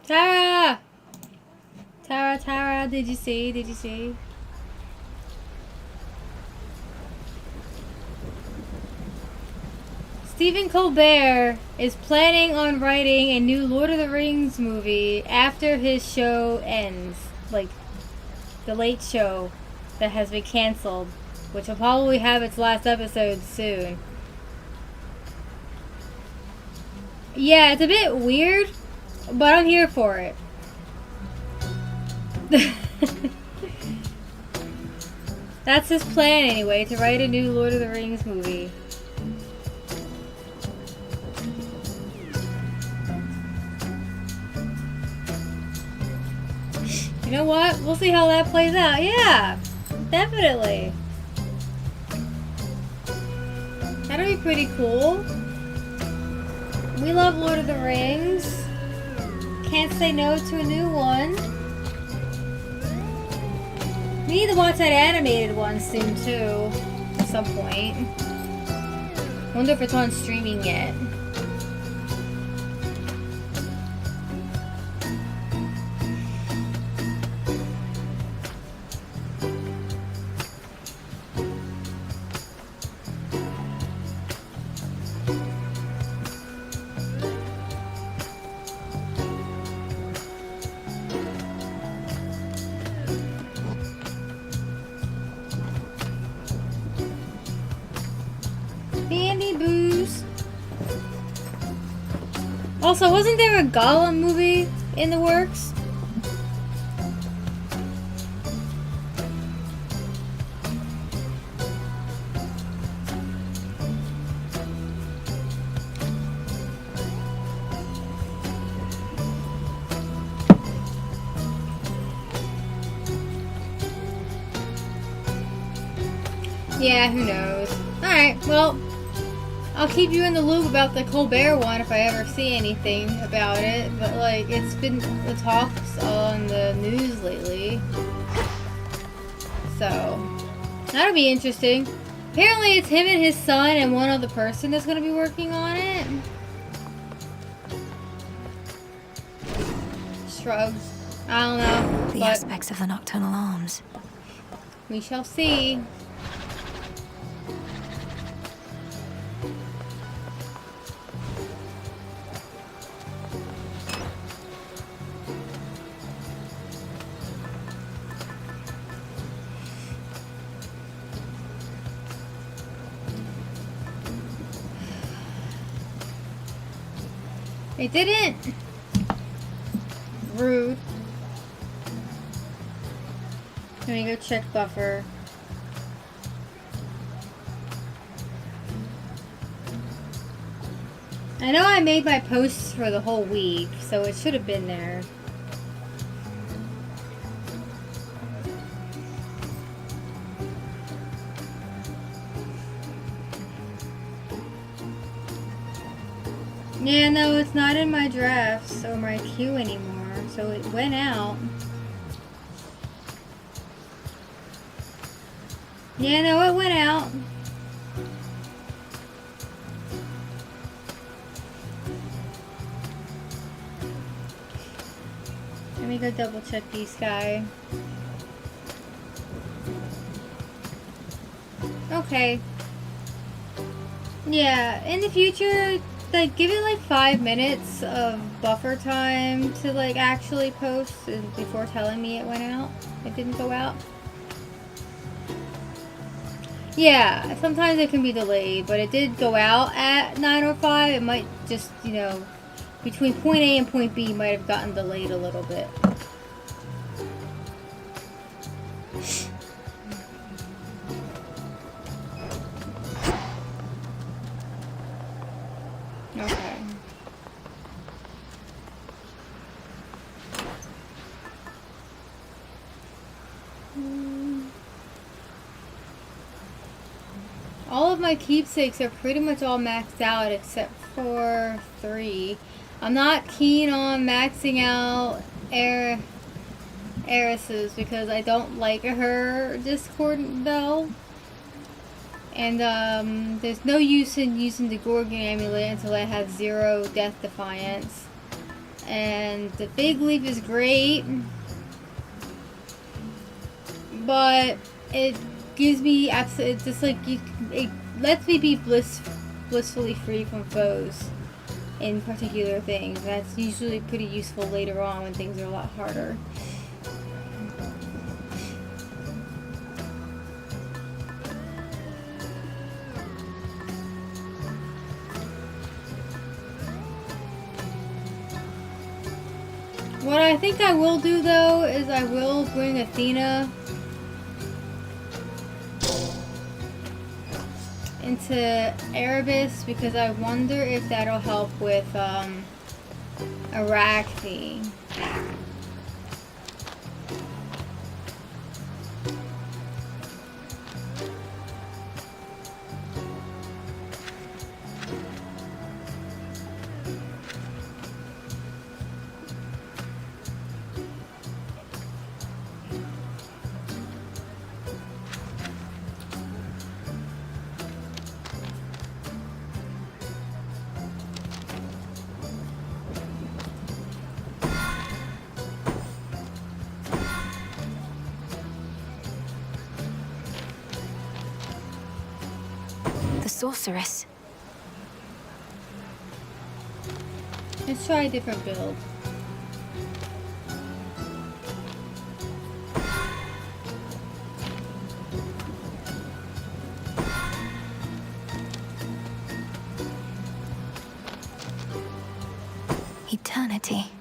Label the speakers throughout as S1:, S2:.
S1: Tara! Tara, did you see? Did you see? Stephen Colbert is planning on writing a new Lord of the Rings movie after his show ends. Like, The Late Show that has been canceled, which will probably have its last episode soon. Yeah, it's a bit weird, but I'm here for it. That's his plan anyway, to write a new Lord of the Rings movie. You know what? We'll see how that plays out. Yeah, definitely. That'll be pretty cool. We love Lord of the Rings. Can't say no to a new one. We need to watch that animated one soon too, at some point. Wonder if it's on streaming yet. Also, wasn't there a Gollum movie in the works? Yeah, who knows? Alright, well, I'll keep you in the loop about the Colbert one if I ever see anything about it. But, like, it's been the talks on the news lately. So, that'll be interesting. Apparently, it's him and his son and one other person that's going to be working on it. Shrugs. I don't know.
S2: The aspects of the nocturnal arms.
S1: We shall see. It didn't. Rude. Let me go check buffer. I know I made my posts for the whole week, so it should have been there. Yeah, no, it's not in my drafts or my queue anymore, so it went out. Yeah, no, it went out. Let me go double check these guys. Okay. Yeah, in the future, like, give it like 5 minutes of buffer time to like actually post before telling me it went out. It didn't go out. Yeah, sometimes it can be delayed, but it did go out at 9:05. It might just, you know, between point A and point B might have gotten delayed a little bit. Okay. All of my keepsakes are pretty much all maxed out except for 3. I'm not keen on maxing out Eris's because I don't like her Discord bell. And there's no use in using the Gorgon amulet until I have 0 death defiance. And the big leap is great, but it gives me absolute, just like it lets me be blissfully free from foes in particular things. That's usually pretty useful later on when things are a lot harder. What I think I will do though is I will bring Athena into Erebus, because I wonder if that'll help with Arachne.
S2: The sorceress.
S1: Let's try a different build.
S2: Eternity.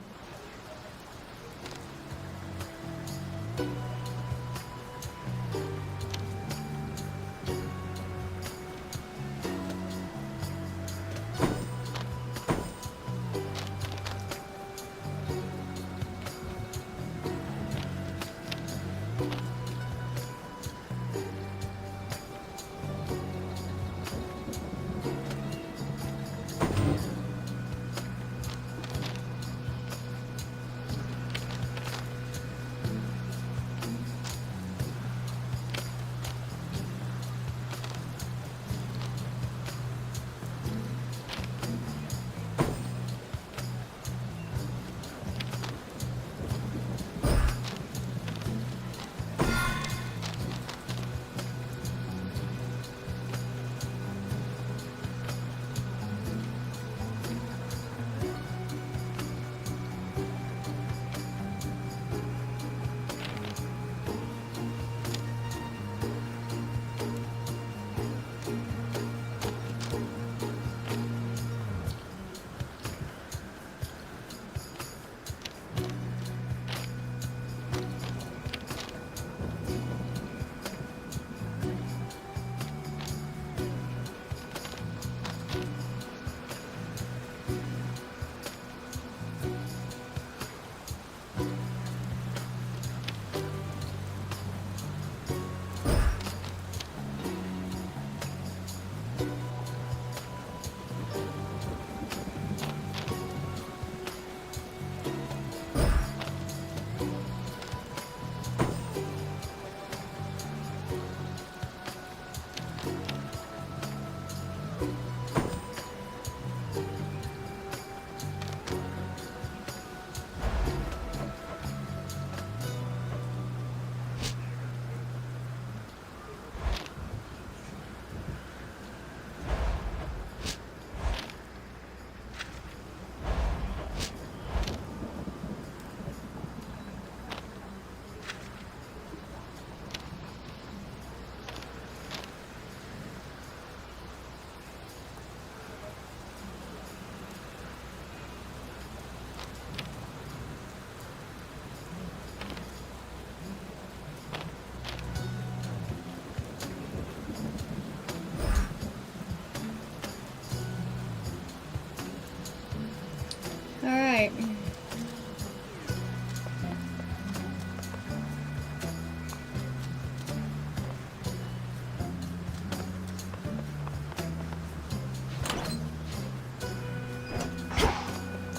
S2: Alright.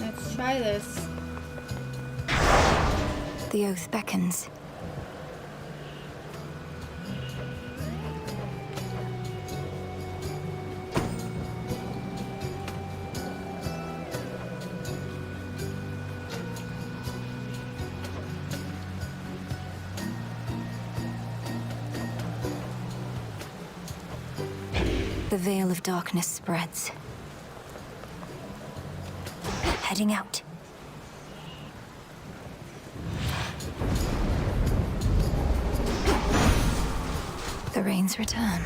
S2: Let's try this. The oath beckons. the veil of darkness spreads. Heading out. The rains return.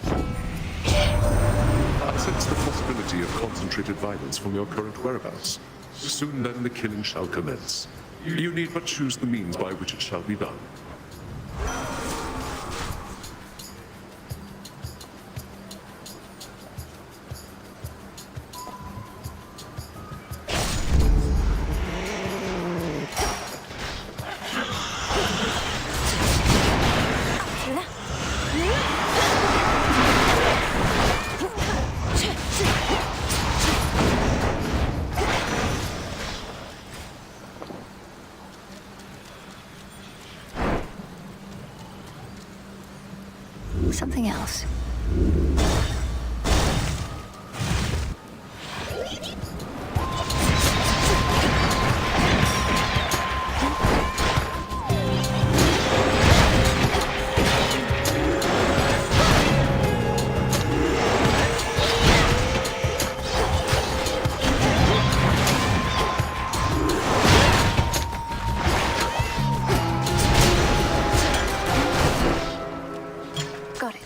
S3: I sense the possibility of concentrated violence from your current whereabouts. Soon then the killing shall commence. You need but choose the means by which it shall be done.
S2: Something else. Got it.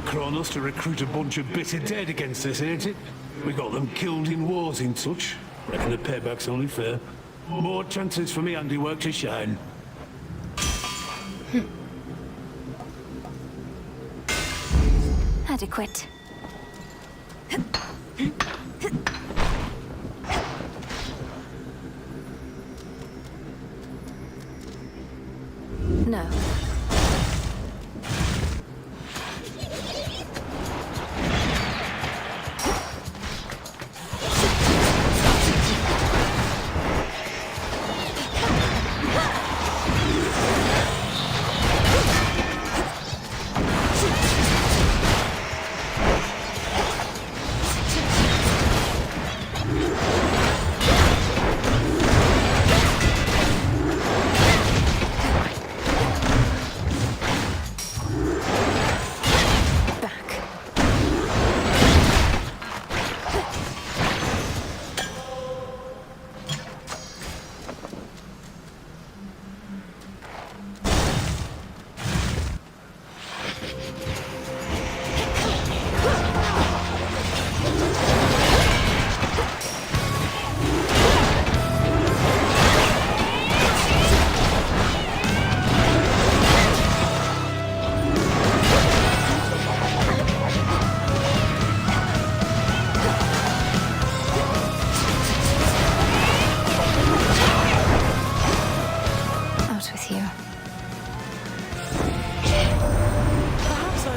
S4: Chronos to recruit a bunch of bitter dead against us, ain't it? We got them killed in wars and such. Reckon the payback's only fair. More chances for me handiwork to shine.
S2: Adequate. No.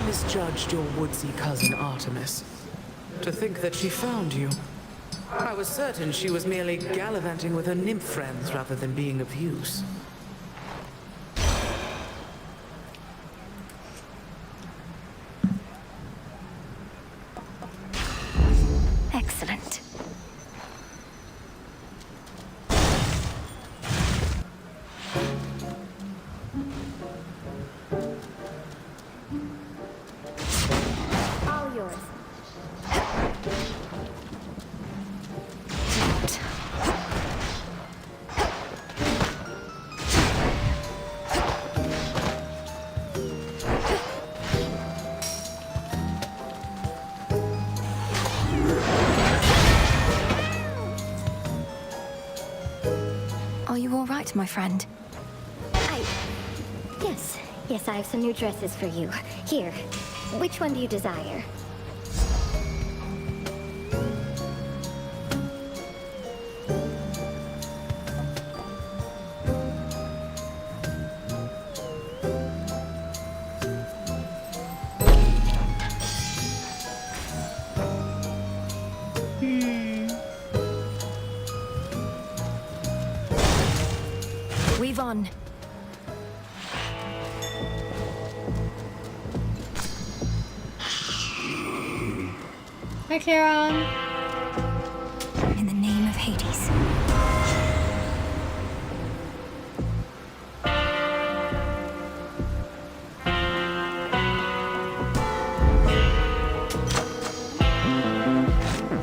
S5: Misjudged your woodsy cousin Artemis. To think that she found you. I was certain she was merely gallivanting with her nymph friends rather than being of use.
S2: Are you all right, my friend?
S6: Yes, I have some new dresses for you. Here, which one do you desire?
S2: Weave on.
S1: Hi, Charon.
S2: In the name of Hades.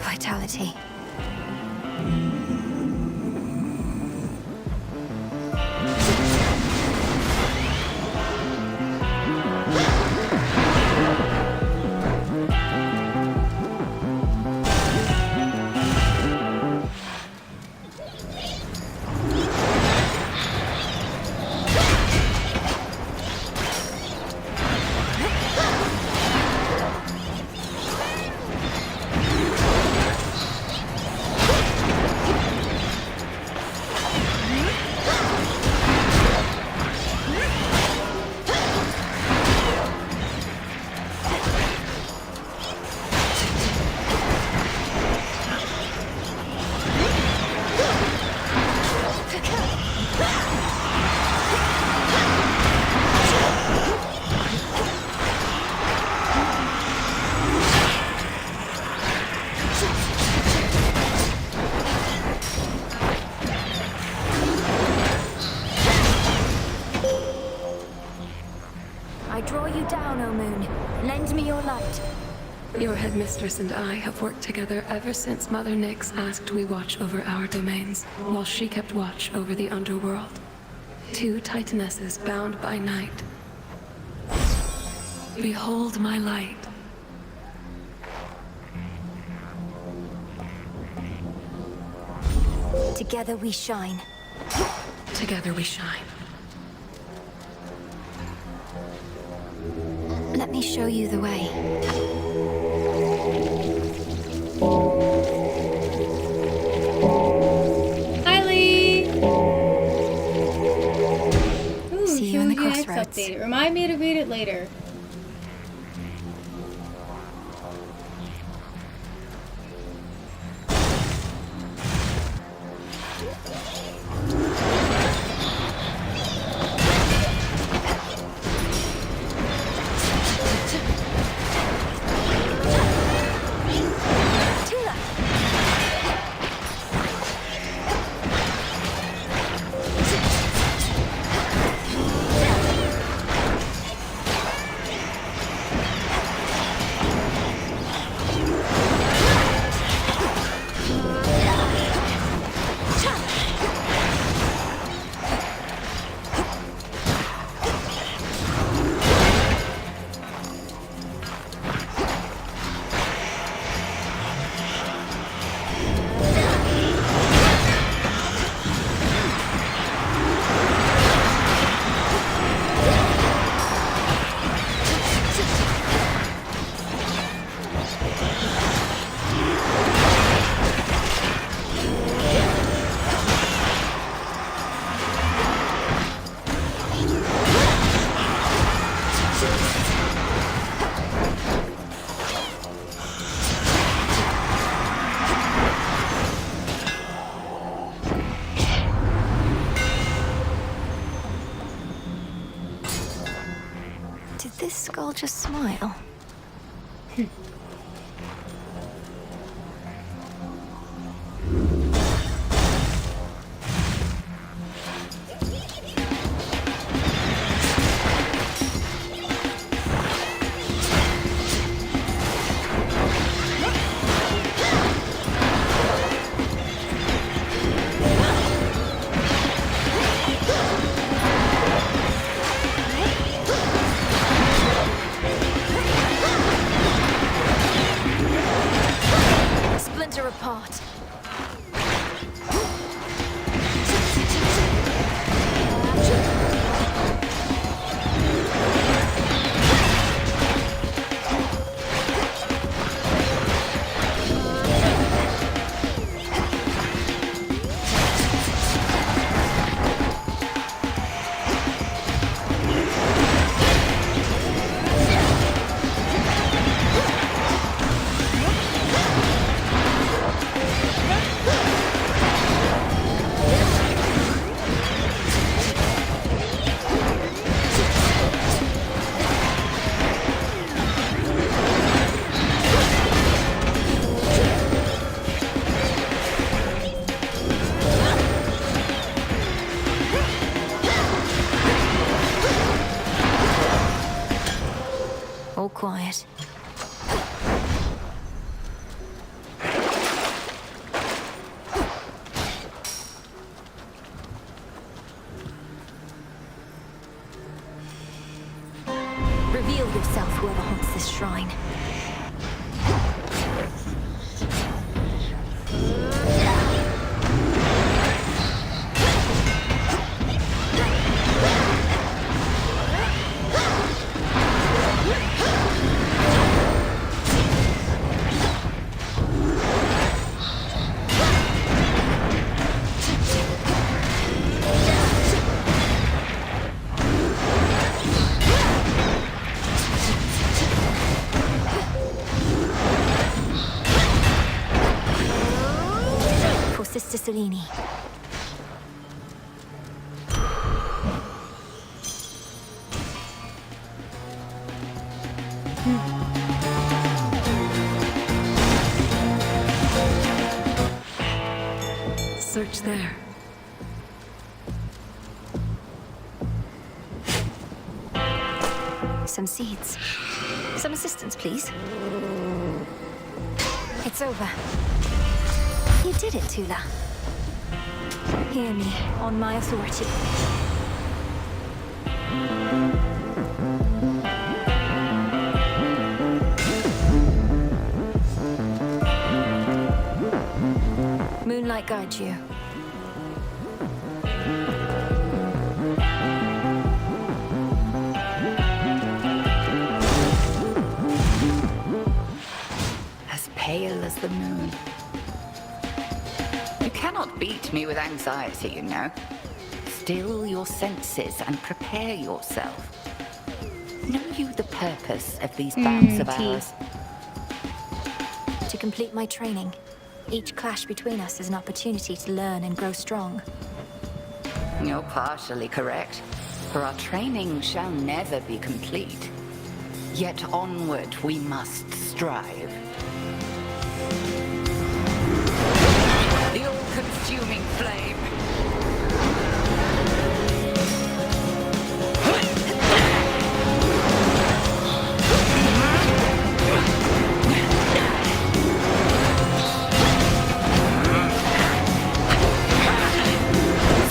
S2: Vitality. I draw you down, O Moon. Lend me your light.
S7: Your headmistress and I have worked together ever since Mother Nyx asked we watch over our domains, while she kept watch over the underworld. Two titanesses bound by night. Behold my light.
S2: Together we shine.
S7: Together we shine.
S2: Let me show you the way.
S1: Hi, Lee. Ooh,
S2: See you in the
S1: Next
S2: crossroads.
S1: update. Remind me to read it later.
S2: Did this skull just smile? it. Reveal yourself, whoever haunts this shrine. Sister Selene.
S7: Search there.
S2: Some seeds. Some assistance, please. It's over. You did it, Tula. Hear me, on my authority. Moonlight guides you.
S8: As pale as the moon. You cannot beat me with anxiety, you know. Still your senses and prepare yourself. Know you the purpose of these bouts of ours?
S2: To complete my training. Each clash between us is an opportunity to learn and grow strong.
S8: You're partially correct, for our training shall never be complete. Yet onward we must strive. The all-consuming flame.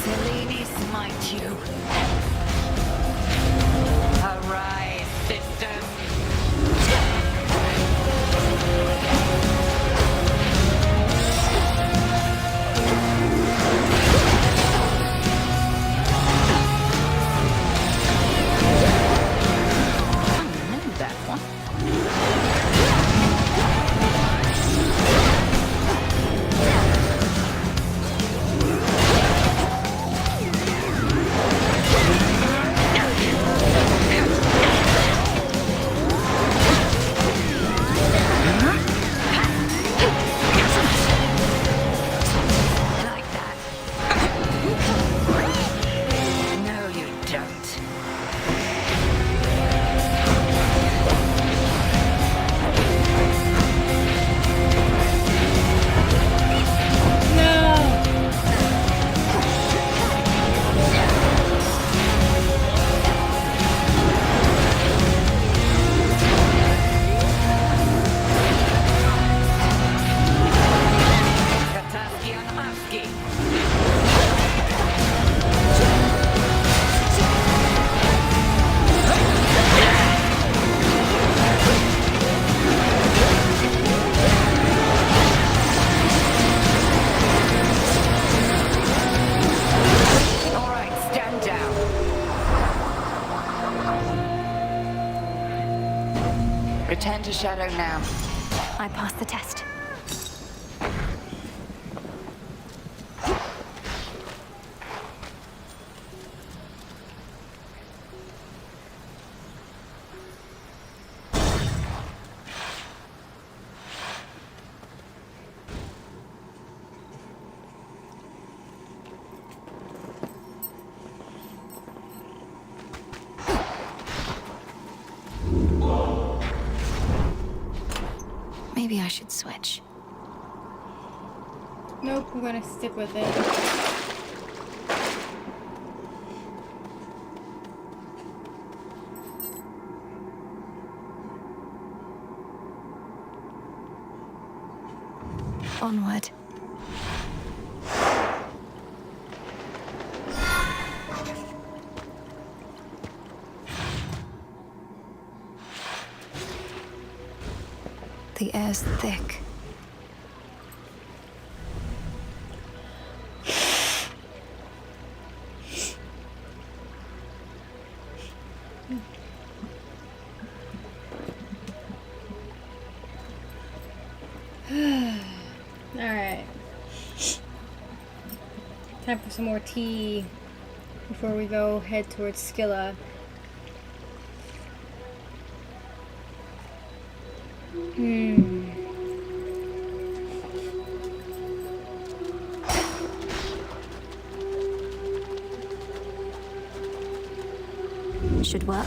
S8: Selene, smite you. Arise, sisters. Return to Shadow now.
S2: I passed the test. Maybe I should switch.
S1: Nope, we're gonna stick with it.
S2: Onward. The air's thick.
S1: Alright. Time for some more tea before we go head towards Skilla.
S2: Should work.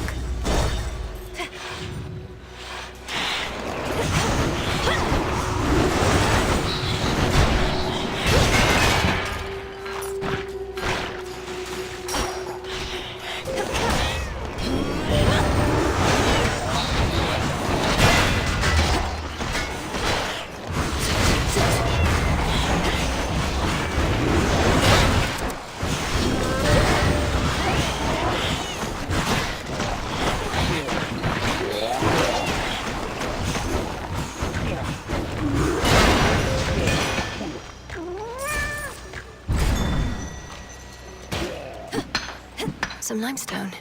S2: Some limestone.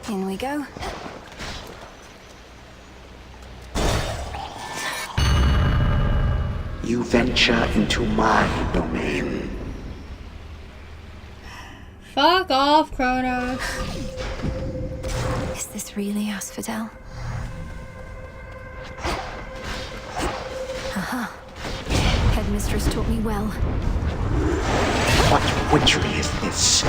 S2: In we go.
S9: You venture into my domain.
S1: Fuck off, Chronos.
S2: Is this really Asphodel? Aha. Headmistress taught me well.
S9: What witchery is this?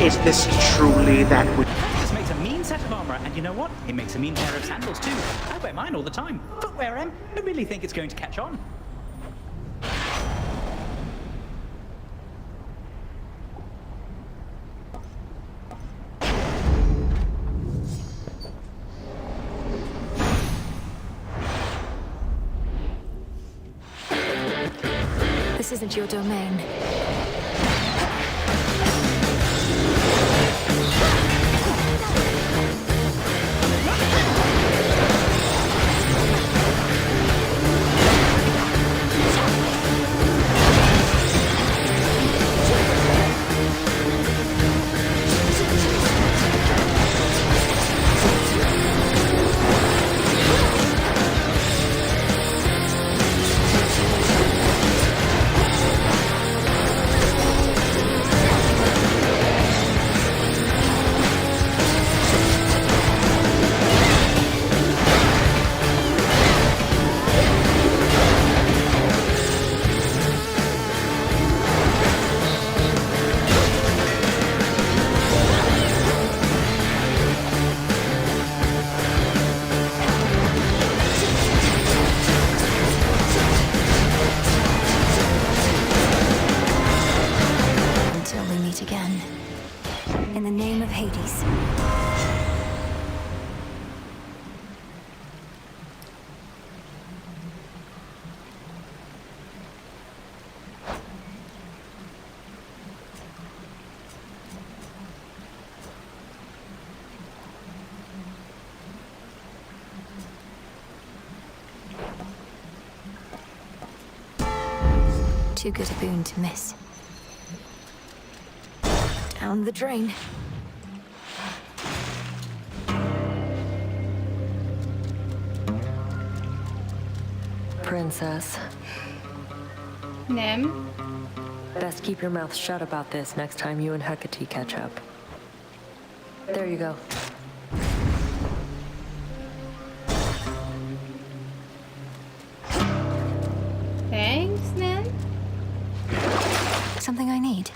S9: Is this truly that which...
S10: This makes a mean set of armor, and you know what? It makes a mean pair of sandals too. I wear mine all the time. Footwear, Em. I really think it's going to catch on.
S2: This isn't your domain. meet again. In the name of Hades. Too good a boon to miss. Down the drain.
S11: Princess,
S1: Nem?
S11: best keep your mouth shut about this next time you and Hecate catch up. There you go.
S1: Thanks, Nem?
S2: Something I need.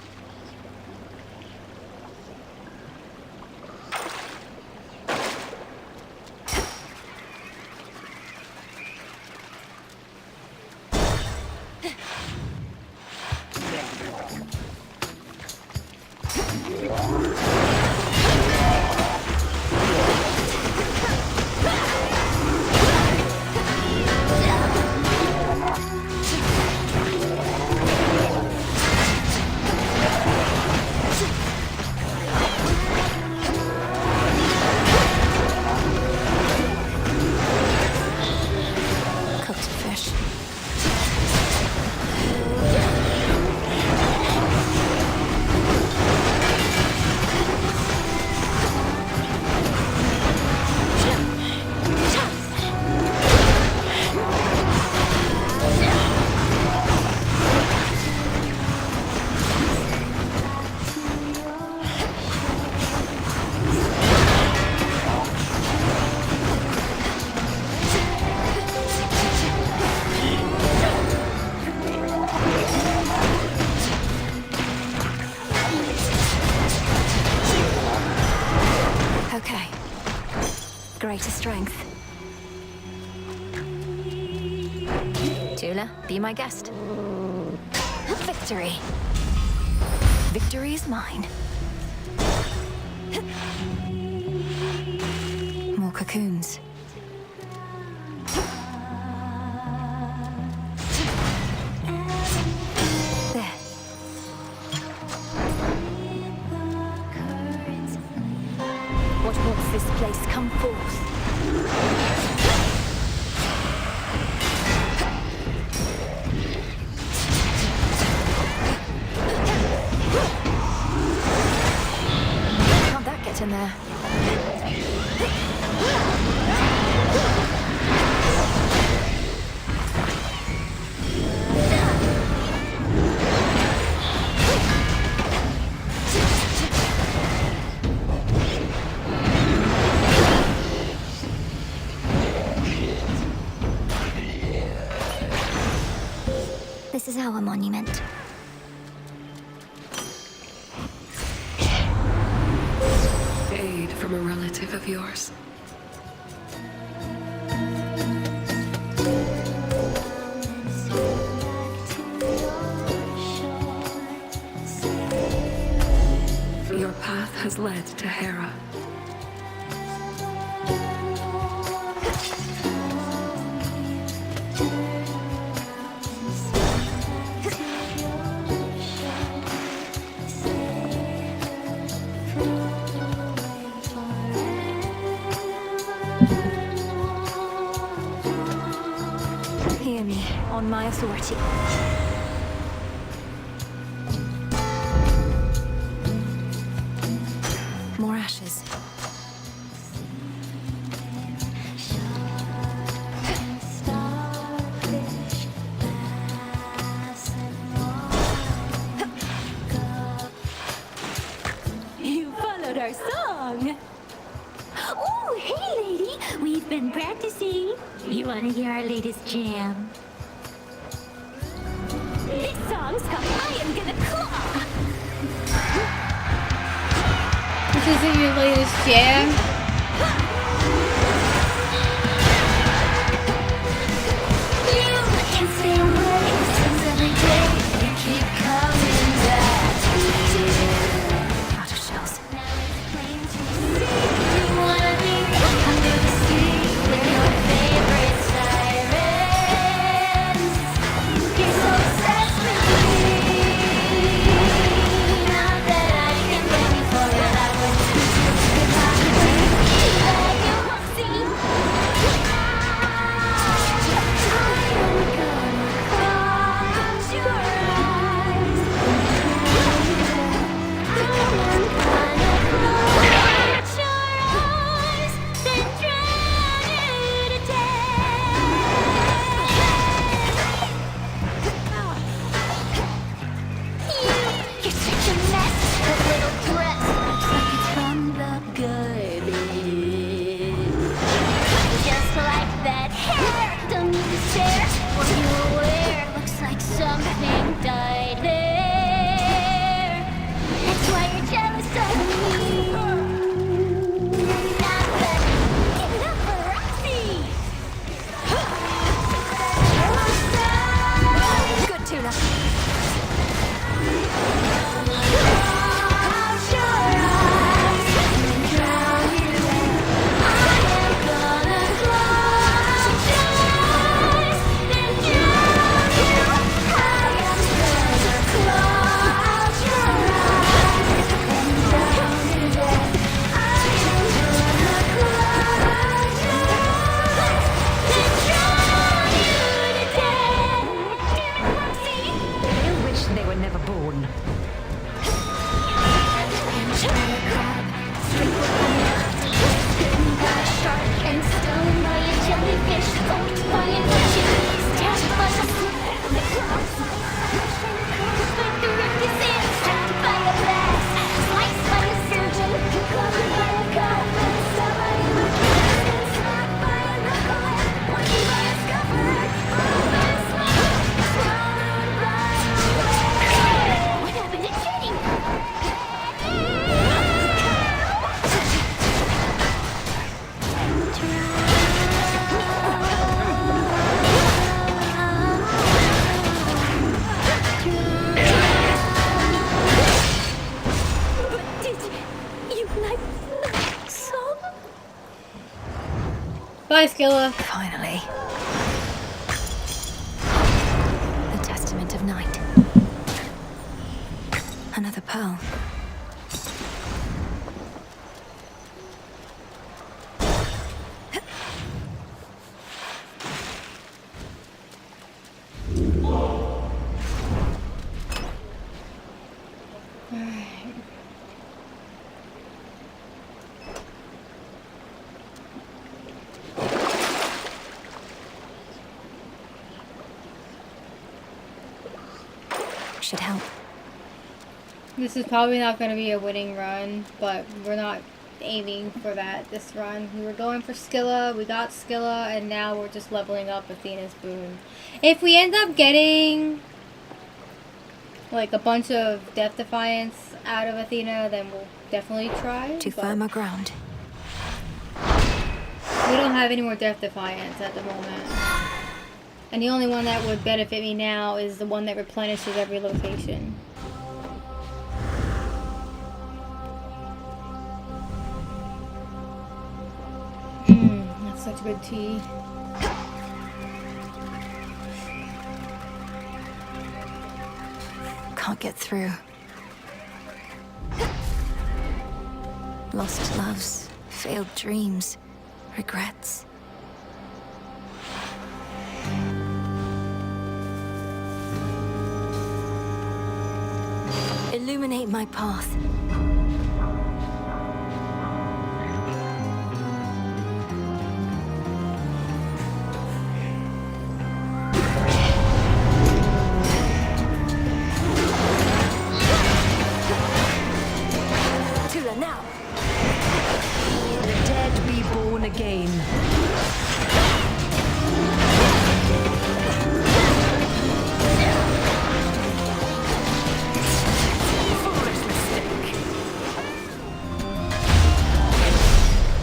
S2: Greater strength. Tula, be my guest. Victory. Victory is mine. More cocoons. There. What wants this place come forth? Can't that get in there? This is our monument.
S7: Aid from a relative of yours. Your path has led to Hera.
S2: Hear me, on my authority. More ashes.
S6: You followed our song. Oh, hey, lady. We've been practicing. You want to hear our latest jam? This song's called I Am Gonna Claw.
S1: This isn't your latest jam?
S6: You can stay away since every day you keep coming back to
S1: Bye, Skilla.
S2: Finally. The Testament of Night. Another pearl. Should help.
S1: This is probably not going to be a winning run, but we're not aiming for that this run. We were going for Skilla, we got Skilla, and now we're just leveling up Athena's boon. If we end up getting like a bunch of Death Defiance out of Athena, then we'll definitely try.
S2: To firmer ground.
S1: We don't have any more Death Defiance at the moment. And the only one that would benefit me now is the one that replenishes every location. That's such good tea.
S2: Can't get through. Lost loves, failed dreams, regrets. Illuminate my path. Tula now.
S11: The dead be born again.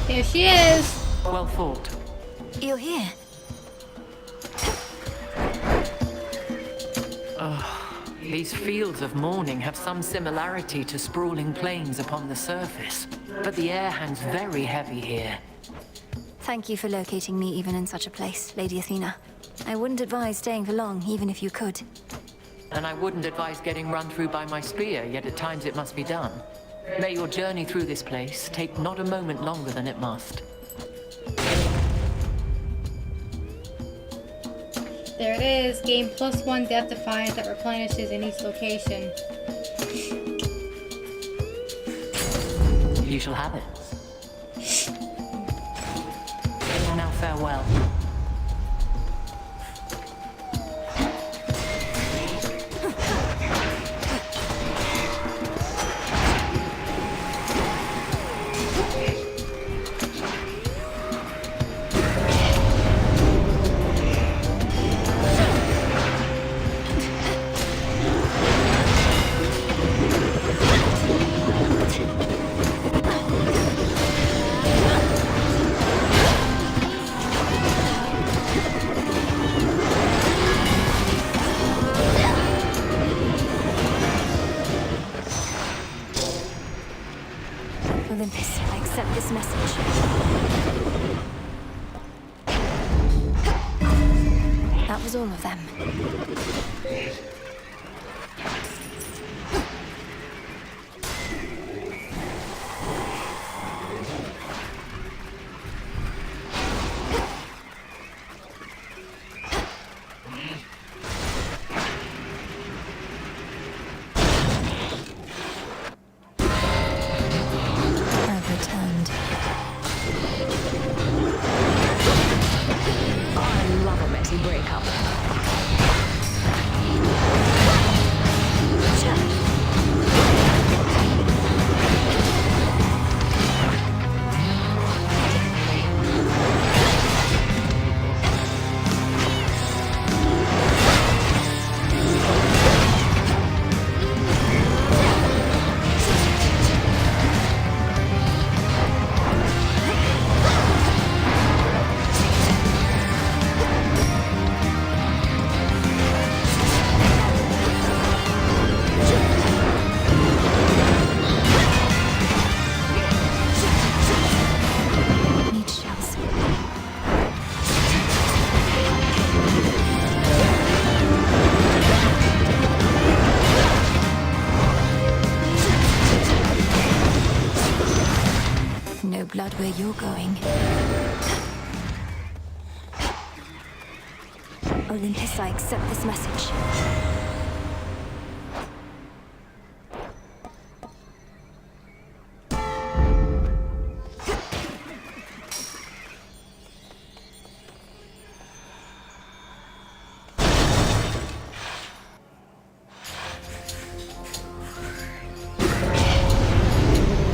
S1: Here she is.
S5: Well fought.
S2: You're here.
S5: These fields of mourning have some similarity to sprawling plains upon the surface, but the air hangs very heavy here.
S2: Thank you for locating me even in such a place, Lady Athena. I wouldn't advise staying for long, even if you could.
S5: And I wouldn't advise getting run through by my spear, yet at times it must be done. May your journey through this place take not a moment longer than it must.
S1: There it is. Gain +1 Death Defiance that replenishes in each location.
S5: You shall have it. Now farewell.
S2: Olympus, I accept this message. That was all of them.
S11: I love a messy breakup.
S2: blood where you're going. Olympus, I accept this message.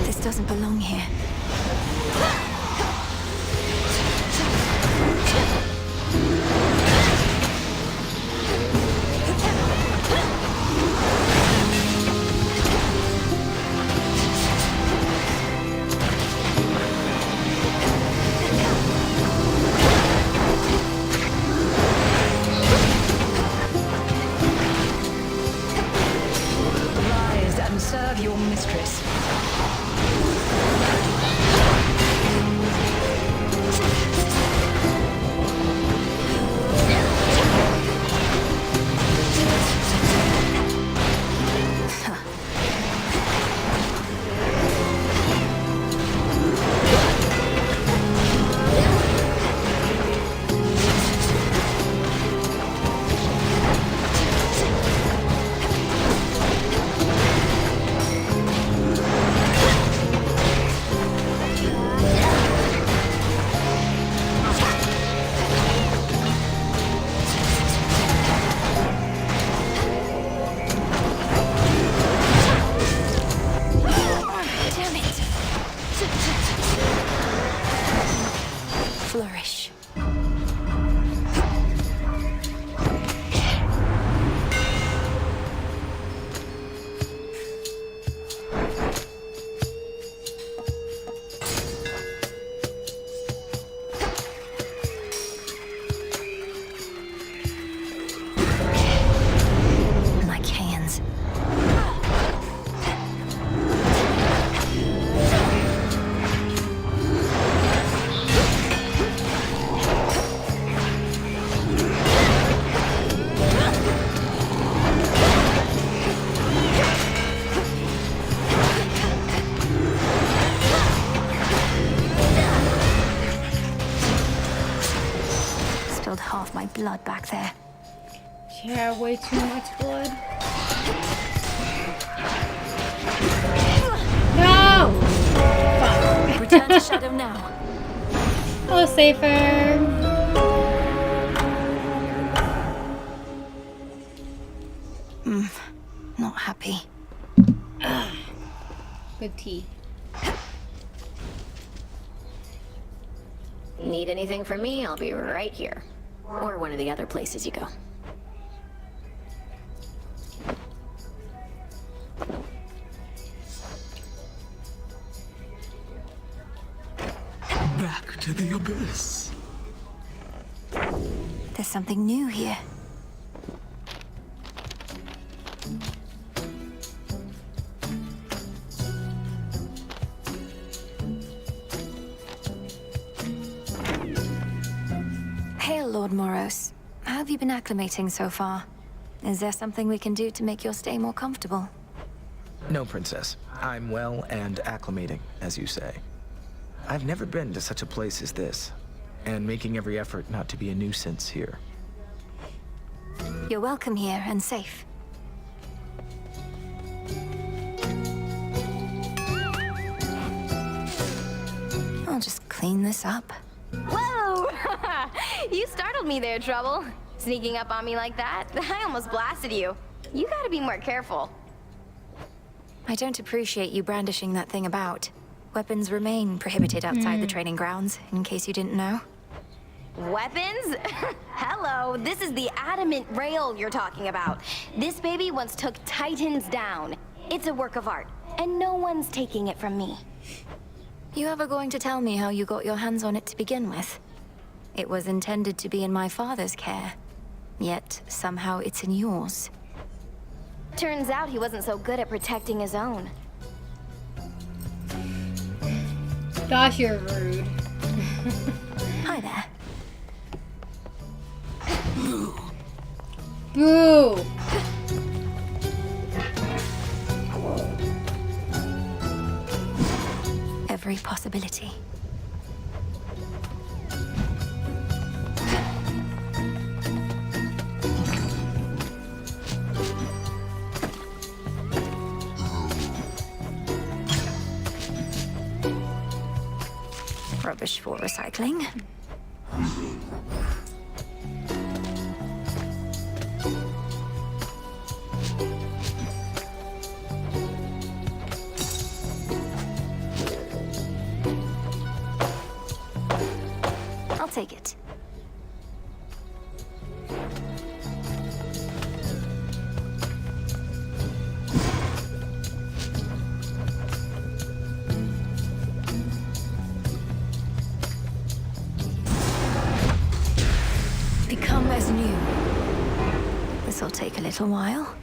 S2: This doesn't belong here.
S11: Rise and serve your mistress.
S2: Damn it! Flourish. Like hands. Spilled half my blood back there.
S1: Yeah, way too much blood. No! Fuck.
S2: Return to Shadow now.
S1: Hello, Safer.
S2: Not happy.
S1: Good tea.
S12: Need anything from me? I'll be right here. Or one of the other places you go.
S4: Back to the abyss.
S2: There's something new here. Hail, Lord Moros. How have you been acclimating so far? Is there something we can do to make your stay more comfortable?
S13: No, Princess. I'm well and acclimating, as you say. I've never been to such a place as this, and making every effort not to be a nuisance here.
S2: You're welcome here and safe. I'll just clean this up.
S14: Whoa! You startled me there, Trouble. Sneaking up on me like that, I almost blasted you. You gotta be more careful.
S2: I don't appreciate you brandishing that thing about. Weapons remain prohibited outside the training grounds, in case you didn't know.
S14: Weapons? Hello, this is the adamant rail you're talking about. This baby once took Titans down. It's a work of art, and no one's taking it from me.
S2: You ever going to tell me how you got your hands on it to begin with? It was intended to be in my father's care, yet somehow it's in yours.
S14: Turns out he wasn't so good at protecting his own.
S1: Gosh, you're rude.
S2: Hi there.
S1: Boo!
S2: every possibility. Rubbish for recycling. I'll take it. Become as new. This'll take a little while.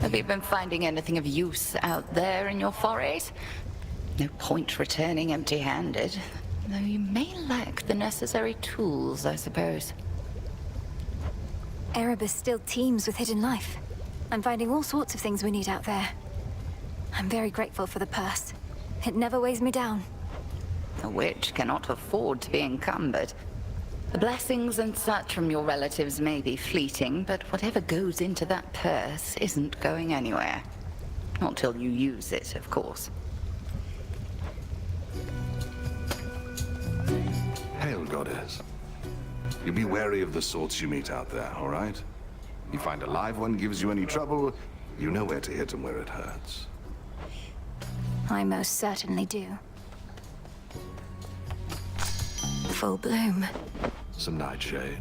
S8: Have you been finding anything of use out there in your forays? No point returning empty-handed, though you may lack the necessary tools, I suppose.
S2: Erebus still teems with hidden life. I'm finding all sorts of things we need out there. I'm very grateful for the purse. It never weighs me down.
S8: A witch cannot afford to be encumbered. The blessings and such from your relatives may be fleeting, but whatever goes into that purse isn't going anywhere. Not till you use it, of course.
S15: Hail, Goddess. You be wary of the sorts you meet out there, all right? You find a live one gives you any trouble, you know where to hit them where it hurts.
S2: I most certainly do. Full bloom.
S15: Some nightshade.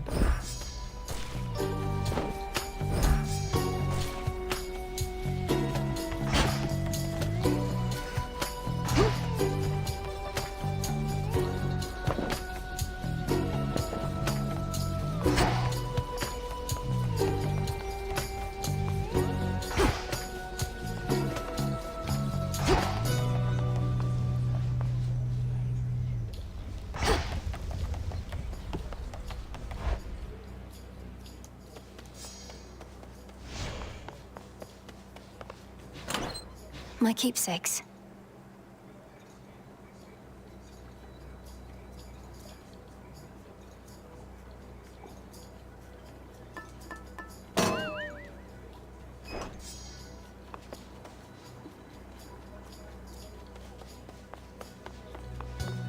S2: My keepsakes.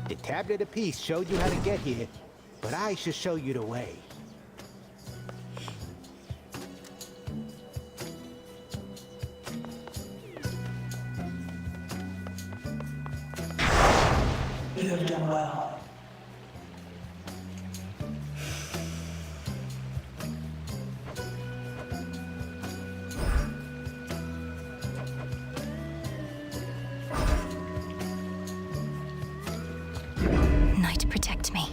S16: The tablet of peace showed you how to get here, but I shall show you the way.
S17: You have done well.
S2: Night, protect me.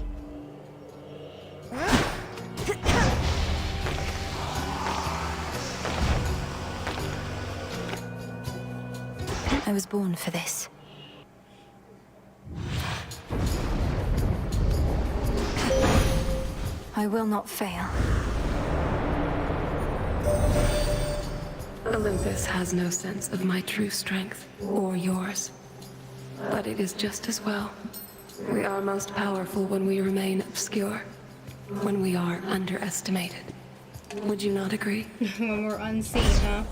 S2: I was born for this. I will not fail.
S7: Olympus has no sense of my true strength, or yours. But it is just as well. We are most powerful when we remain obscure, when we are underestimated. Would you not agree?
S1: When we're unseen, huh?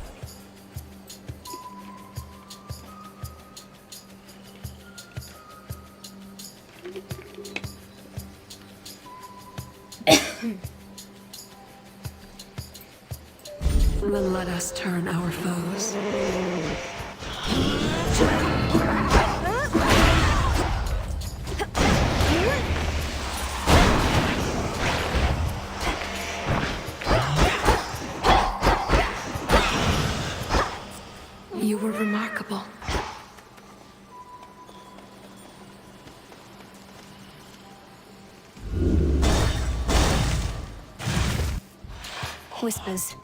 S7: Then let us turn our foes. You were remarkable.
S2: Whispers.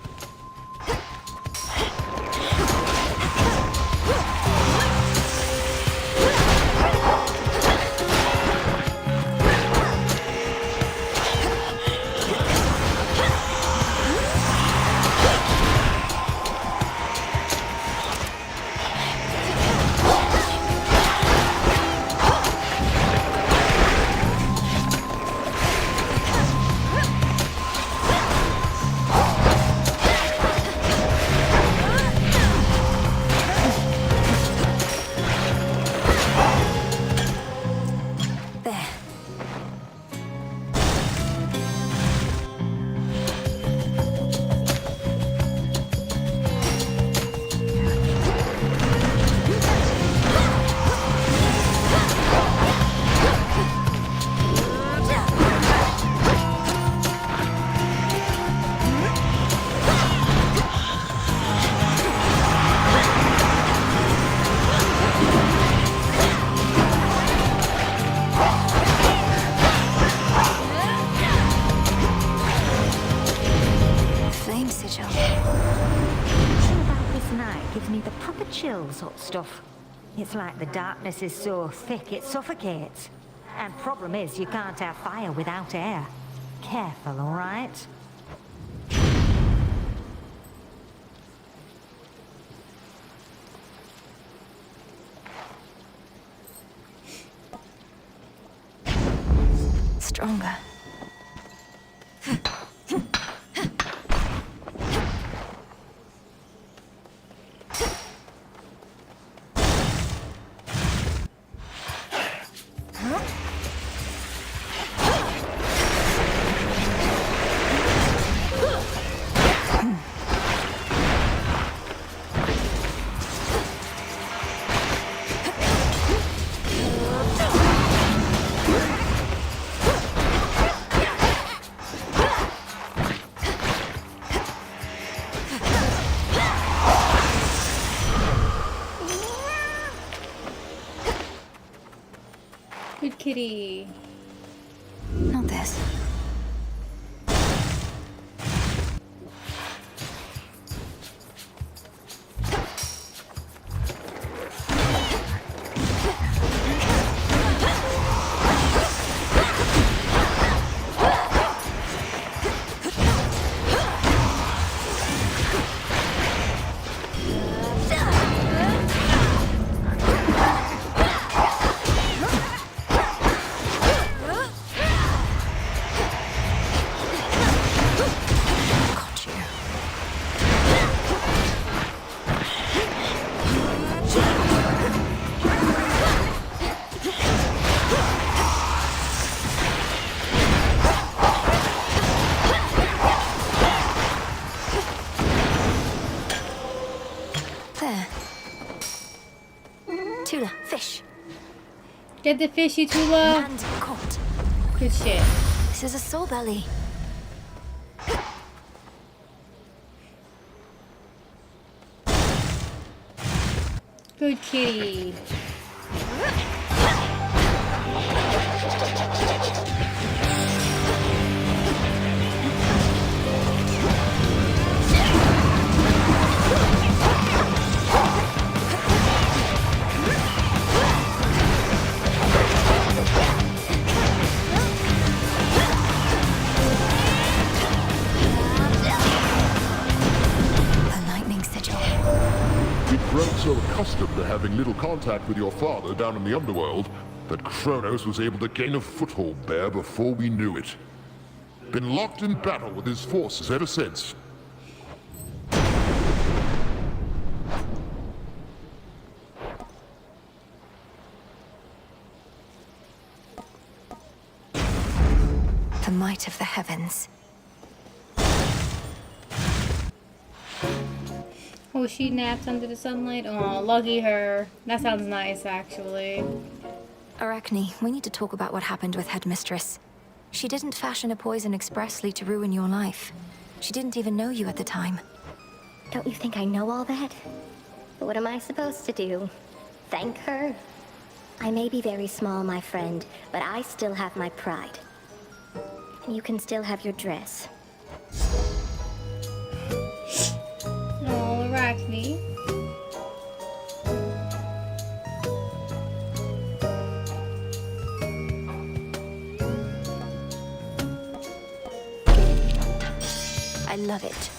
S18: stuff. It's like the darkness is so thick it suffocates. And problem is, you can't have fire without air. Careful, all right?
S2: Stronger.
S1: Good kitty.
S2: Not this. Tula, fish.
S1: Get the fishy, Tula.
S2: And caught.
S1: Good shit.
S2: This is a soul belly.
S1: Good kitty.
S3: You've grown so accustomed to having little contact with your father down in the underworld that Chronos was able to gain a foothold there before we knew it. Been locked in battle with his forces ever since.
S2: The might of the heavens.
S1: Oh, she naps under the sunlight? Oh, lucky her. That sounds nice, actually.
S2: Arachne, we need to talk about what happened with Headmistress. She didn't fashion a poison expressly to ruin your life. She didn't even know you at the time.
S14: Don't you think I know all that? What am I supposed to do? Thank her? I may be very small, my friend, but I still have my pride. You can still have your dress.
S1: Oh, Arachne.
S2: I love it.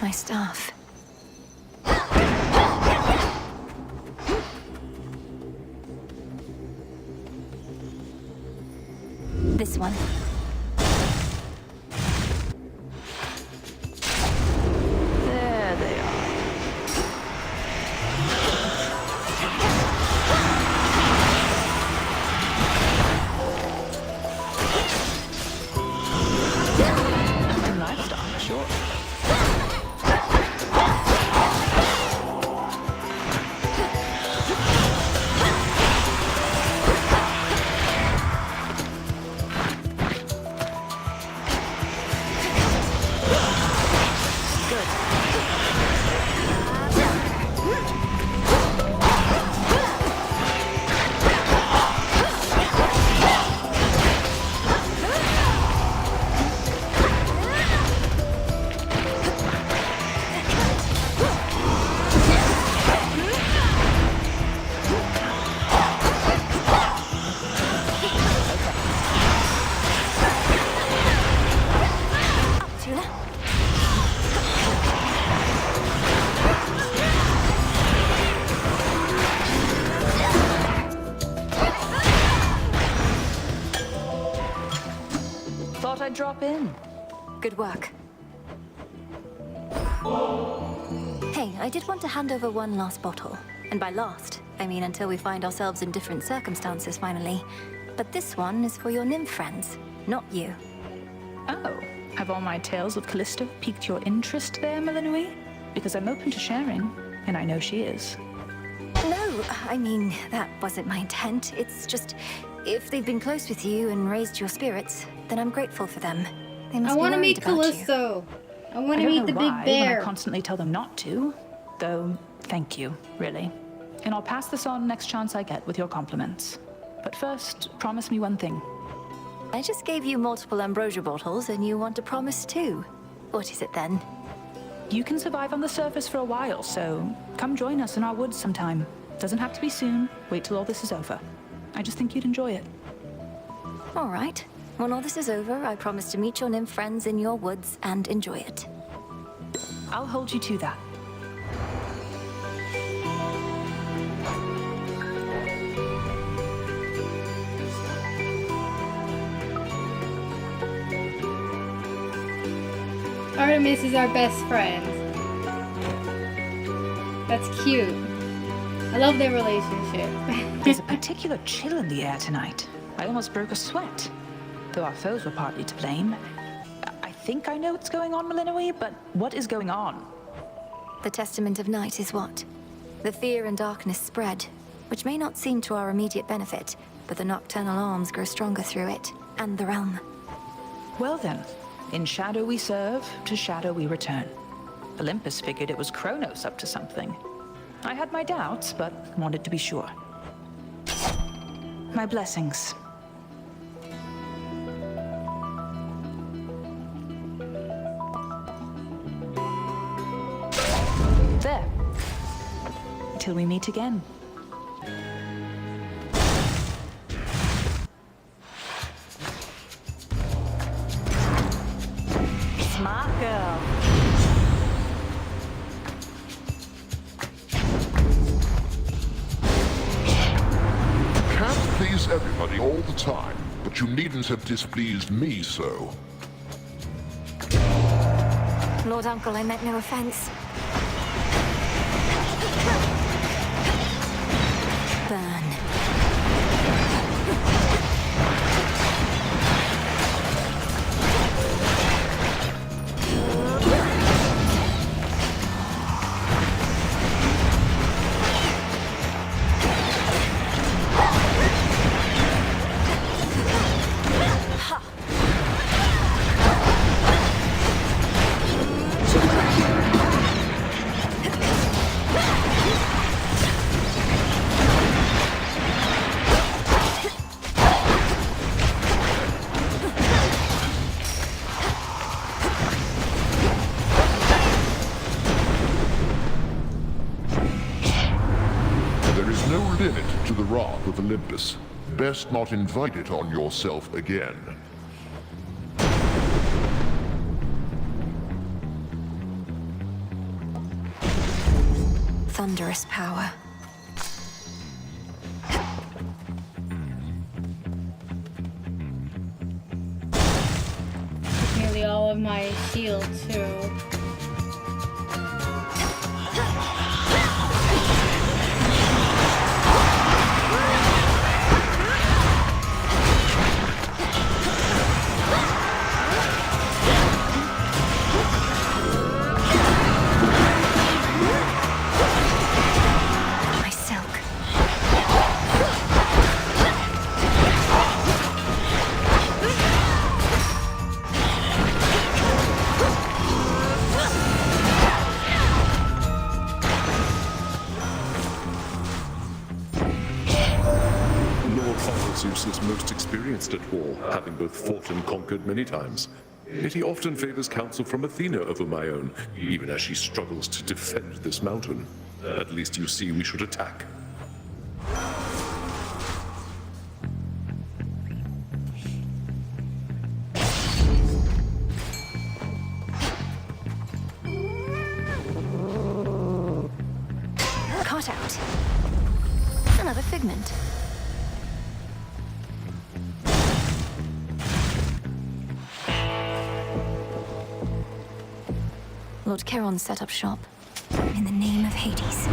S2: My staff. This one.
S8: There they are.
S10: Livestock, sure.
S2: Thought I'd drop in. Good work. Hey, I did want to hand over one last bottle. And by last, I mean until we find ourselves in different circumstances finally. But this one is for your nymph friends, not you.
S19: Oh, have all my tales of Callisto piqued your interest there, Melinui? Because I'm open to sharing, and I know she is.
S2: No, I mean, that wasn't my intent. It's just, if they've been close with you and raised your spirits, then I'm grateful for them. They must
S1: I
S2: be
S1: want to
S2: worried
S1: meet
S2: about you.
S1: Callisto. I want
S19: I
S1: to
S19: don't
S1: meet
S19: know
S1: the
S19: why,
S1: big
S19: when
S1: bear.
S19: I constantly tell them not to. Though, thank you, really. And I'll pass this on next chance I get with your compliments. But first, promise me one thing.
S2: I just gave you multiple ambrosia bottles and you want to promise too. What is it then?
S19: You can survive on the surface for a while, so come join us in our woods sometime. Doesn't have to be soon. Wait till all this is over. I just think you'd enjoy it.
S2: All right. When all this is over, I promise to meet your nymph friends in your woods and enjoy it.
S19: I'll hold you to that.
S1: Artemis is our best friend. That's cute. I love their relationship.
S19: There's a particular chill in the air tonight. I almost broke a sweat. Though our foes were partly to blame. I think I know what's going on, Melinui, but what is going on?
S2: The Testament of Night is what? The fear and darkness spread, which may not seem to our immediate benefit, but the nocturnal arms grow stronger through it, and the realm.
S19: Well then, in shadow we serve, to shadow we return. Olympus figured it was Chronos up to something. I had my doubts, but wanted to be sure. My blessings. There. Till we meet again.
S18: Smart girl.
S3: Can't please everybody all the time, but you needn't have displeased me so.
S2: Lord Uncle, I meant no offense. Burn.
S3: To the wrath of Olympus. Best not invite it on yourself again.
S2: thunderous power.
S1: Nearly all of my shield too.
S2: My silk.
S20: Lord Zeus is most experienced at war, having both fought and conquered many times. Yet he often favors counsel from Athena over my own, even as she struggles to defend this mountain. At least you see we should attack.
S2: Caught out. Another figment. Lord Charon set up shop. In the name of Hades.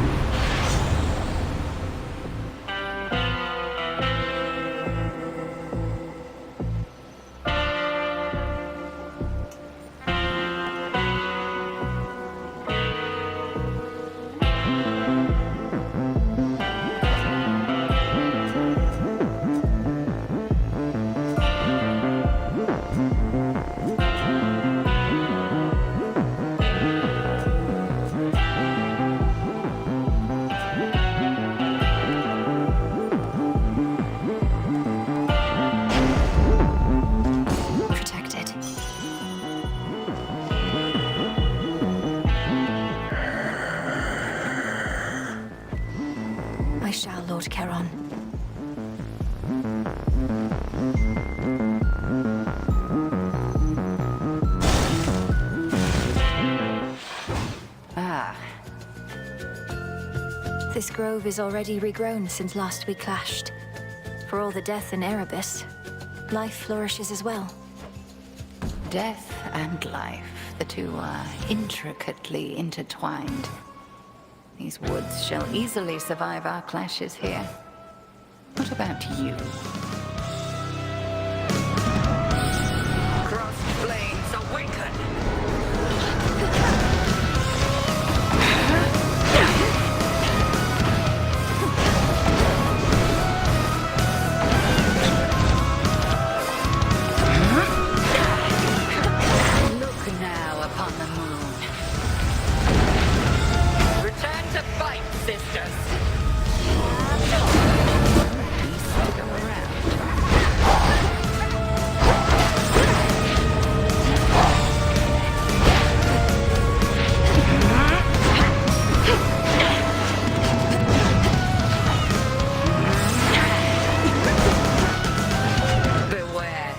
S2: Protected. I shall, Lord Charon.
S8: Ah,
S2: This grove is already regrown since last we clashed. For all the death in Erebus, life flourishes as well.
S8: death and life, the two are intricately intertwined. These woods shall easily survive our clashes here. What about you? Cross flames awaken! Look now upon the moon. Return to fight, sisters! Please go around. Beware.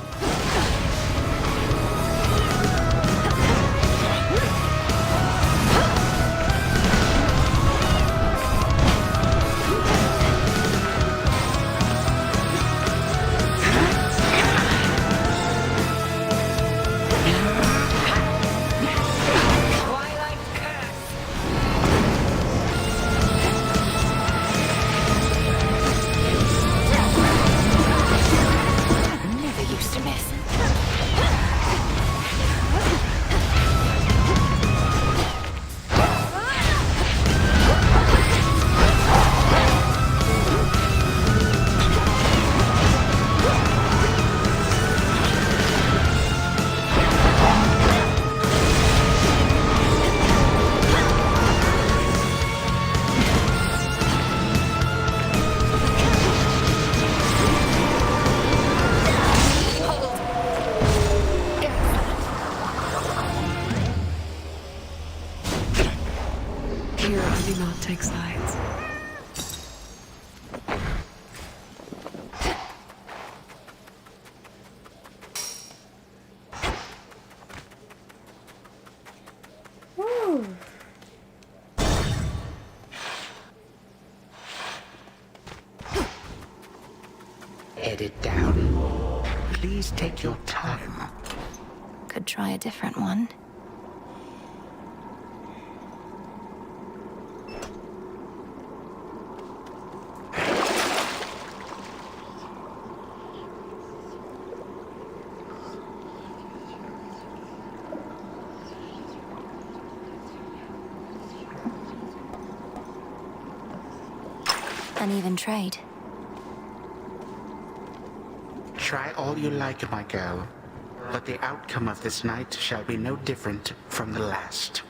S8: Twilight curse. Never used to miss.
S7: Here I do not take sides.
S1: Woo.
S9: bedded down. Please take your time.
S2: Could try a different one. An even trade.
S9: Try all you like, my girl, but the outcome of this night shall be no different from the last.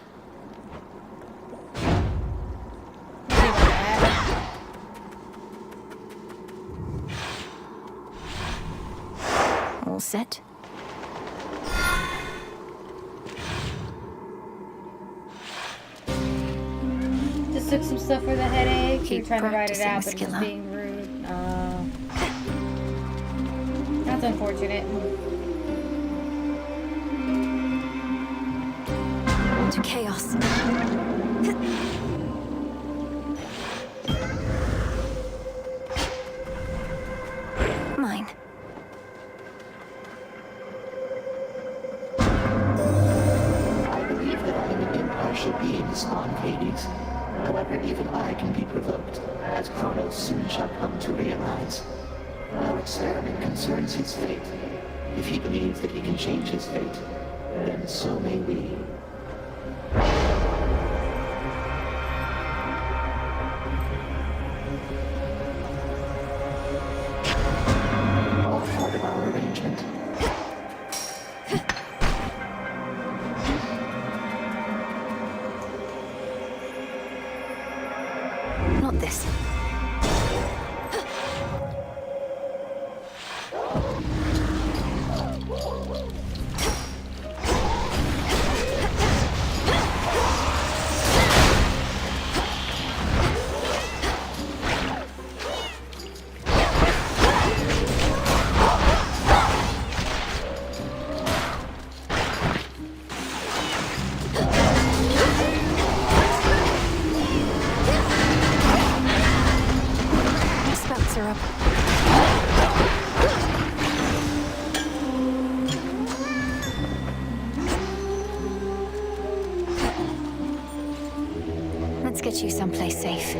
S2: All set.
S1: Just took some stuff for the headache.
S2: Keep
S1: You're trying to ride it out, but
S2: practicing,
S1: just being rude. That's unfortunate.
S2: To chaos. Mine.
S21: I believe that I am an impartial being, Spawn Hades. However, even I can be provoked, as Chronos soon shall come to realize. Our experiment concerns his fate. If he believes that he can change his fate, then so may we. All part of our arrangement.
S2: Not this. Spouts are up. Let's get you someplace safe.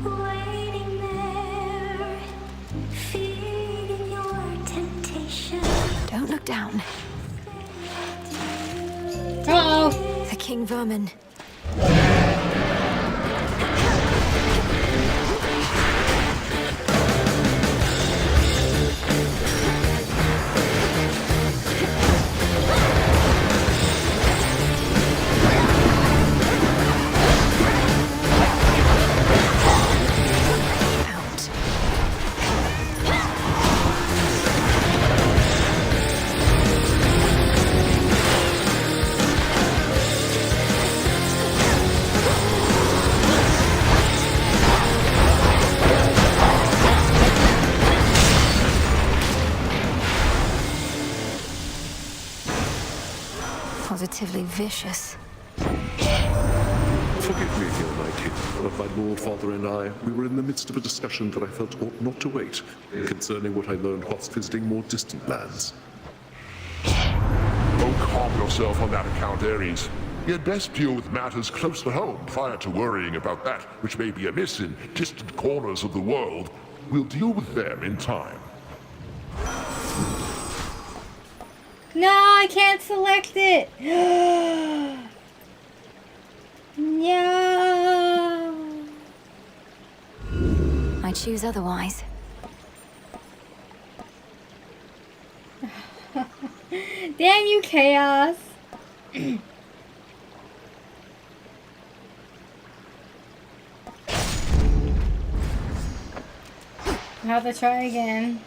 S6: Waiting there, feeding your temptation.
S2: Don't look down.
S1: Uh-oh.
S2: The king vermin. Positively vicious.
S20: Forgive me, dear my king, but my lord father and I, we were in the midst of a discussion that I felt ought not to wait, concerning what I learned whilst visiting more distant lands.
S3: Oh, calm yourself on that account, Ares. You had best deal with matters close to home prior to worrying about that which may be amiss in distant corners of the world. We'll deal with them in time.
S1: No, I can't select it. No.
S2: I choose otherwise.
S1: Damn you, Chaos. I have to try again.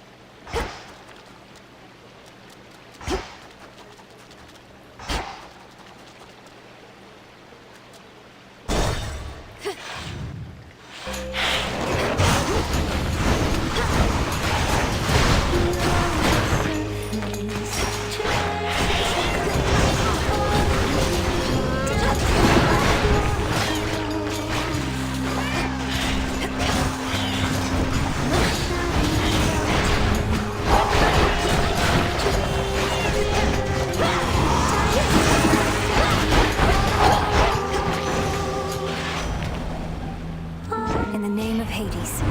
S2: In the name of Hades.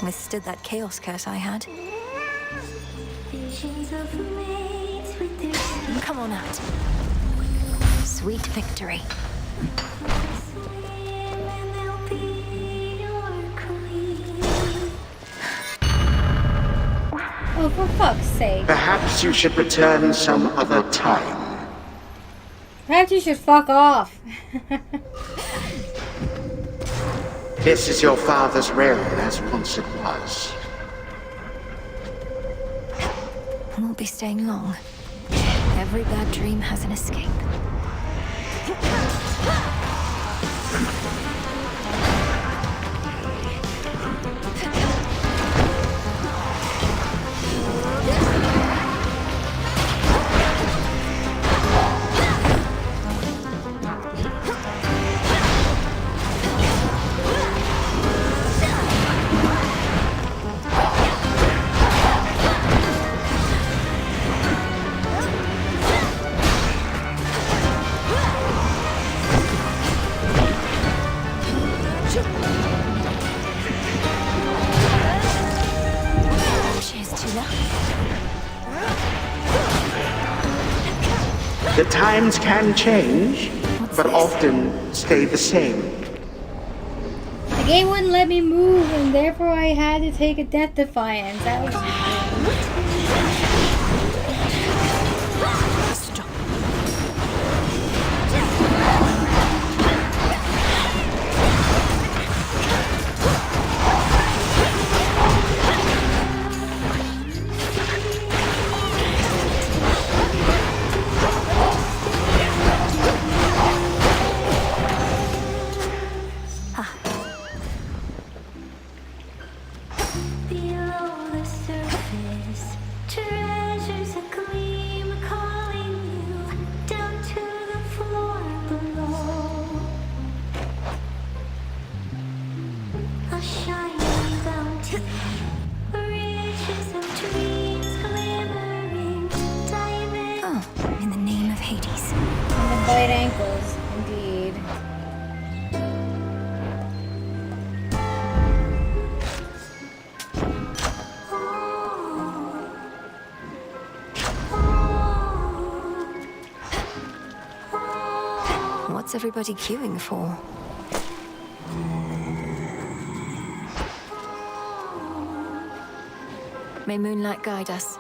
S2: Withstood that chaos curse I had. Come on out. Sweet victory.
S1: Oh, for fuck's sake.
S9: Perhaps you should return some other time.
S1: Perhaps you should fuck off.
S9: This is your father's realm as once it was.
S2: I won't be staying long. Every bad dream has an escape.
S9: The times can change, but often stay the same.
S1: The game wouldn't let me move, and therefore I had to take a death defiance. That was ankles, indeed.
S2: What's everybody queuing for? May moonlight guide us.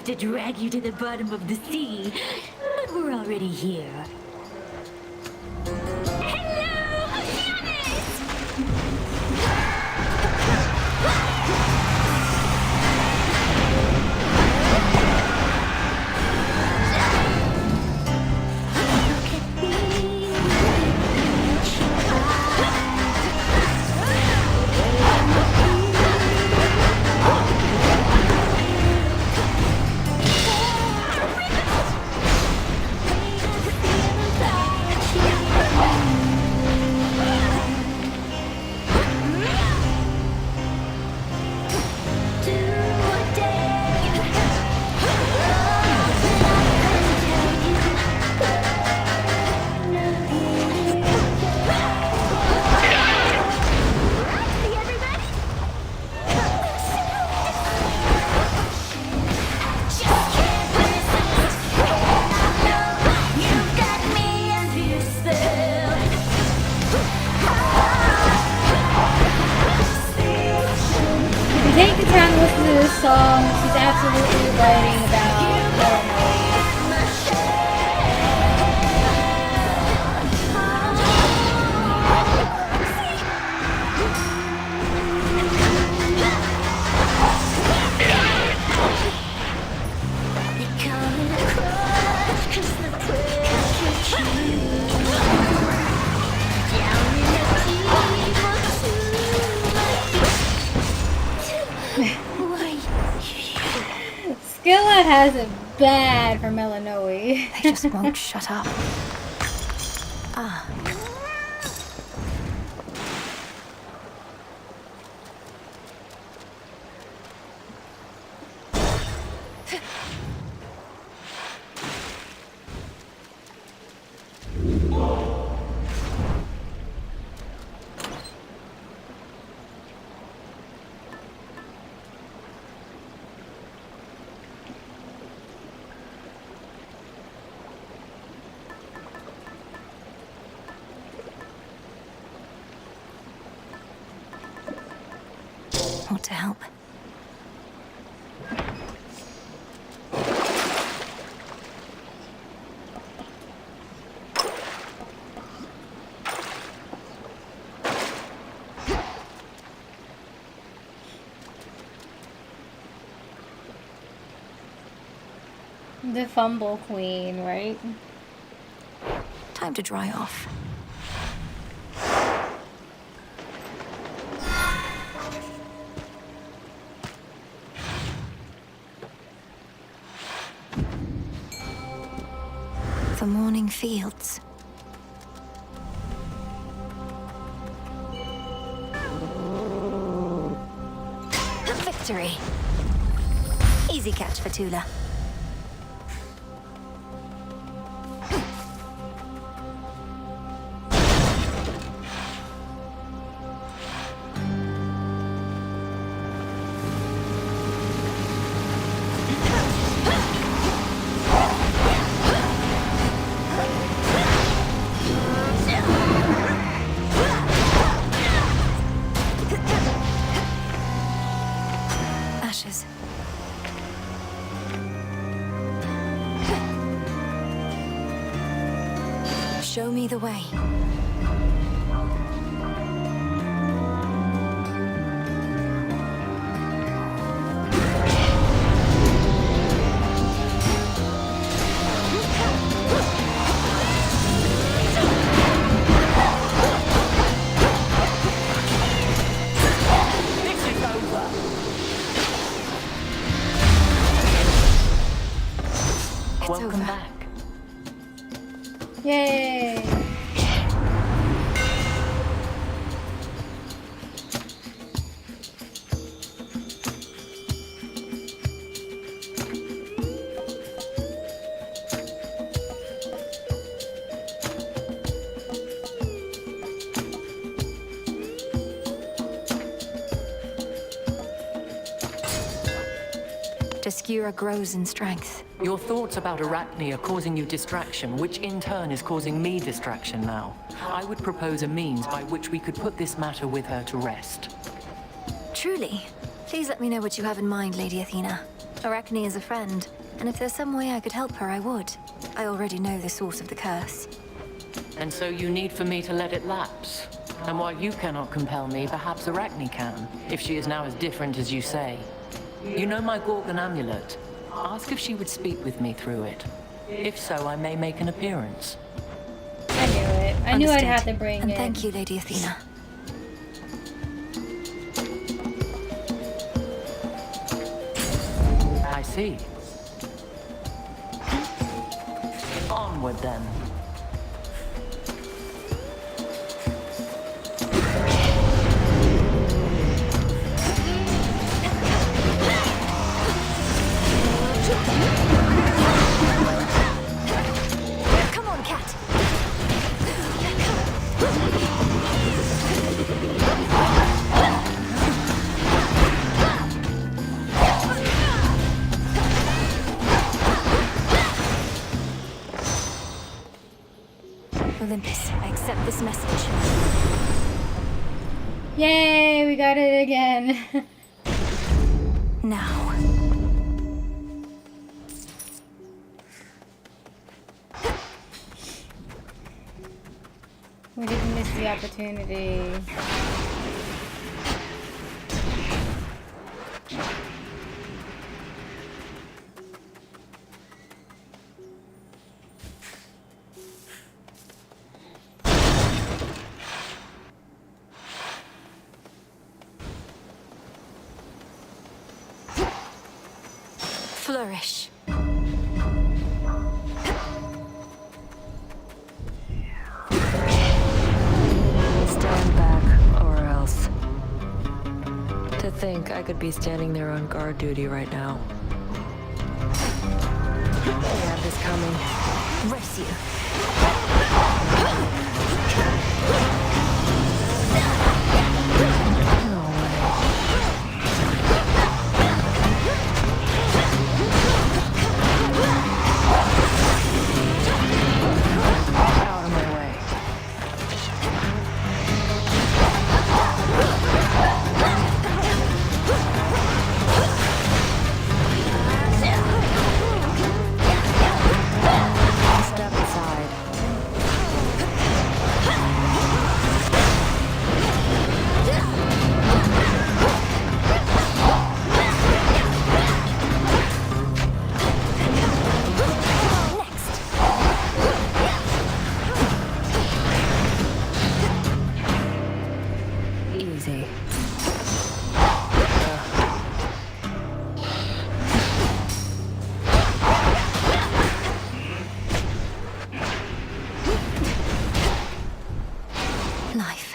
S6: To drag you to the bottom of the sea, but we're already here. Hello, Oceanus!
S1: wrong. She's absolutely writing about Illinois. Skilla has it bad from Illinois.
S2: They just won't shut up. Ah. Want to help?
S1: The fumble queen, right?
S2: Time to dry off. The morning fields. Victory! Easy catch for Tula. Show me the way.
S11: Welcome back.
S1: Yay!
S2: Skira grows in strength.
S11: Your thoughts about Arachne are causing you distraction, which in turn is causing me distraction now. I would propose a means by which we could put this matter with her to rest.
S2: Truly? Please let me know what you have in mind, Lady Athena. Arachne is a friend, and if there's some way I could help her, I would. I already know the source of the curse.
S11: And so you need for me to let it lapse? And while you cannot compel me, perhaps Arachne can, if she is now as different as you say. You know my Gorgon amulet. Ask if she would speak with me through it. If so, I may make an appearance.
S1: I knew it. I knew I'd have to bring
S2: and
S1: it.
S2: Thank you, Lady Athena.
S11: I see. Onward then.
S2: Come on, cat. Olympus, I accept this message.
S1: Yay, we got it again.
S2: Now.
S1: We didn't miss the opportunity.
S2: Flourish.
S5: Stand back, or else. To think I could be standing there on guard duty right now. I had this coming.
S2: Race you.
S5: Out of my way. Step aside. Easy.
S2: Life.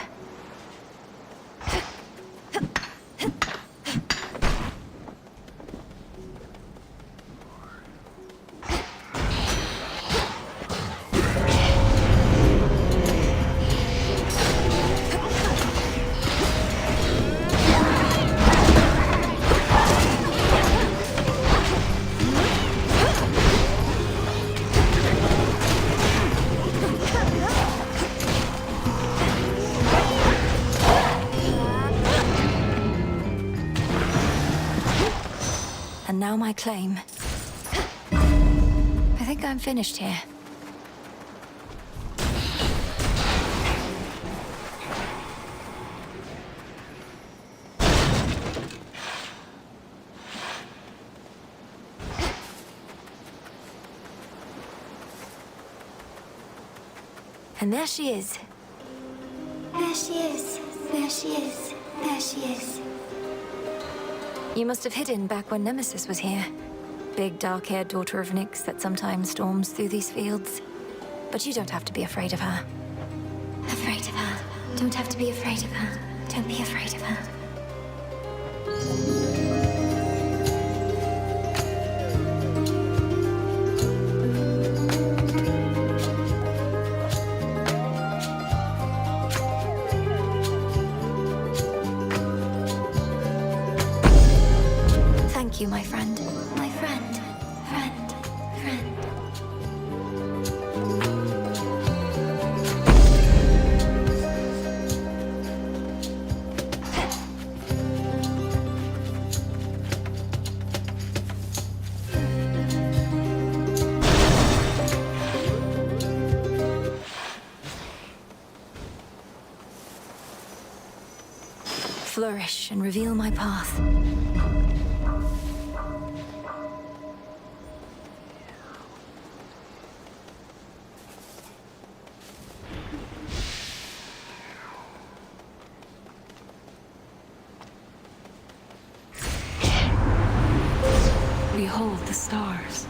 S2: And now my claim. I think I'm finished here. And there she is.
S14: There she is. There she is. There she is.
S2: You must have hidden back when Nemesis was here. Big, dark-haired daughter of Nyx that sometimes storms through these fields. But you don't have to be afraid of her.
S14: Afraid of her. Don't have to be afraid of her. Don't be afraid of her.
S2: Thank you, my friend.
S14: My friend. Friend. Friend.
S2: Flourish and reveal my path.
S7: Behold the stars.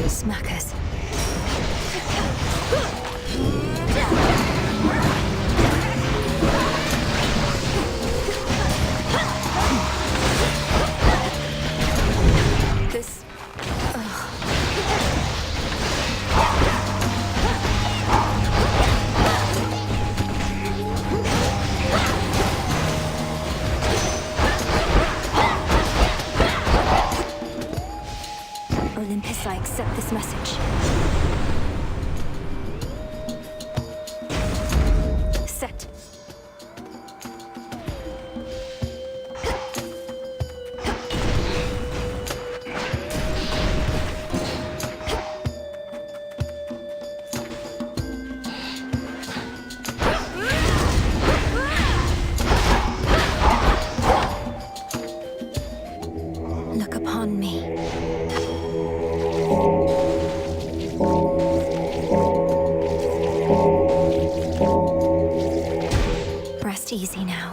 S2: Smackers. This... I accept this message. Set. Look upon me. Rest easy now.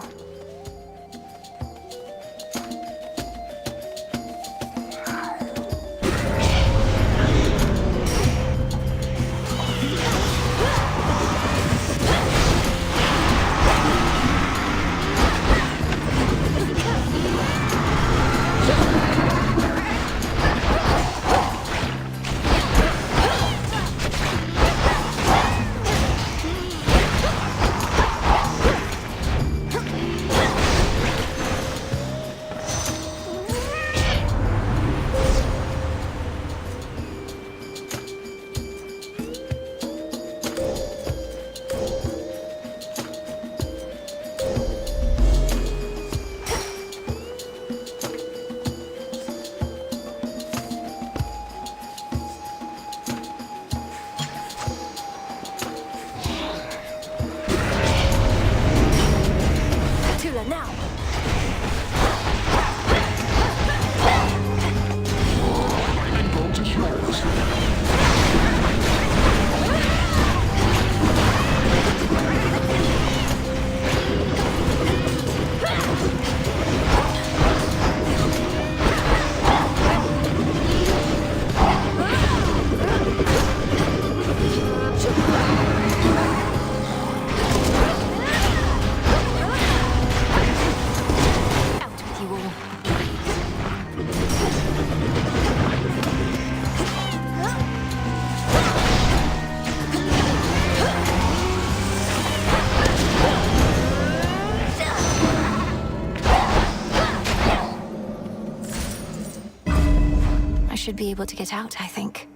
S2: Should be able to get out, I think.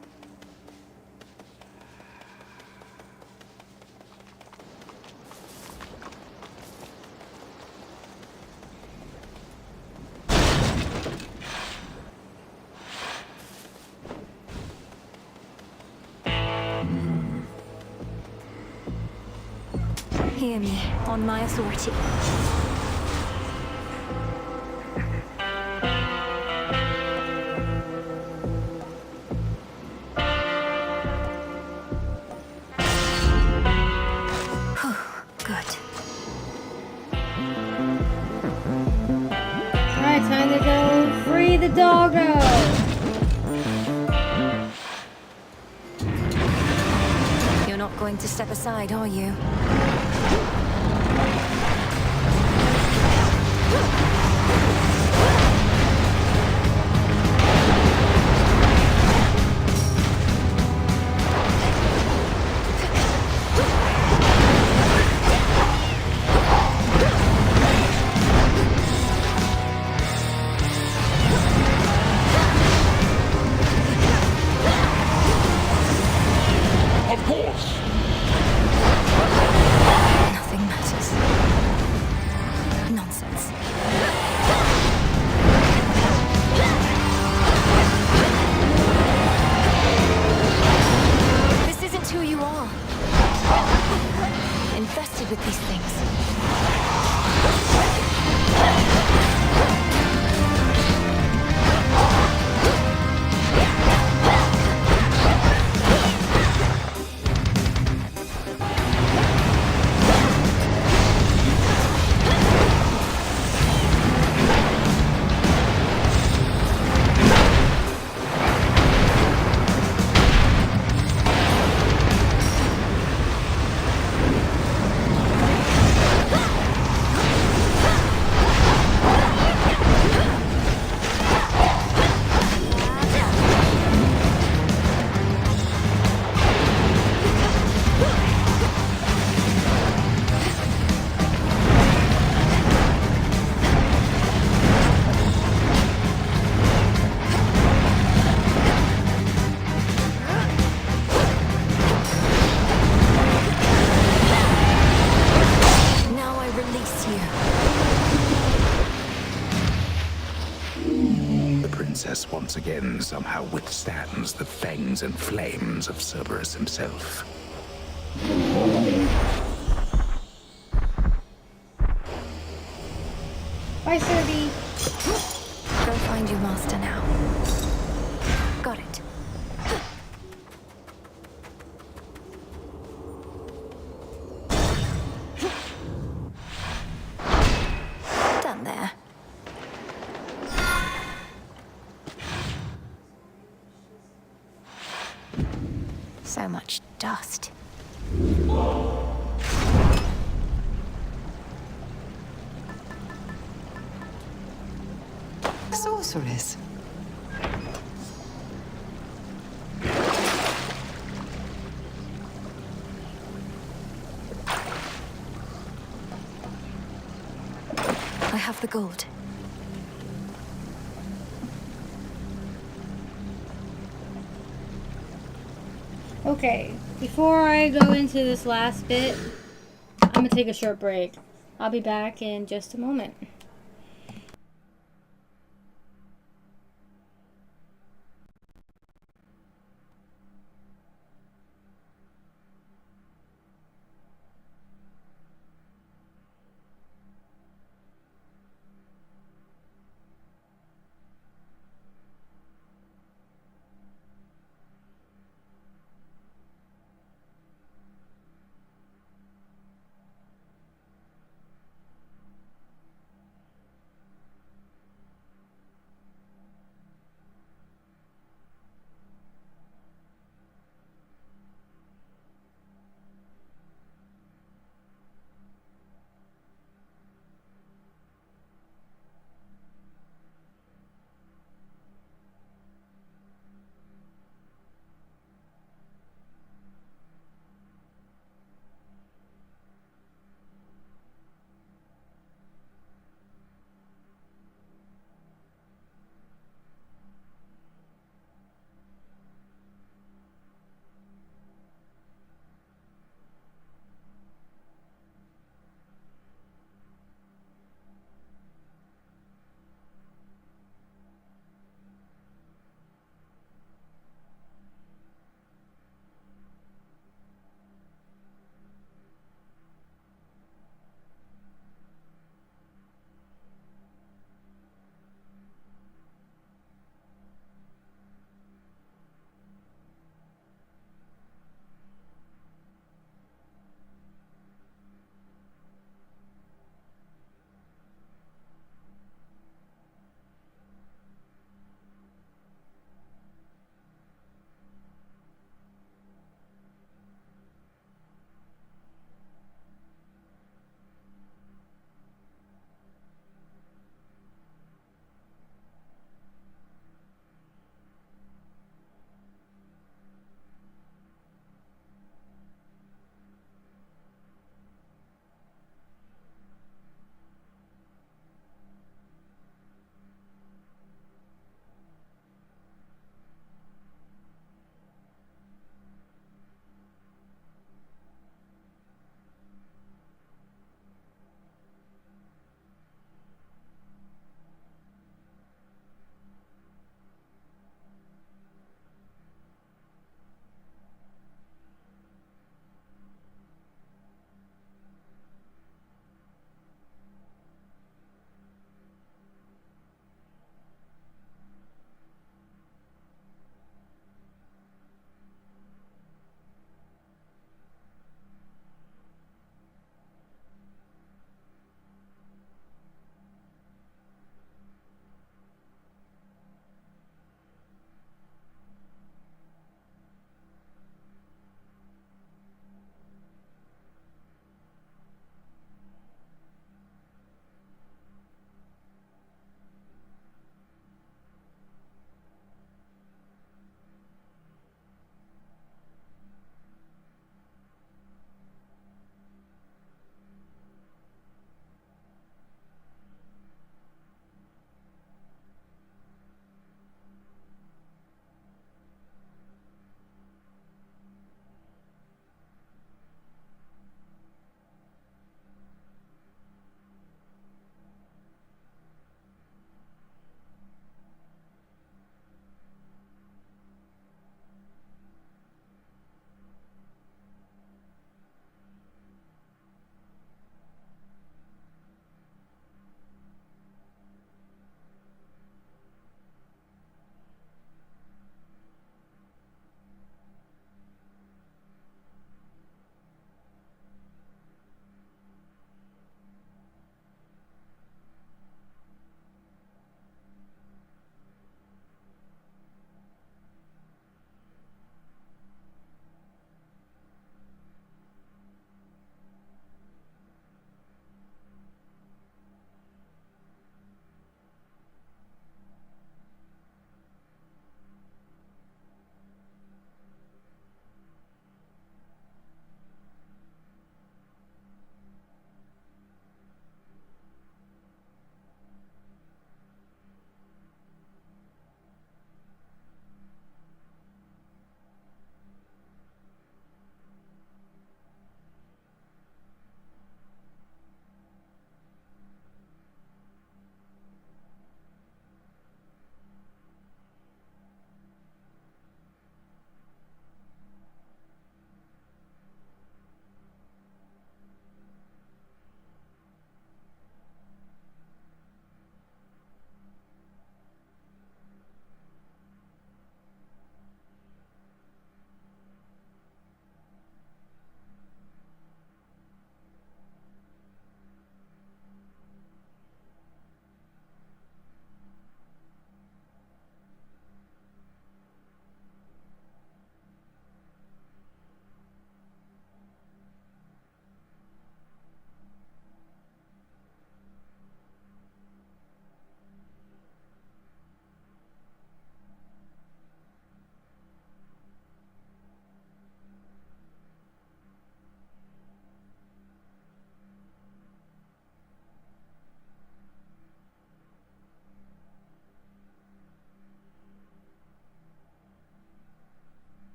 S2: Hear me, on my authority.
S1: Time to go free the doggo!
S2: You're not going to step aside, are you?
S12: princess once again somehow withstands the fangs and flames of Cerberus himself.
S1: Bye, Kirby.
S2: Go find your master now. Got it. Done there. So much dust.
S22: Sorceress.
S2: I have the gold.
S1: Okay, before I go into this last bit, I'm gonna take a short break. I'll be back in just a moment.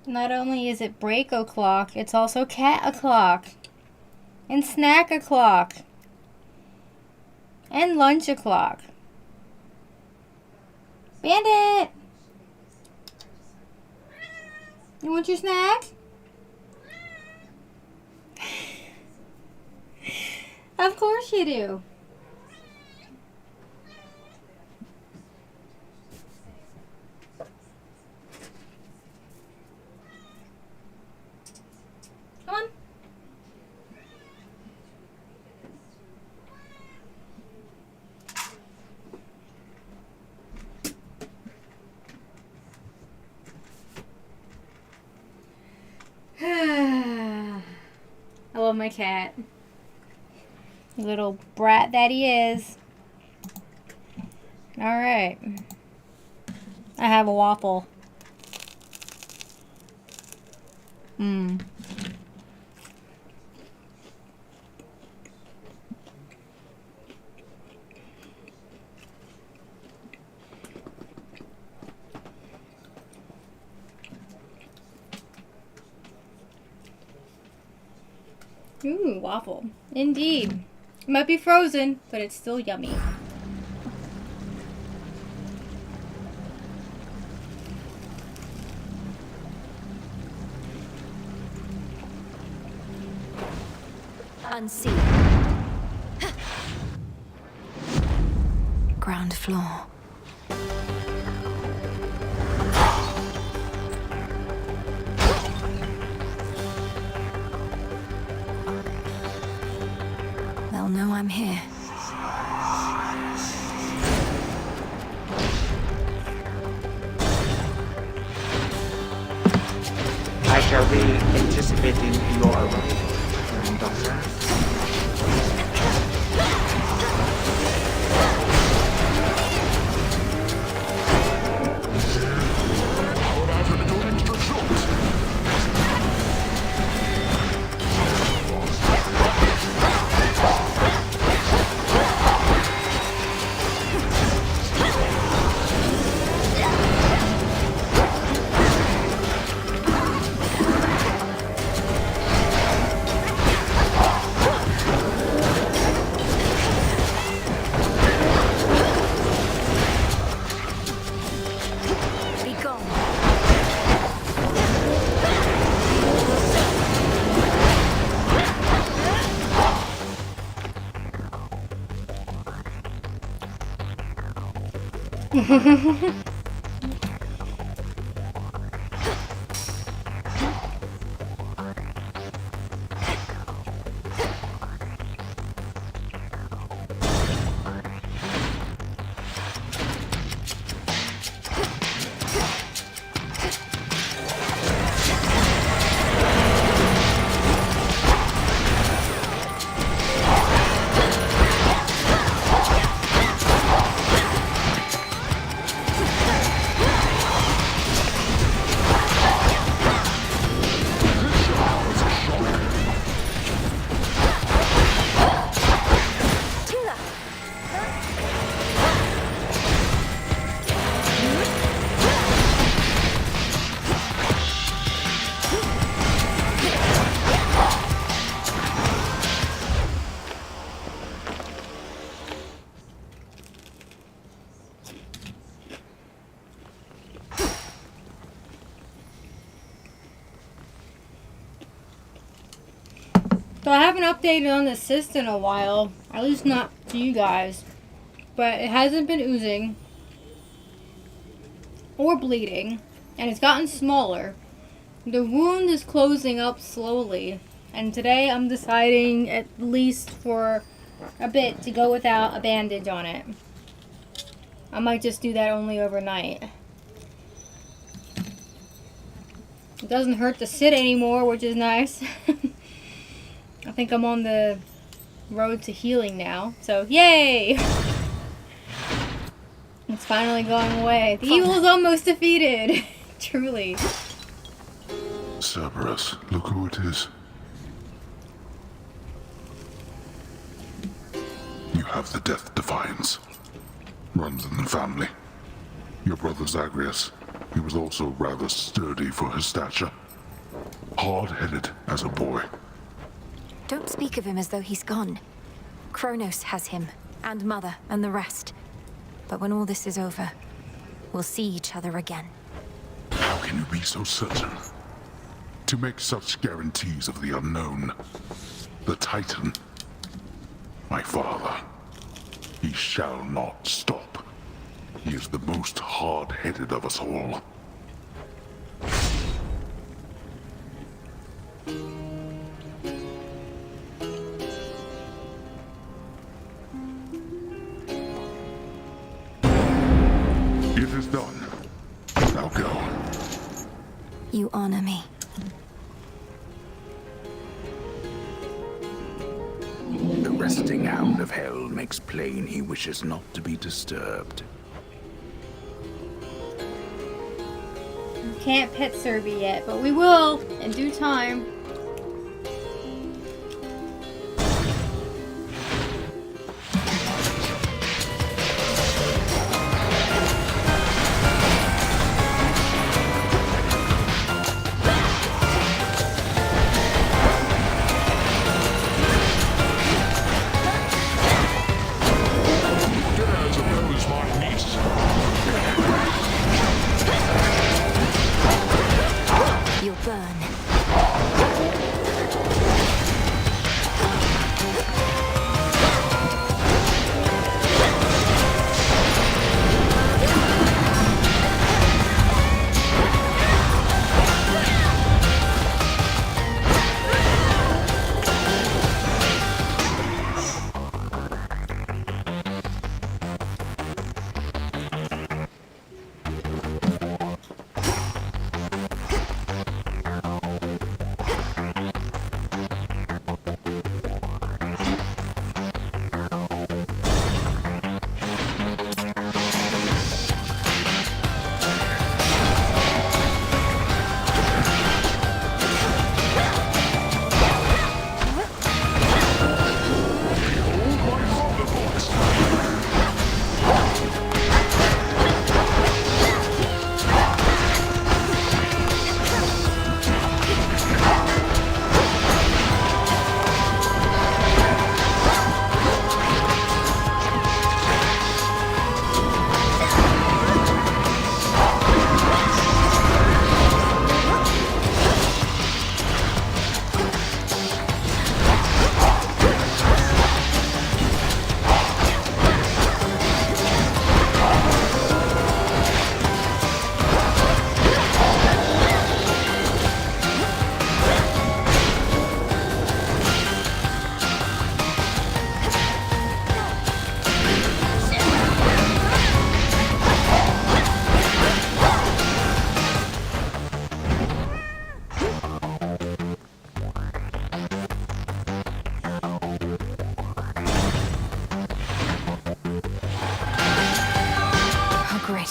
S1: Not only is it break o'clock, it's also cat o'clock. And snack o'clock. And lunch o'clock. Bandit! You want your snack? Of course you do. Come on. I love my cat. Little brat that he is. Alright. I have a waffle. Mmm. Ooh, waffle. Indeed. It might be frozen, but it's still yummy.
S2: Unseen. Ground floor. They'll know I'm here.
S9: I shall be anticipating your arrival, Doctor.
S1: So I haven't updated on the cyst in a while, at least not to you guys, but it hasn't been oozing or bleeding, and it's gotten smaller. The wound is closing up slowly, and today I'm deciding, at least for a bit, to go without a bandage on it. I might just do that only overnight. It doesn't hurt to sit anymore, which is nice. I think I'm on the road to healing now, so yay! It's finally going away. The evil is almost defeated. Truly.
S3: Cerberus, look who it is. You have the Death Defiance. Runs in the family. Your brother Zagreus, He was also rather sturdy for his stature. Hard-headed as a boy.
S2: Don't speak of him as though he's gone. Chronos has him, and Mother, and the rest. But when all this is over, we'll see each other again.
S3: How can you be so certain? To make such guarantees of the unknown. The Titan. My father. He shall not stop. He is the most hard-headed of us all. It is done. Now go.
S2: You honor me.
S12: The resting hound of hell makes plain he wishes not to be disturbed.
S1: Can't pet Serby yet, but we will in due time.
S2: You'll burn.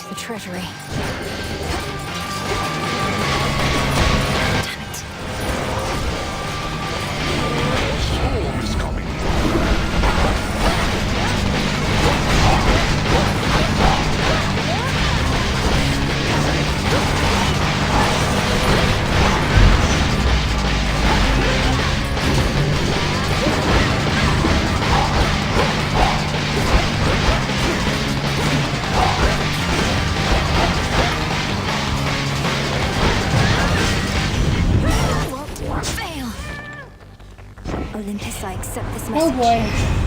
S2: The treasury.
S3: Storm is coming.
S2: Olympus, I accept this
S1: Oh
S2: message.
S1: boy.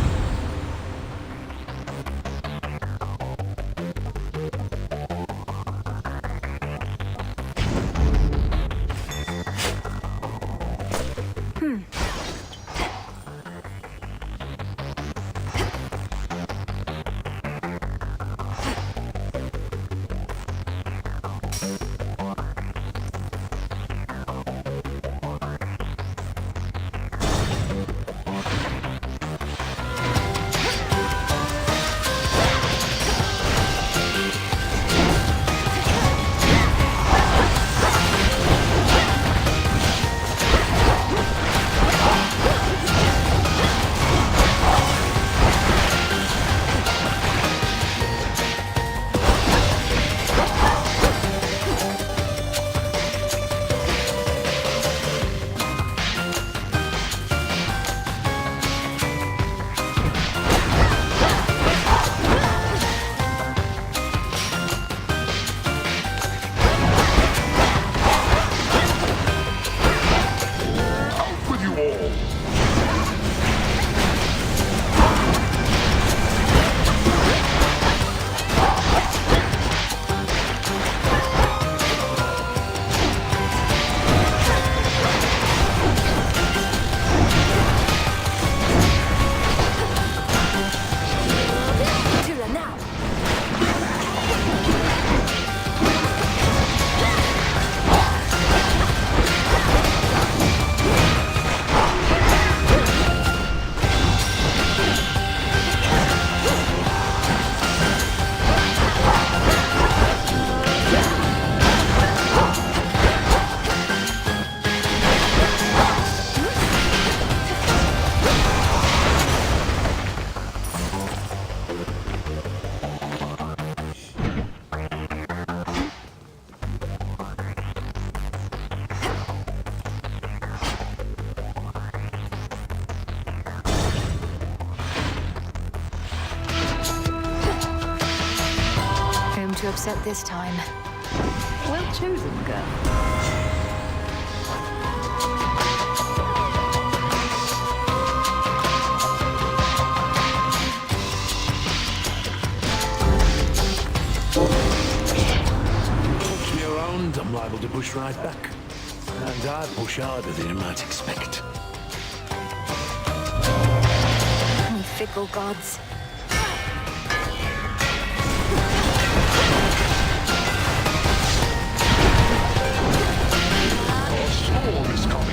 S2: upset this time.
S19: Well chosen, girl.
S4: Push me around, I'm liable to push right back. And I push harder than you might expect.
S2: You fickle gods.
S3: Our storm is coming.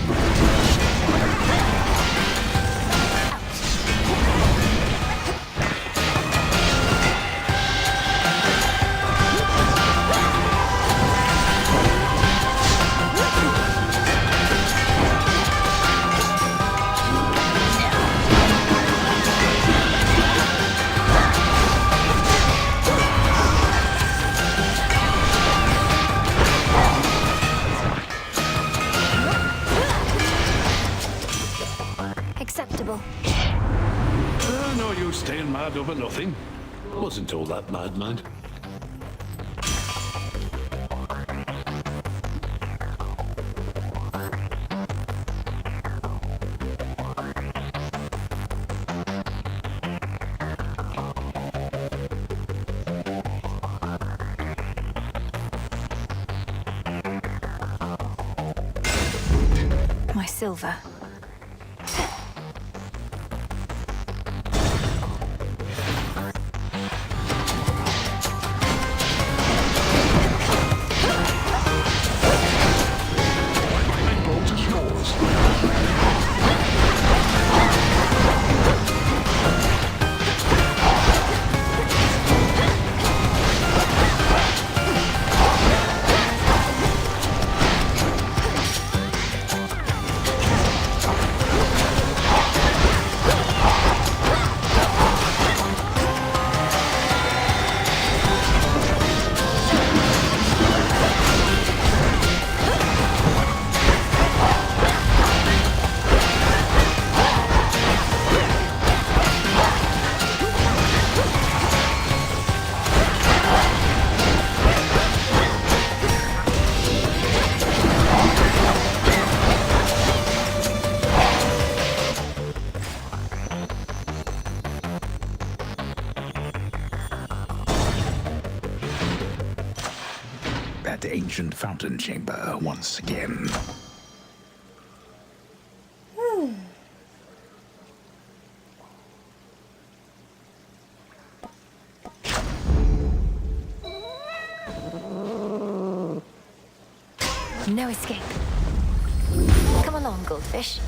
S2: Acceptable.
S4: No use staying mad over nothing. Wasn't all that mad, mind.
S2: My silver.
S3: Boat is yours.
S12: That ancient fountain chamber once again.
S2: No escape. Come along, goldfish.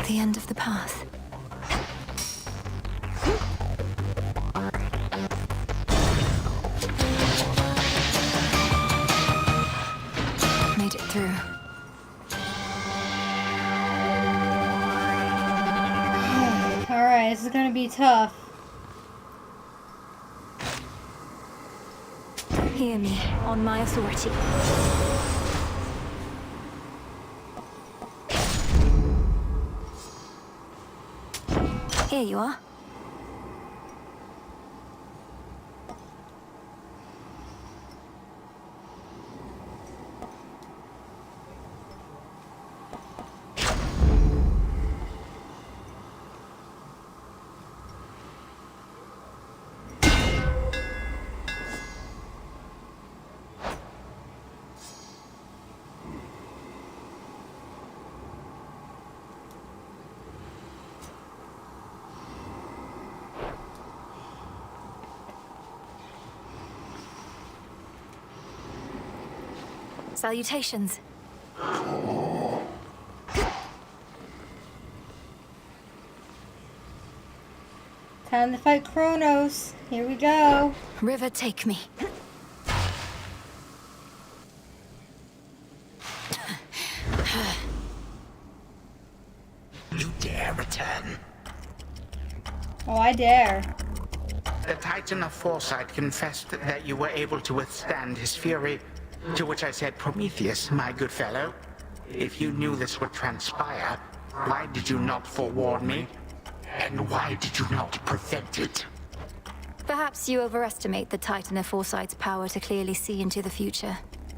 S2: The end of the path. Made it through.
S1: Alright, this is gonna be tough.
S2: Hear me, on my authority. Here you are. Salutations.
S1: Time to fight Chronos. Here we go.
S2: River, take me.
S9: You dare return.
S1: Oh, I dare.
S9: The Titan of Foresight confessed that you were able to withstand his fury, to which I said, Prometheus, my good fellow, if you knew this would transpire, why did you not forewarn me? And why did you not prevent it?
S2: Perhaps you overestimate the Titan of Foresight's power to clearly see into the future,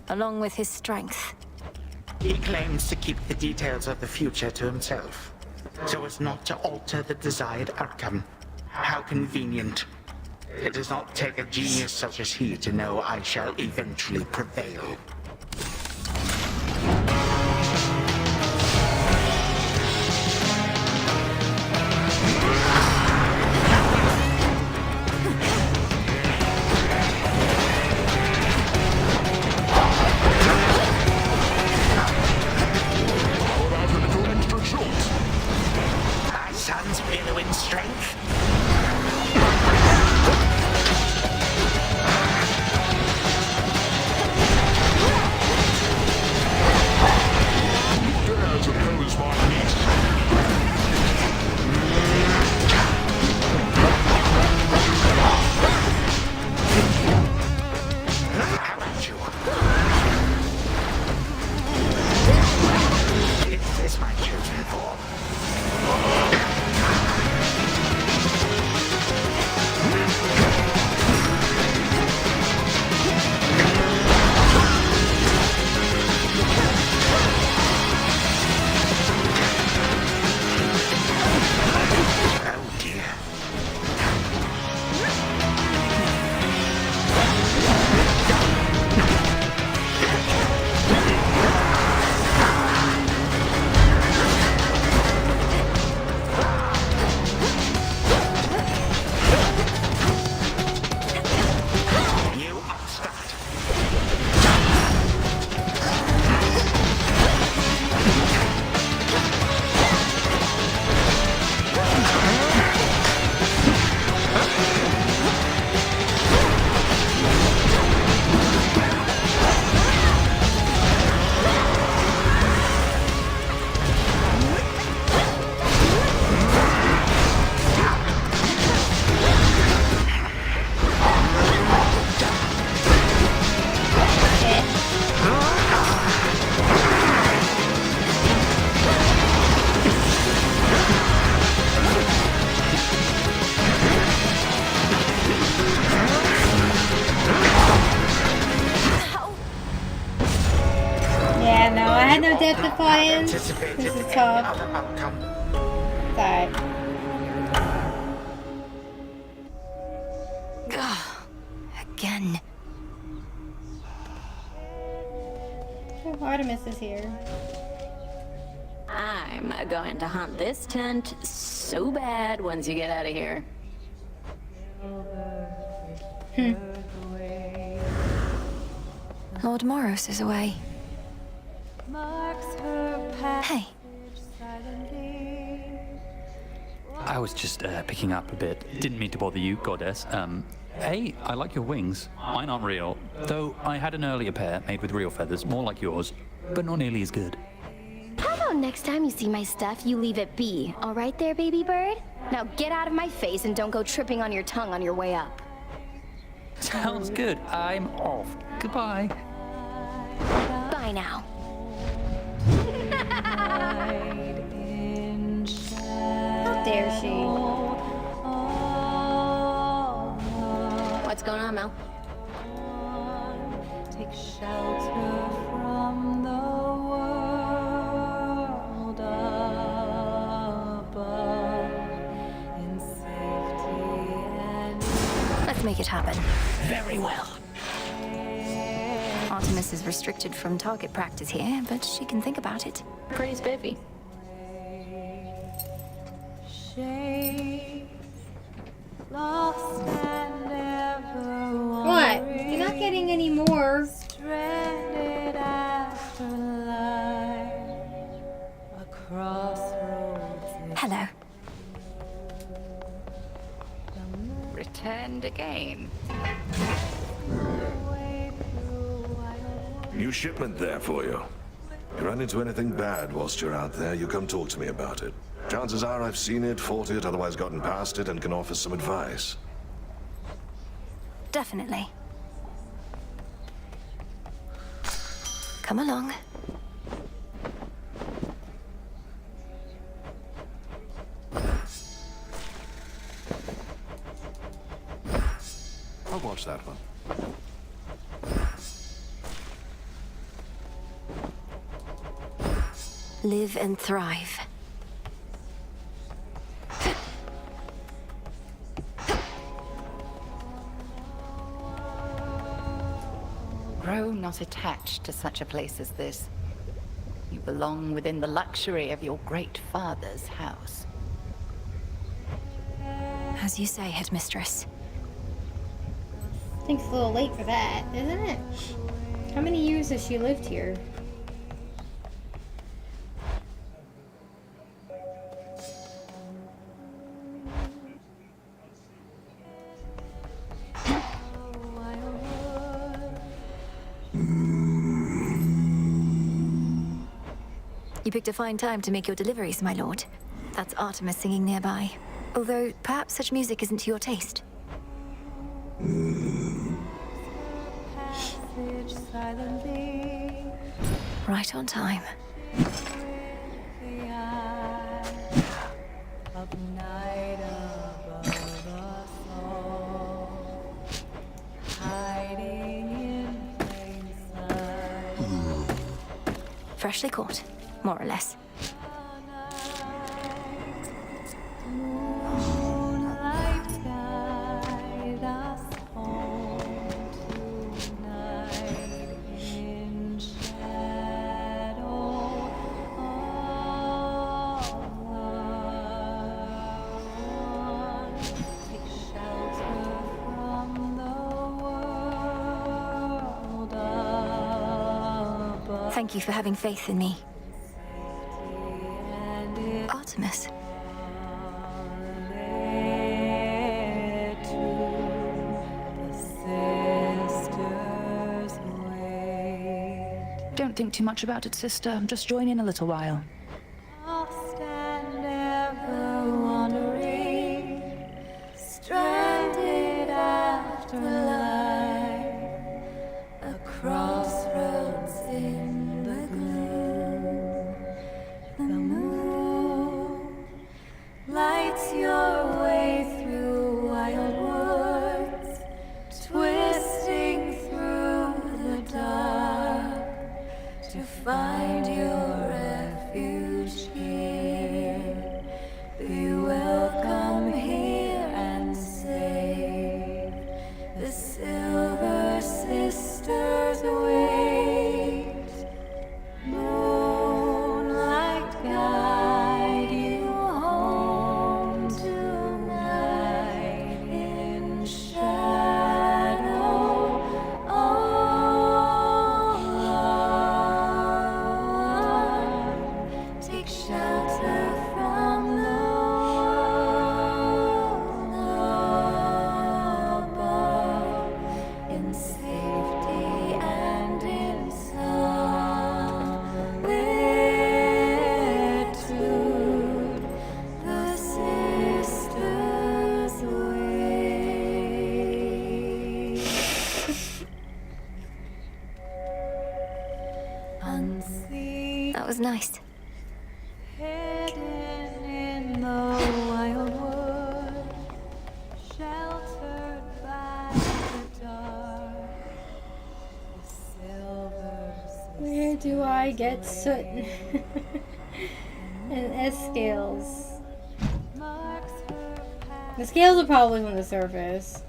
S2: along with his strength.
S9: He claims to keep the details of the future to himself, so as not to alter the desired outcome. How convenient. It does not take a genius such as he to know I shall eventually prevail. My son's billowing strength.
S1: Defiance. This is tough. Sorry.
S2: Again.
S1: Oh, Artemis is here.
S6: I'm going to hunt this tent so bad once you get out of here.
S2: Lord Moros is away. Hey.
S13: I was just picking up a bit. Didn't mean to bother you, goddess. Hey, I like your wings. Mine aren't real, though I had an earlier pair made with real feathers, more like yours, but not nearly as good.
S14: How about next time you see my stuff, you leave it be? All right there, baby bird? Now get out of my face and don't go tripping on your tongue on your way up.
S13: Sounds good. I'm off. Goodbye.
S14: Bye now.
S1: How dare she?
S14: What's going on, Mel?
S15: Take shelter from the world above in safety and
S2: Let's make it happen.
S4: Very well.
S2: Artemis is restricted from target practice here, but she can think about it.
S8: Pretty spiffy.
S15: shame, lost and ever
S1: What? You're not getting any more.
S15: stranded after life, a crossroads.
S2: Hello.
S8: Returned again.
S22: New shipment there for you. You run into anything bad whilst you're out there, you come talk to me about it. Chances are I've seen it, fought it, otherwise gotten past it, and can offer some advice.
S2: Definitely. Come along.
S22: I'll watch that one.
S2: Live and thrive.
S8: Grow not attached to such a place as this. You belong within the luxury of your great father's house.
S2: As you say, headmistress.
S1: I think it's a little late for that, isn't it? How many years has she lived here?
S2: You picked a fine time to make your deliveries, my lord. That's Artemis singing nearby. Although, perhaps such music isn't to your taste.
S15: Passage silently,
S2: Right on time.
S15: the eye of night above us all, hiding in plain sight.
S2: Freshly caught, more or less.
S15: Moonlight guide us home tonight in shadow all alone. Take shelter from the world above.
S2: Thank you for having faith in me.
S15: And it
S2: Artemis.
S15: led to the sisters' way.
S19: Don't think too much about it, sister. Just join in a little while.
S15: Lost and ever wandering, stranded after life, a crossroads in the gloom. The moon lights your way through wild woods, twisting through the dark to find your refuge here. Be welcome here and safe. The Silver Sisters wait. Moonlight guide you home tonight in shadow all alone. unseen.
S2: That was nice.
S15: Hidden in the wild wood, sheltered by the dark. The silver
S1: Where do I get soot and S scales?
S15: marks her path.
S1: The scales are probably from the surface.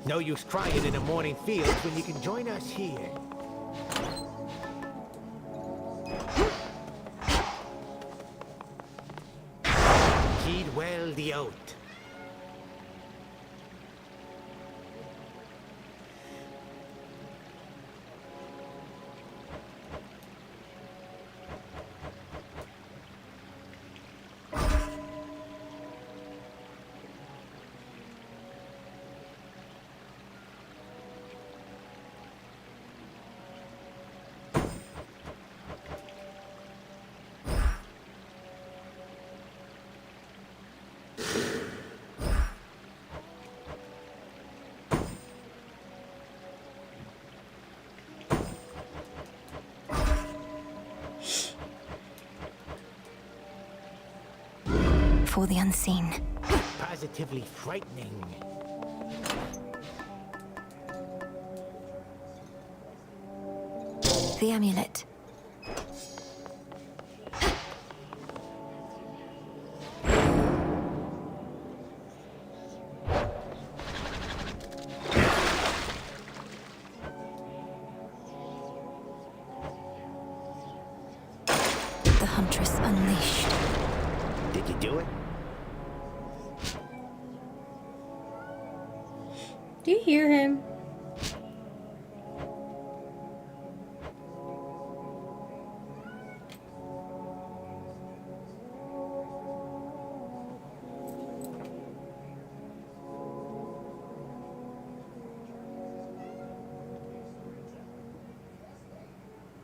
S16: No use crying in the morning fields when you can join us here. Heed well the oath.
S2: For the unseen.
S16: Positively frightening.
S2: The amulet. The Huntress Unleashed.
S16: Did you do it?
S1: Do you hear him?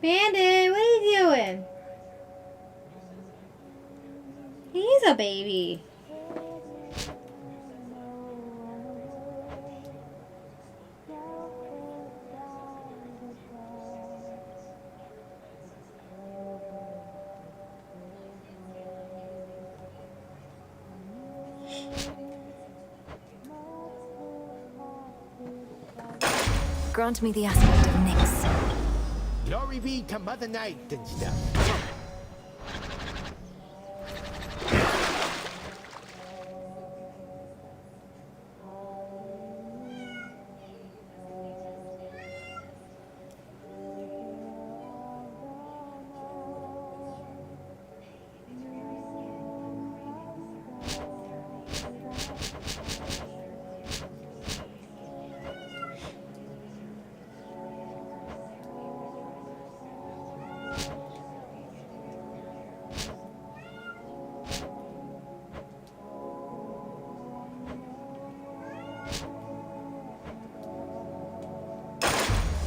S1: Bandit, what are you doing? He's a baby.
S2: Grant me the aspect of Nyx.
S16: Glory be to Mother Night and stuff.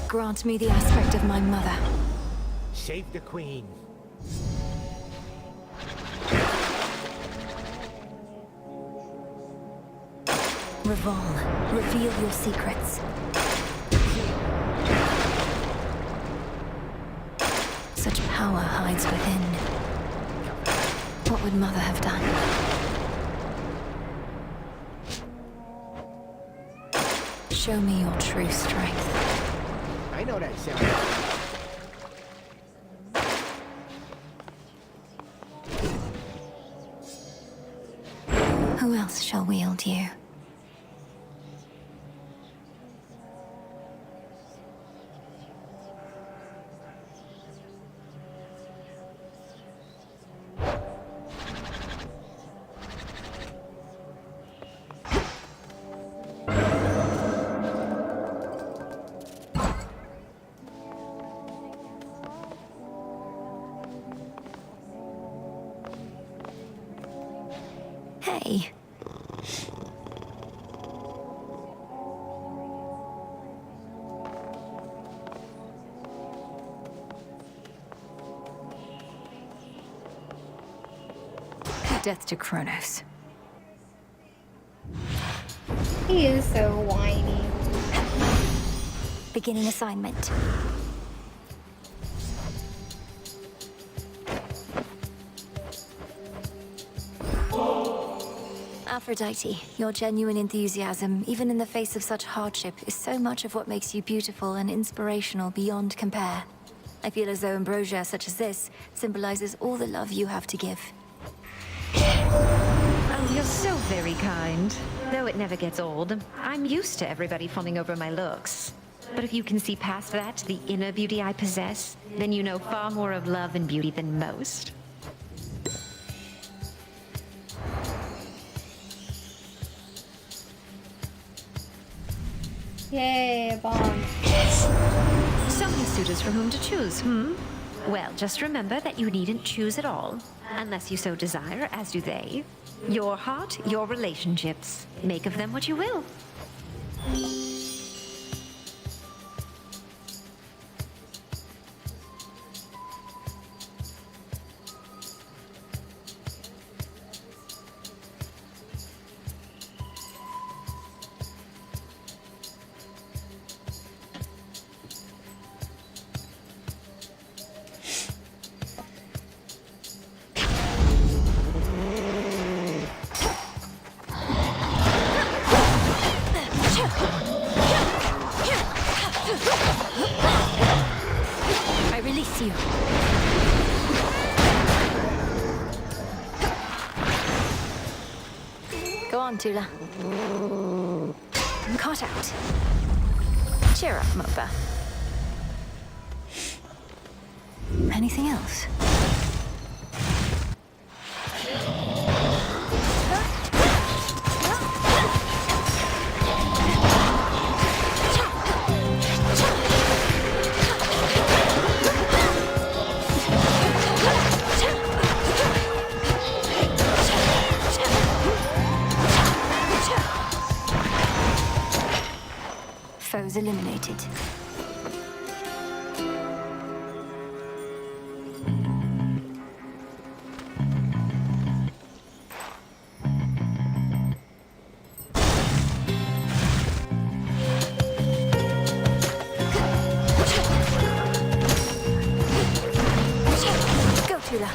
S2: Grant me the aspect of my mother.
S16: Save the queen.
S2: Revol, reveal your secrets. Such power hides within. What would Mother have done? Show me your true strength.
S16: I know that sound.
S2: Who else shall wield you? way. Death to Chronos.
S1: He is so whiny.
S2: Beginning assignment. Aphrodite, your genuine enthusiasm, even in the face of such hardship, is so much of what makes you beautiful and inspirational beyond compare. I feel as though ambrosia such as this symbolizes all the love you have to give.
S10: Oh, you're so very kind. Though it never gets old, I'm used to everybody fawning over my looks. But if you can see past that, the inner beauty I possess, then you know far more of love and beauty than most.
S1: Yay, a bomb.
S10: So many suitors for whom to choose, Well, just remember that you needn't choose at all, unless you so desire, as do they. Your heart, your relationships. Make of them what you will.
S2: I release you. Go on, Tula. Caught out. Cheer up, Mopa. Anything else? Foes eliminated. Go, Tula.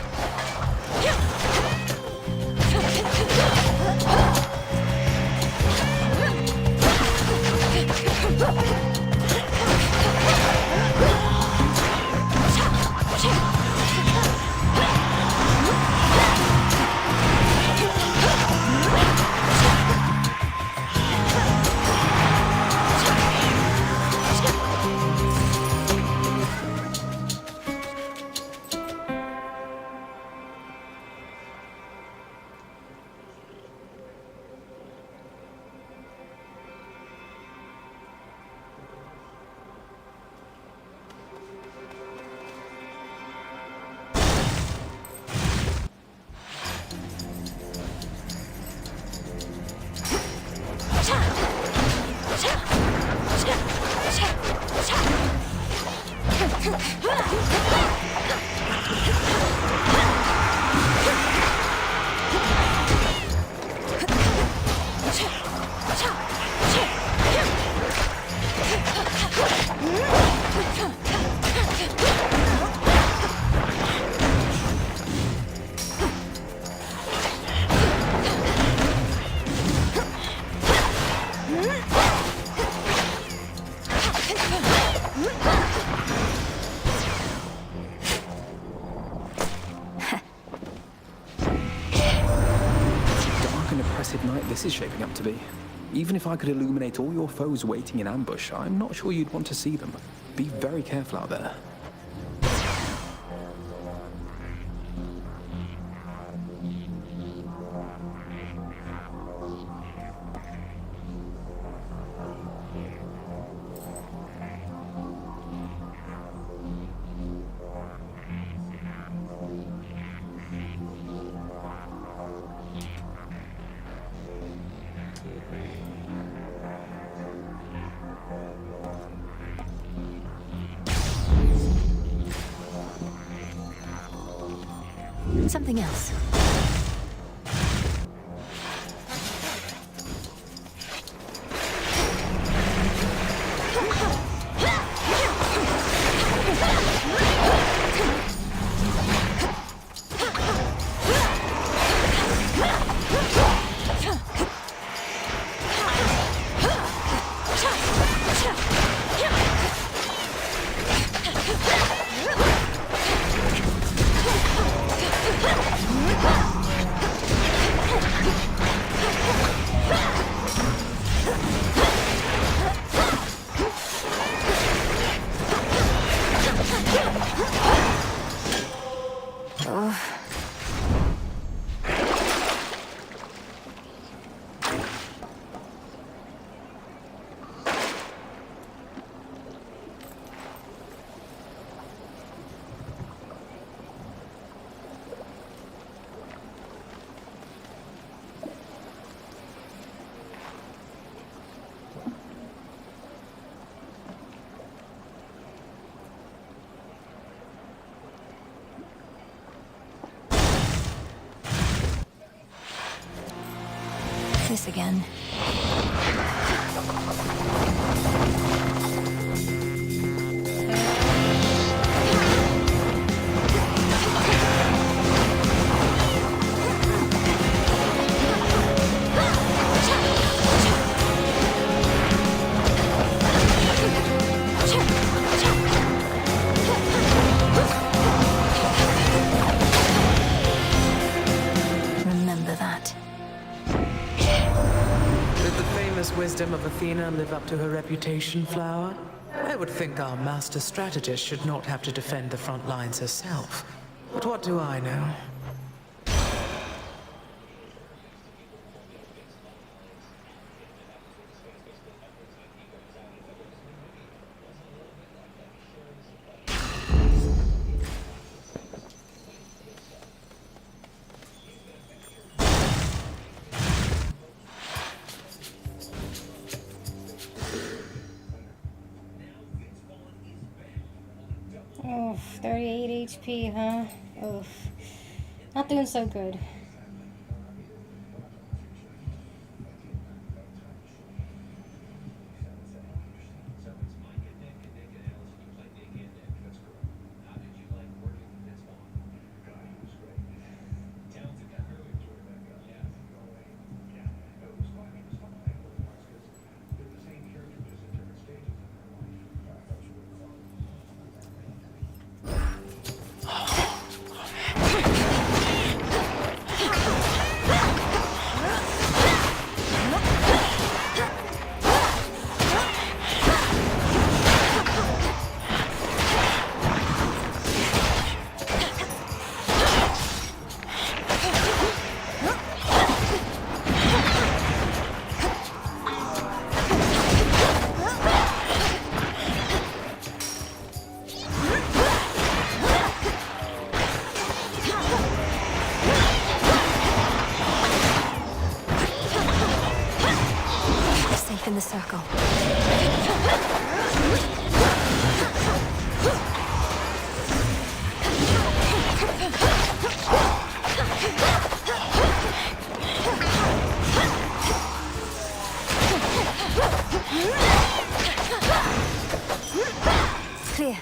S12: Night this is shaping up to be. Even if I could illuminate all your foes waiting in ambush, I'm not sure you'd want to see them. Be very careful out there.
S2: Something else. This again. Remember that.
S17: Did the famous wisdom of Athena live up to her reputation, Flower? I would think our master strategist should not have to defend the front lines herself. But what do I know?
S1: Oh, 38 HP, huh? Oof. Not doing so good.
S2: In the circle. Clear.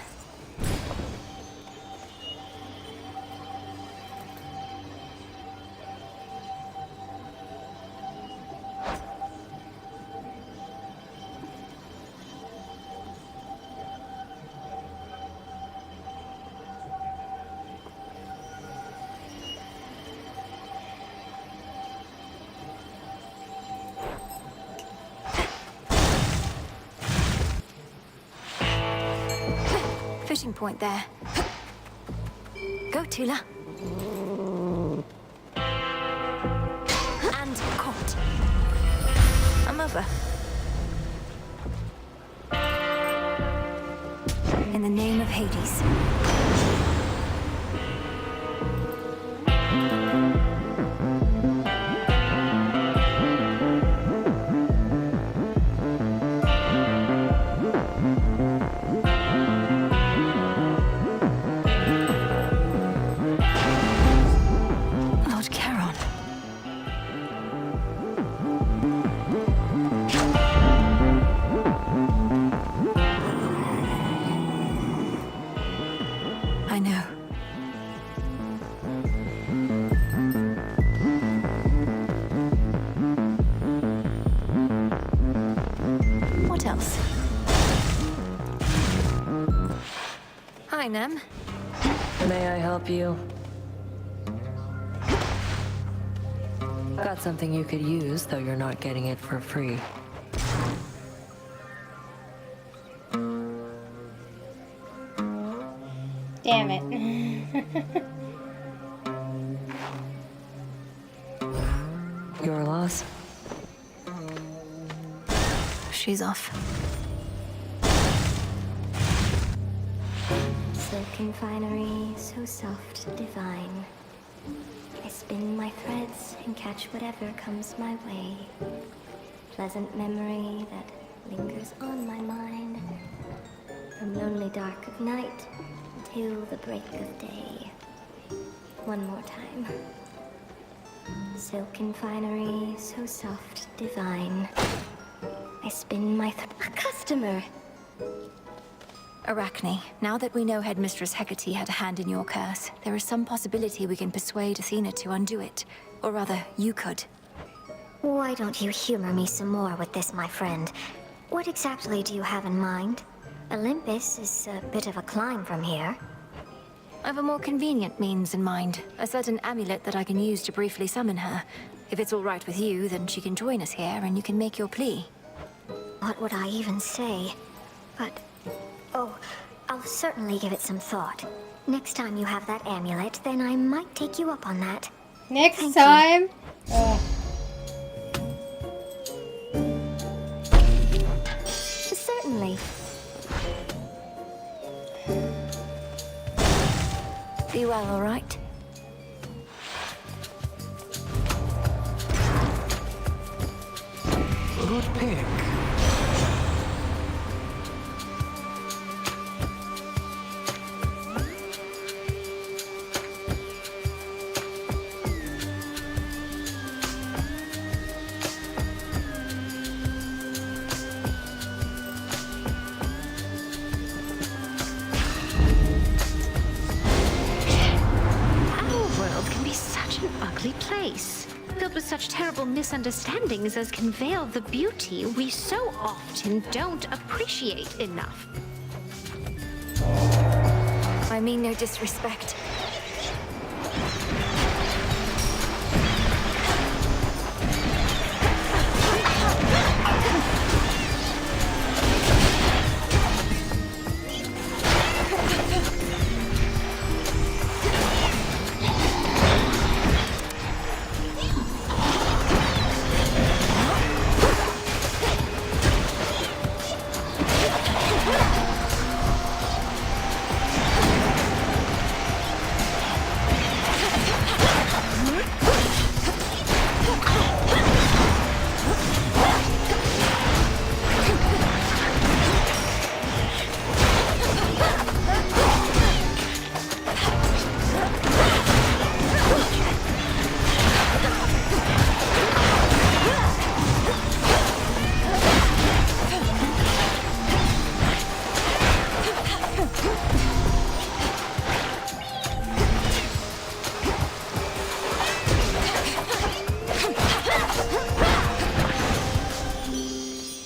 S2: Fishing point there. Go, Tula. And caught. I'm over. In the name of Hades. else. Hi, Nem.
S5: May I help you? Got something you could use, though you're not getting it for free.
S1: Damn it.
S5: Your loss?
S2: She's off.
S14: Silken finery, so soft, divine. I spin my threads and catch whatever comes my way. Pleasant memory that lingers on my mind. From lonely dark of night till the break of day. One more time. Silken finery, so soft, divine. I spin my a customer!
S2: Arachne, now that we know Headmistress Hecate had a hand in your curse, there is some possibility we can persuade Athena to undo it. Or rather, you could.
S14: Why don't you humor me some more with this, my friend? What exactly do you have in mind? Olympus is a bit of a climb from here.
S2: I've a more convenient means in mind. A certain amulet that I can use to briefly summon her. If it's all right with you, then she can join us here and you can make your plea.
S14: What would I even say? But... oh, I'll certainly give it some thought. Next time you have that amulet, then I might take you up on that.
S1: Next time? Oh.
S14: Certainly.
S2: Be well, all right?
S17: Good pick.
S10: Place, filled with such terrible misunderstandings as can veil the beauty we so often don't appreciate enough.
S2: I mean no disrespect.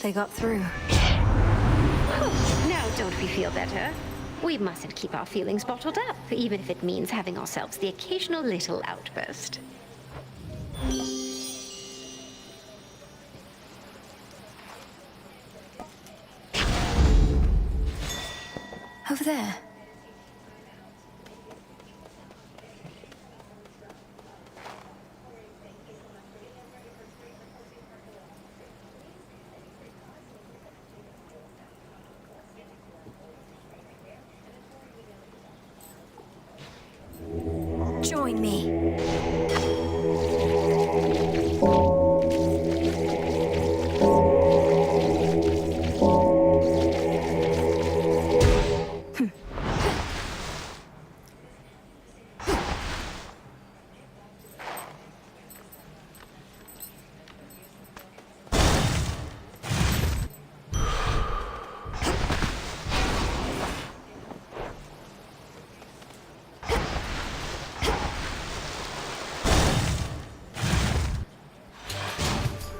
S2: They got through.
S10: Now don't we feel better? We mustn't keep our feelings bottled up, even if it means having ourselves the occasional little outburst.
S2: Over there. Join me.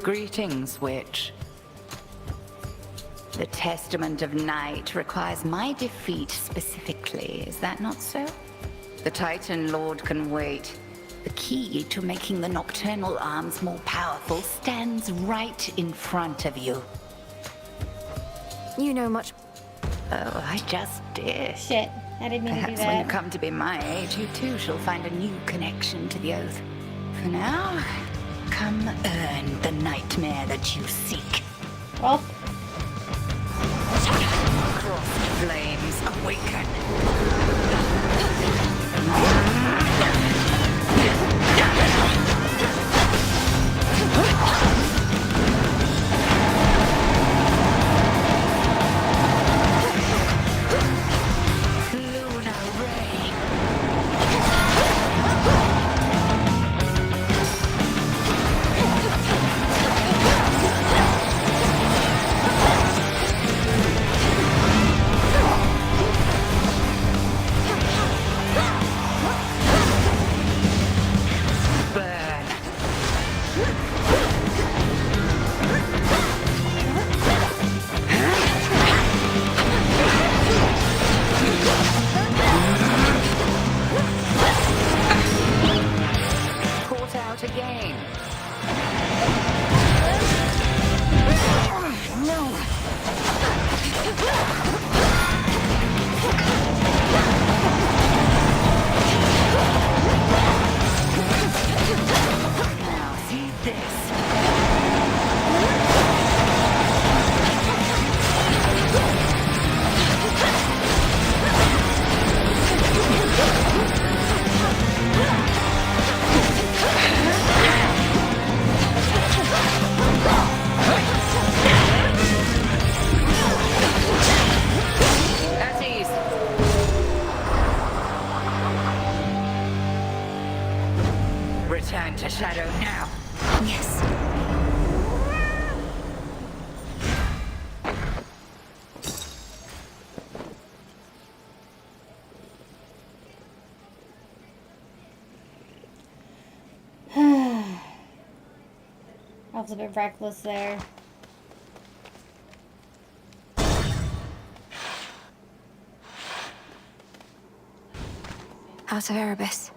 S8: Greetings, witch. The Testament of Night requires my defeat specifically, is that not so? The Titan Lord can wait. The key to making the nocturnal arms more powerful stands right in front of you.
S2: You know much.
S8: Oh, I just did.
S1: Shit, I didn't mean to do
S8: Perhaps when you
S1: that.
S8: come to be my age, you too shall find a new connection to the Oath. For now, come earn the nightmare that you seek.
S1: Well.
S8: Crossed flames awaken. Return to Shadow now.
S2: Yes.
S1: I was a bit reckless there.
S2: Out of Erebus.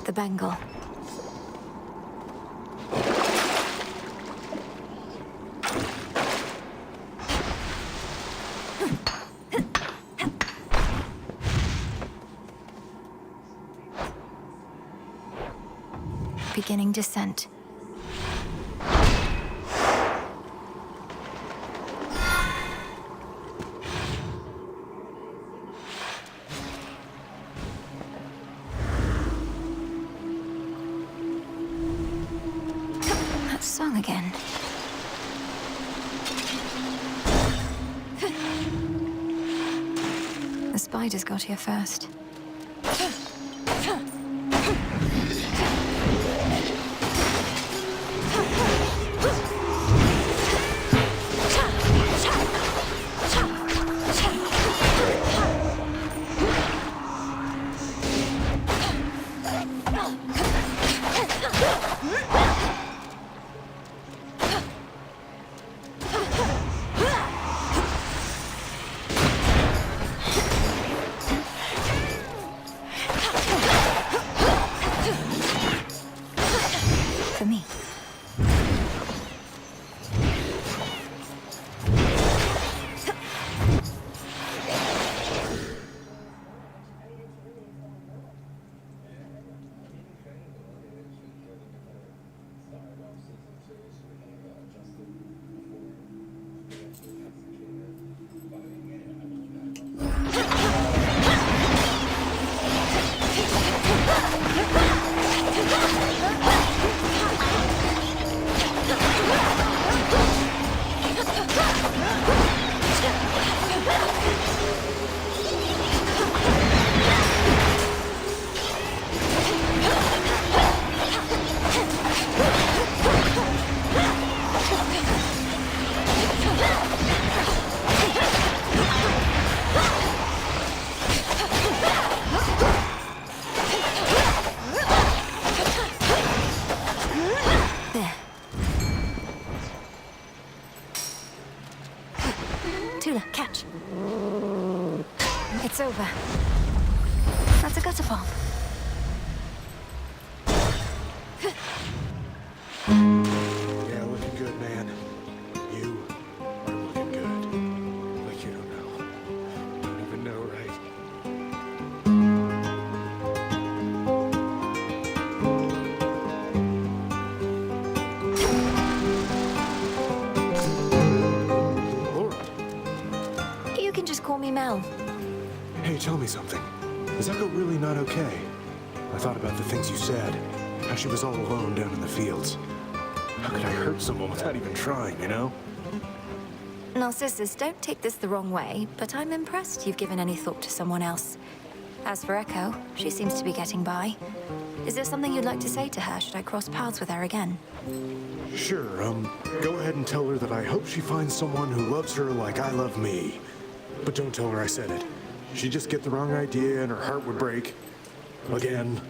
S2: The Bengal. Beginning descent. That song again. The spiders got here first. It's over. That's a gutter bomb.
S18: Yeah, looking good, man. You are looking good. Like you don't know. Don't even know, right?
S2: You can just call me Mel.
S18: Hey, tell me something. Is Echo really not okay? I thought about the things you said. How she was all alone down in the fields. How could I hurt someone without even trying, you know?
S2: Narcissus, don't take this the wrong way, but I'm impressed you've given any thought to someone else. As for Echo, she seems to be getting by. Is there something you'd like to say to her should I cross paths with her again?
S18: Sure, go ahead and tell her that I hope she finds someone who loves her like I love me. But don't tell her I said it. She'd just get the wrong idea and her heart would break. Again.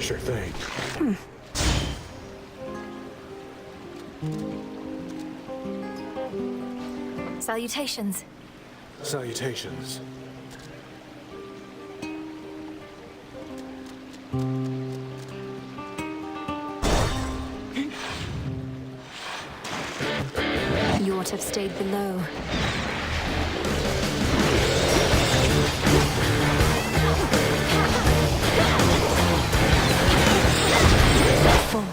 S18: Sure thing.
S2: Salutations.
S18: Salutations.
S2: You ought to have stayed below. Full.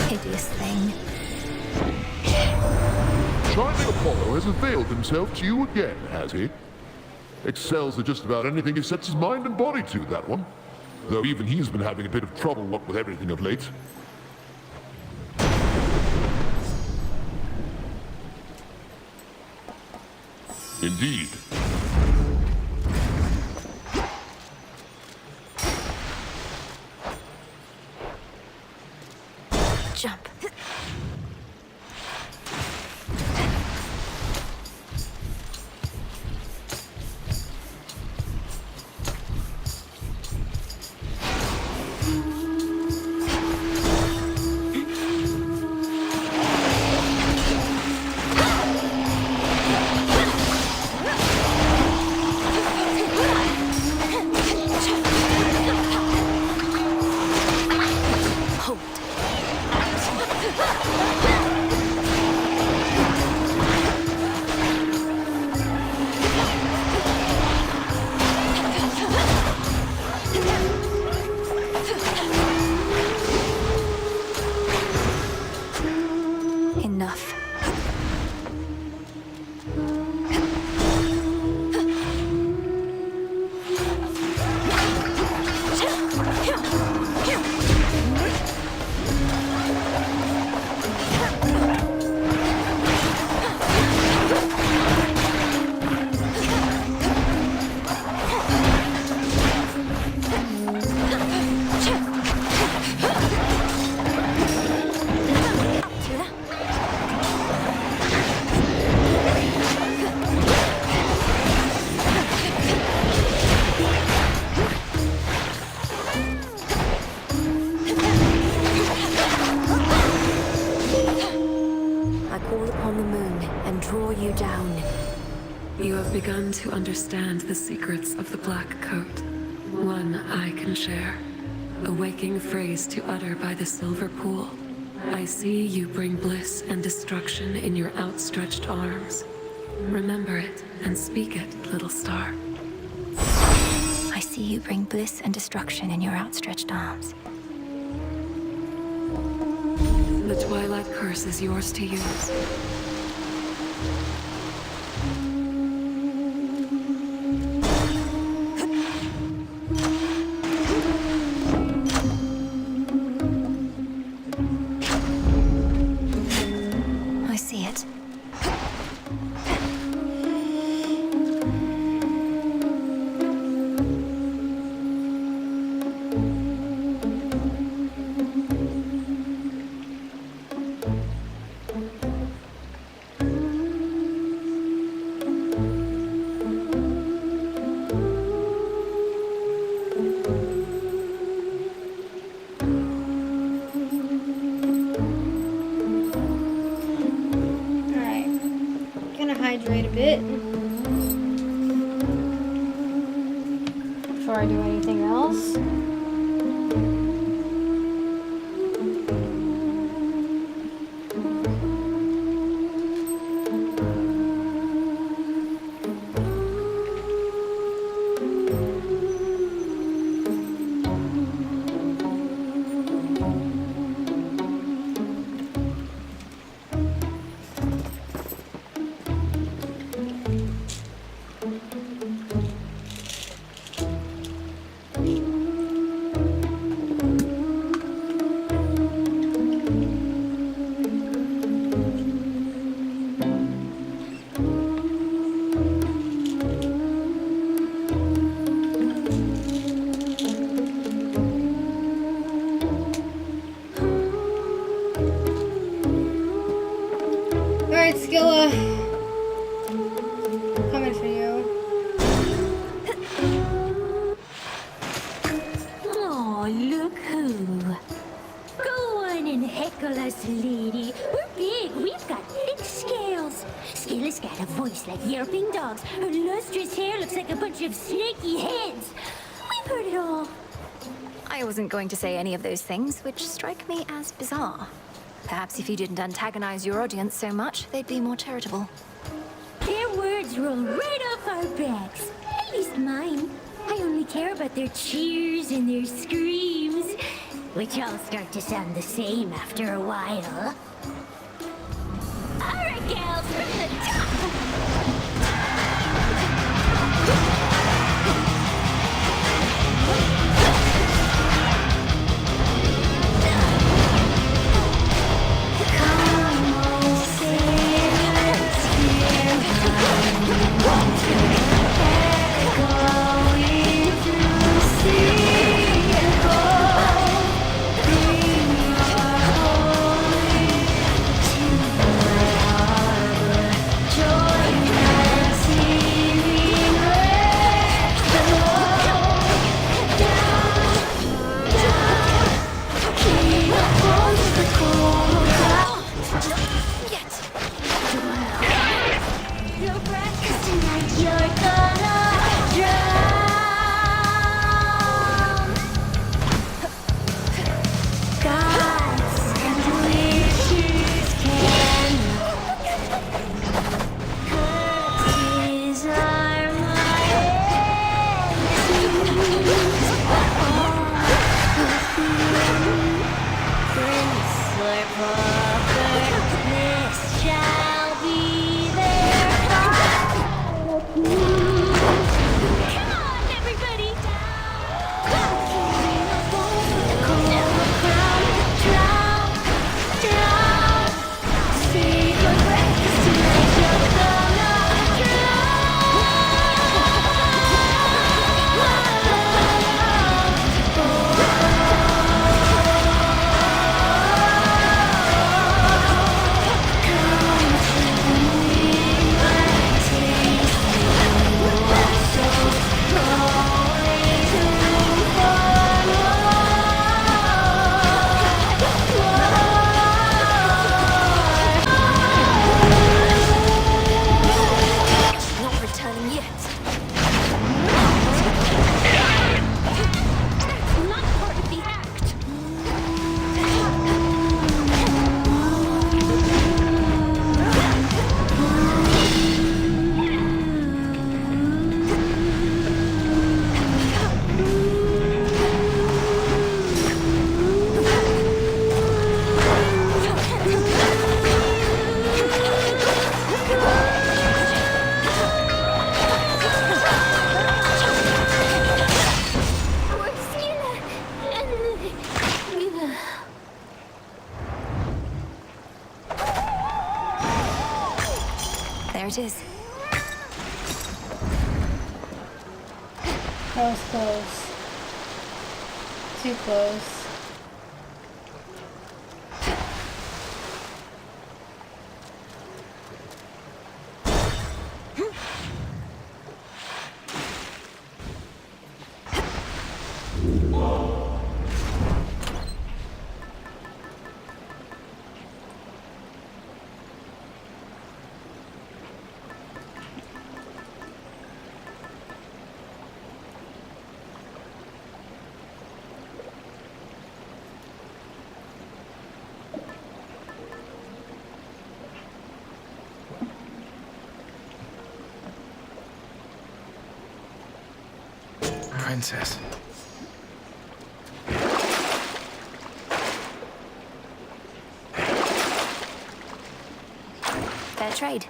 S2: Hideous thing.
S3: Shining Apollo has availed himself to you again, has he? Excels at just about anything he sets his mind and body to, that one. Though even he's been having a bit of trouble, what with everything of late. Indeed.
S2: Jump. Enough. I call upon the moon and draw you down.
S7: You have begun to understand the secrets of the Black Coat. One I can share. A waking phrase to utter by the silver pool. I see you bring bliss and destruction in your outstretched arms. Remember it and speak it, little star.
S2: I see you bring bliss and destruction in your outstretched arms.
S7: The Twilight Curse is yours to use.
S6: Look who. Go on and heckle us, lady. We're big. We've got thick scales. Skillet's got a voice like yelping dogs. Her lustrous hair looks like a bunch of snaky heads. We've heard it all.
S2: I wasn't going to say any of those things, which strike me as bizarre. Perhaps if you didn't antagonize your audience so much, they'd be more charitable.
S6: Their words roll right off our backs. At least mine. I only care about their cheers and their screams, which all start to sound the same after a while. All right, gals, from the top!
S2: There it is.
S1: That was close. Too close.
S12: Princess.
S2: Fair trade.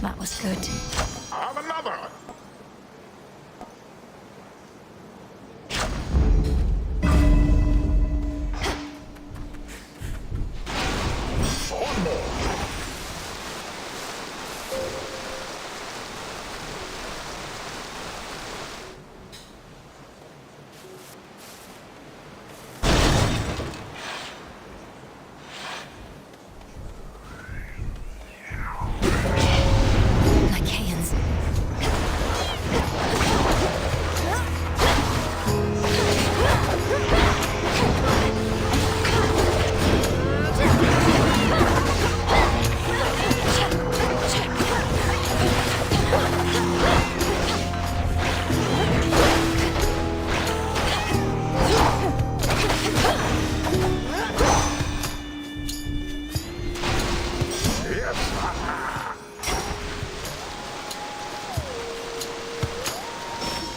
S2: that was good.
S3: Have another! One more!
S2: Lycaons.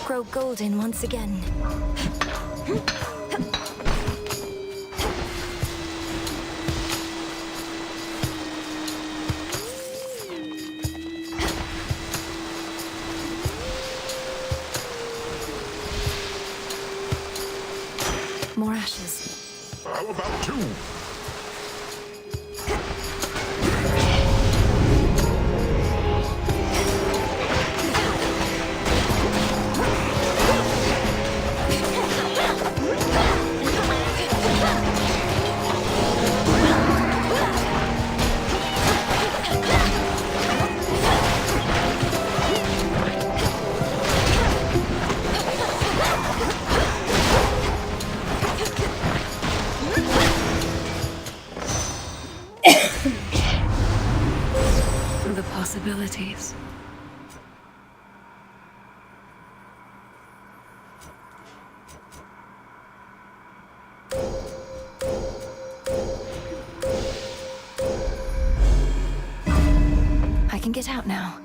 S2: Grow golden once again. More ashes.
S3: How about two?
S7: The possibilities.
S2: I can get out now.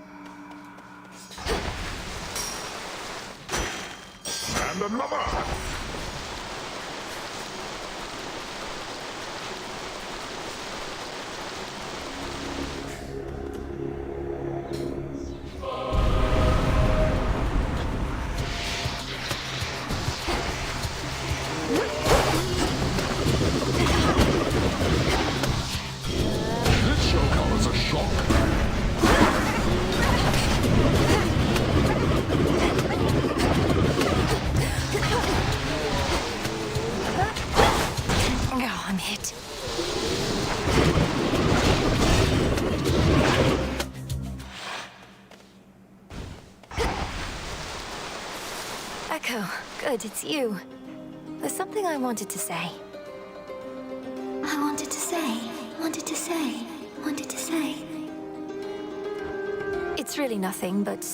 S3: And another! This shall come as a shock.
S2: Oh, I'm hit. Echo, good, it's you. There's something I wanted to say.
S14: I wanted to say, wanted to say, wanted to say.
S2: It's really nothing, but,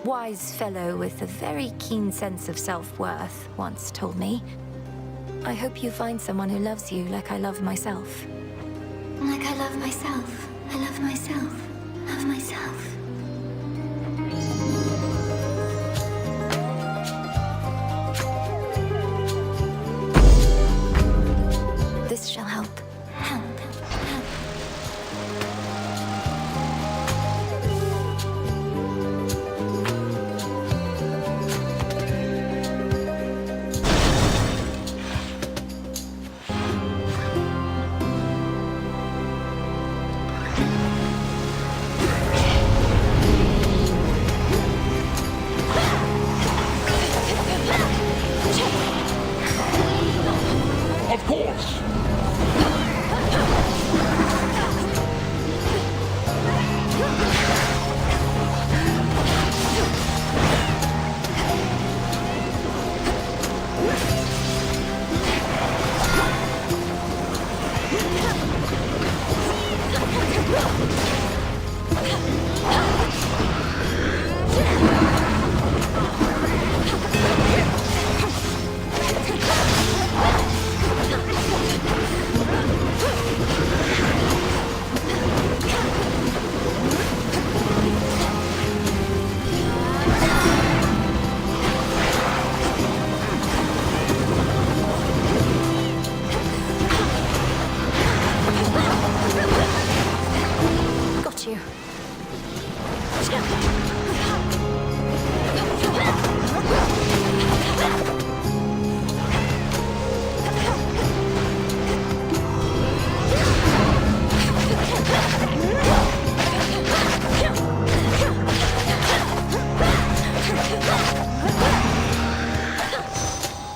S2: wise fellow with a very keen sense of self-worth once told me. I hope you find someone who loves you like I love myself.
S14: Like I love myself. I love myself. Love myself.
S2: This shall help.
S14: Help. Help.
S3: Of course!
S2: Got you.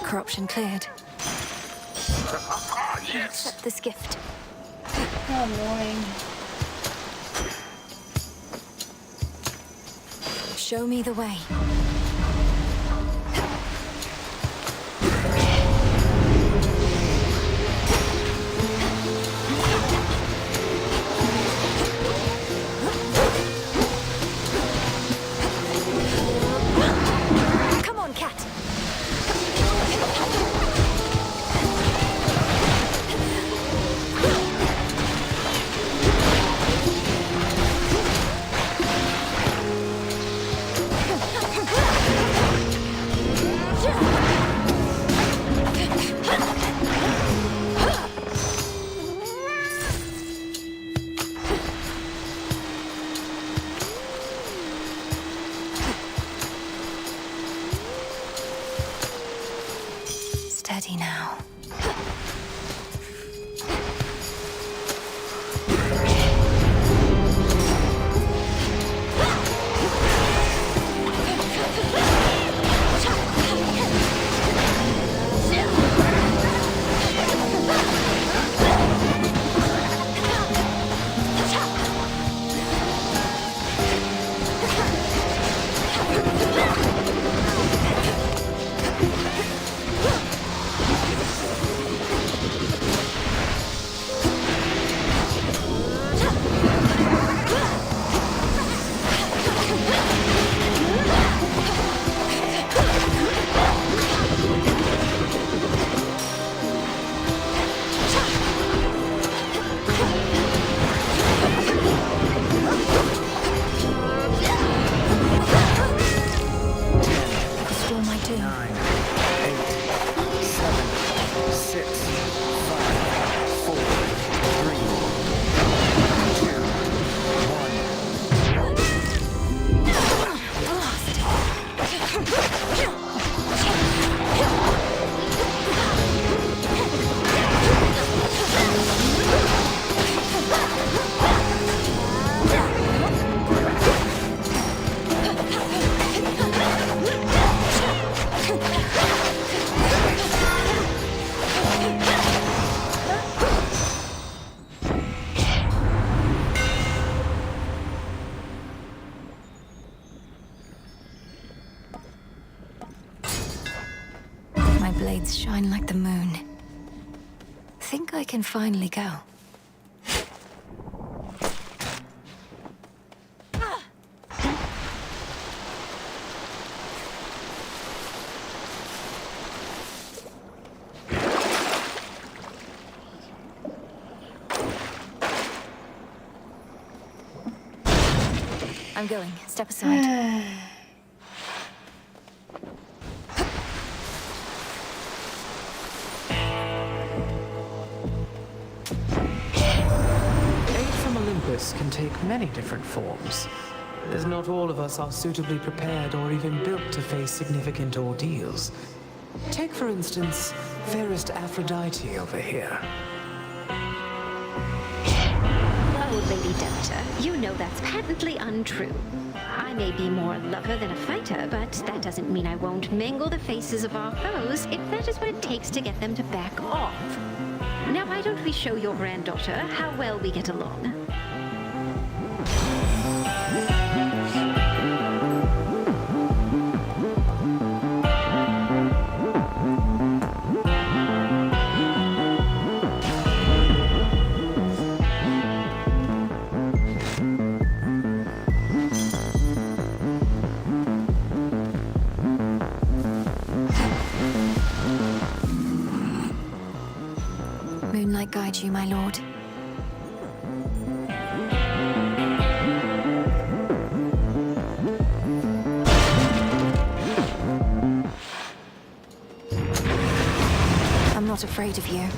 S2: Corruption cleared.
S3: Yes.
S2: Accept this gift.
S1: How annoying.
S2: Show me the way. Come on, cat. Steady now. Blades shine like the moon. Think I can finally go. I'm going. Step aside.
S17: Can take many different forms, as not all of us are suitably prepared or even built to face significant ordeals. Take, for instance, fairest Aphrodite over here.
S10: Oh, Lady Delta, you know that's patently untrue. I may be more a lover than a fighter, but that doesn't mean I won't mangle the faces of our foes if that is what it takes to get them to back off. Now, why don't we show your granddaughter how well we get along?
S2: Moonlight guide you, my lord. I'm not afraid of you.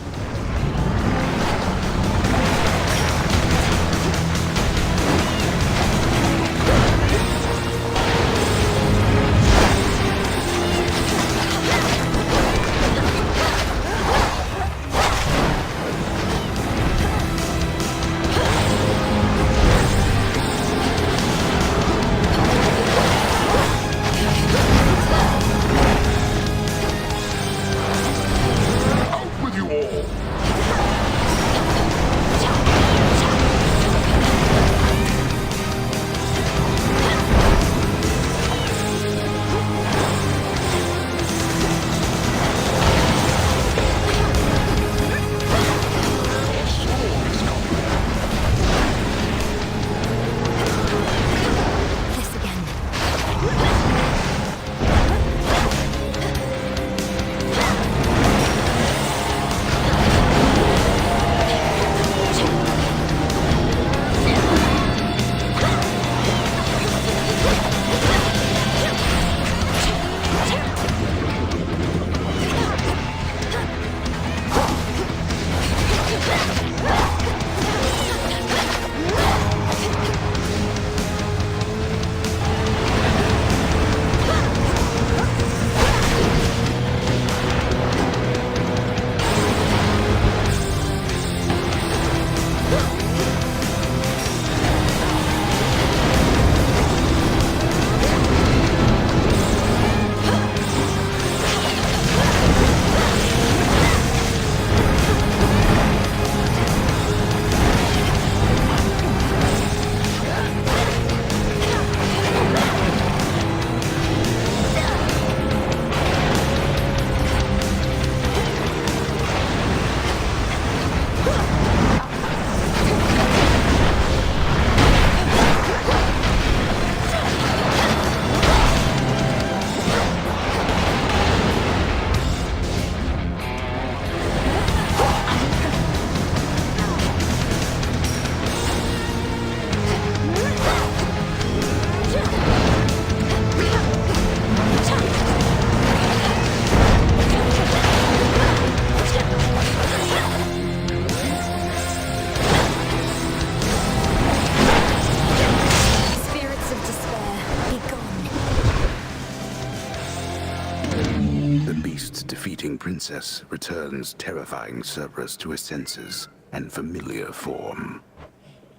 S20: King Princess returns terrifying Cerberus to his senses and familiar form.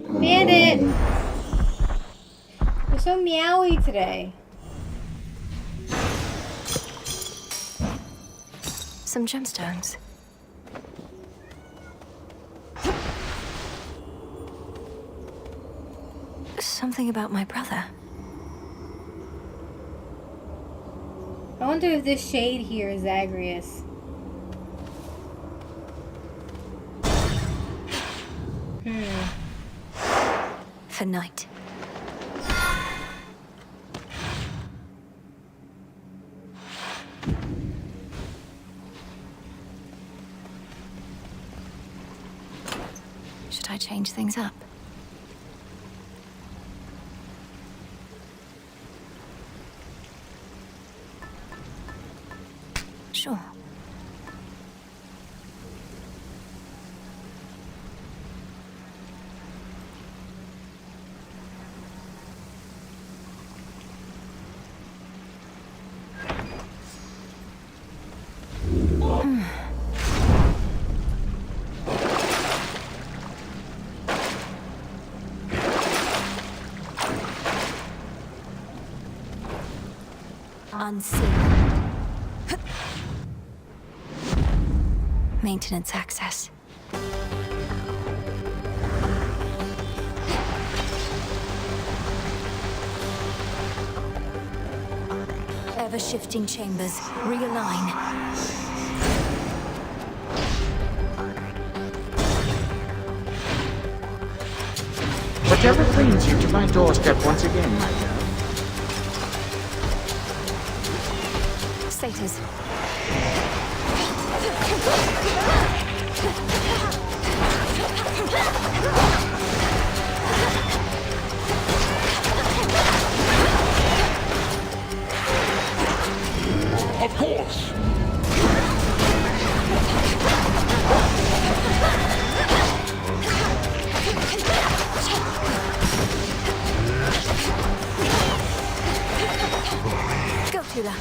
S1: Bandit! You're so meowy today.
S2: Some gemstones. Something about my brother.
S1: I wonder if this shade here is Zagreus.
S2: For night. Should I change things up? Sure. Unseen. Maintenance access. Ever-shifting chambers. Realign.
S9: Whatever brings you to my doorstep once again, my girl.
S2: Satyrs.
S3: Of course!
S2: Go, Tula.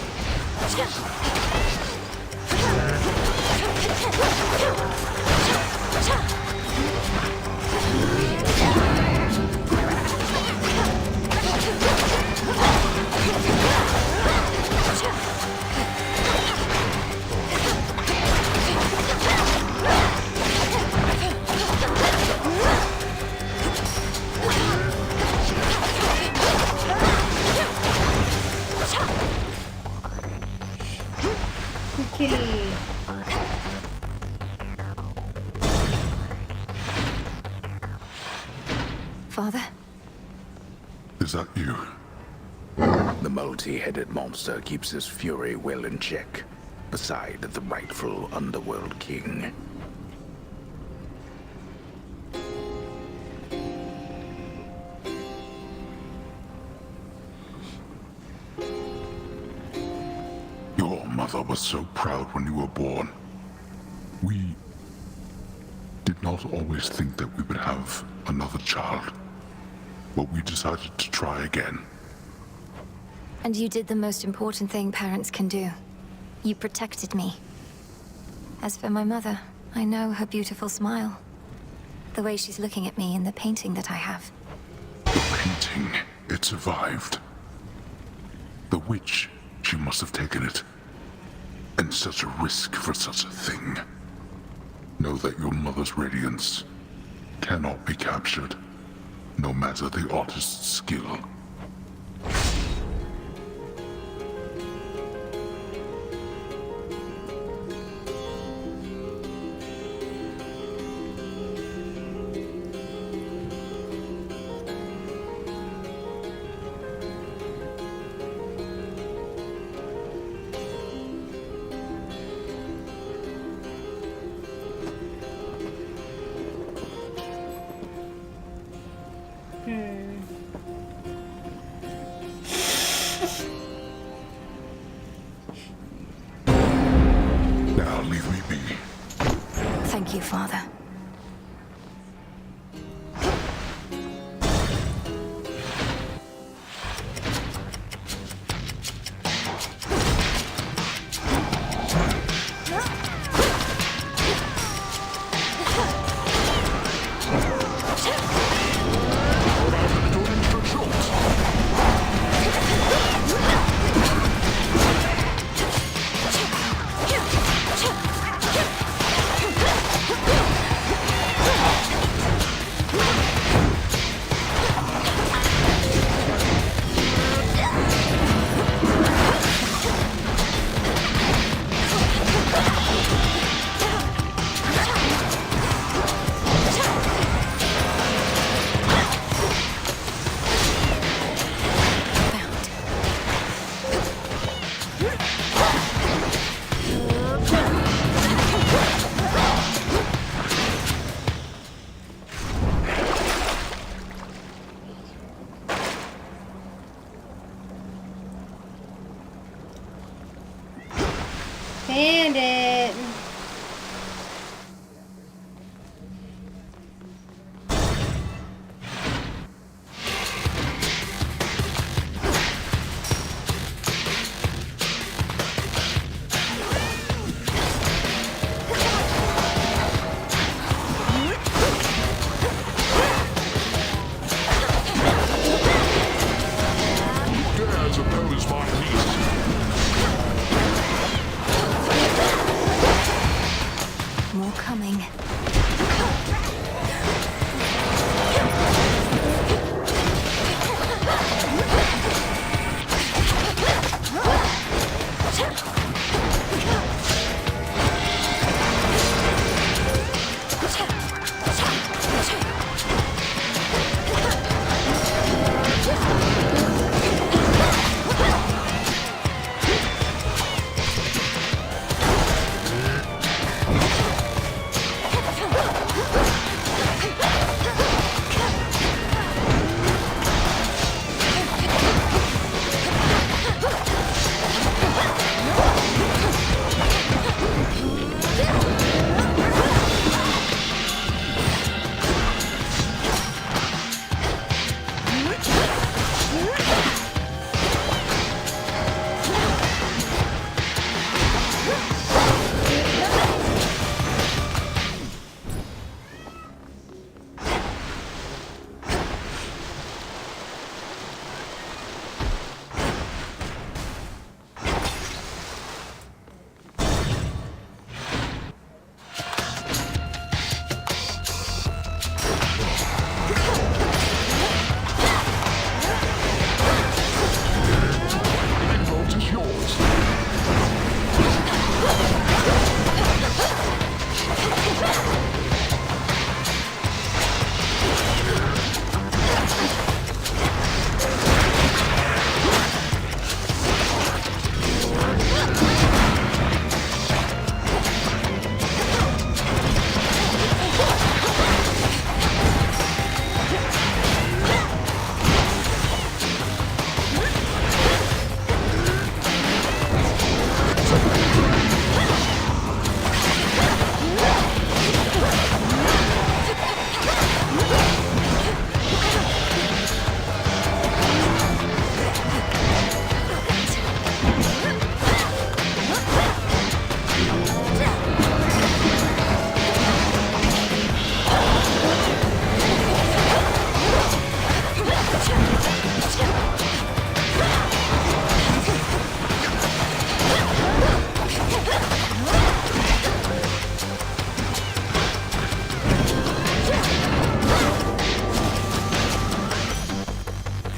S1: Kitty.
S2: Father?
S3: Is that you?
S20: The multi-headed monster keeps his fury well in check, beside the rightful underworld king.
S3: Your mother was so proud when you were born. We did not always think that we would have another child, but we decided to try again.
S2: And you did the most important thing parents can do. You protected me. As for my mother, I know her beautiful smile. The way she's looking at me in the painting that I have.
S3: The painting, it survived. The witch, she must have taken it. And such a risk for such a thing. Know that your mother's radiance cannot be captured, no matter the artist's skill. Now leave me be.
S2: Thank you, Father. more coming.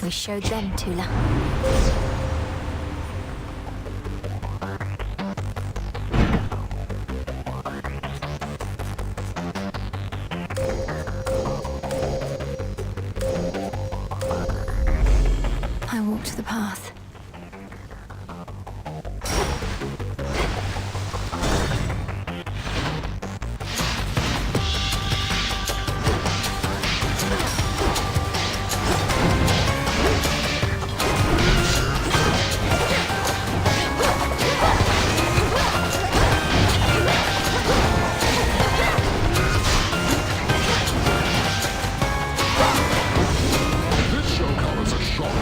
S2: We showed them, Tula. I walked the path.
S3: This shall come as a shock.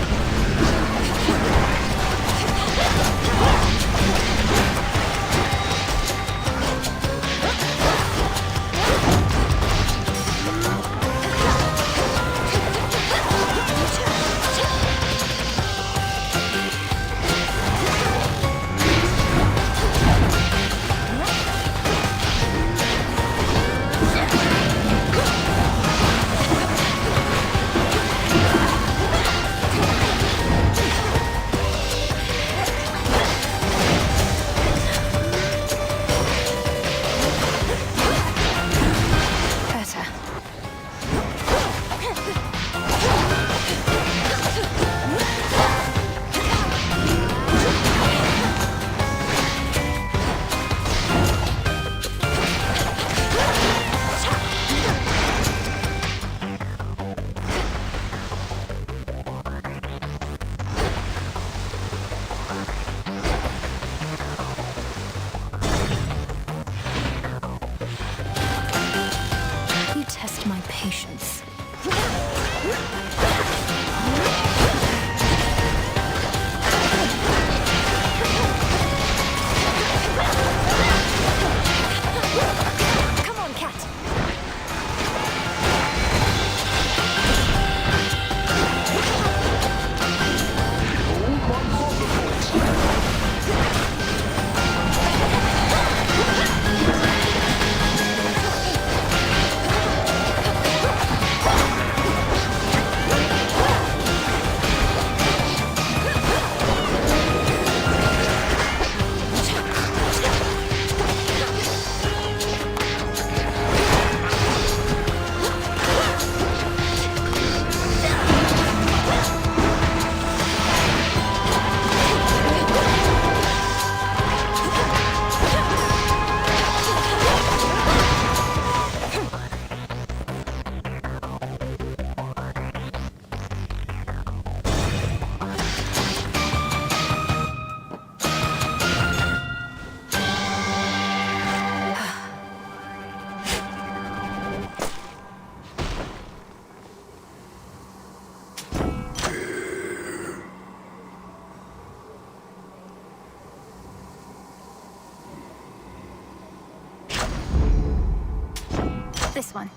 S2: This one.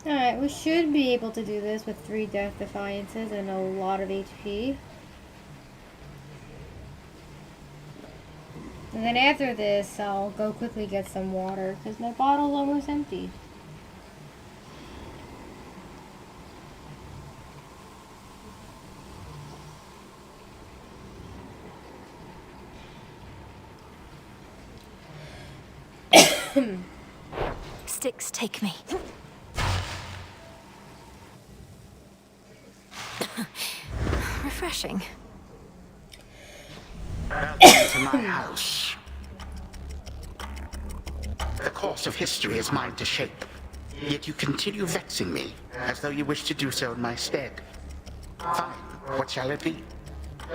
S1: Alright, we should be able to do this with 3 Death Defiances and a lot of HP. And then after this, I'll go quickly get some water, because my bottle's almost empty.
S2: Sticks, take me. Refreshing.
S9: Welcome to my house. The course of history is mine to shape, yet you continue vexing me, as though you wish to do so in my stead. Fine, what shall it be?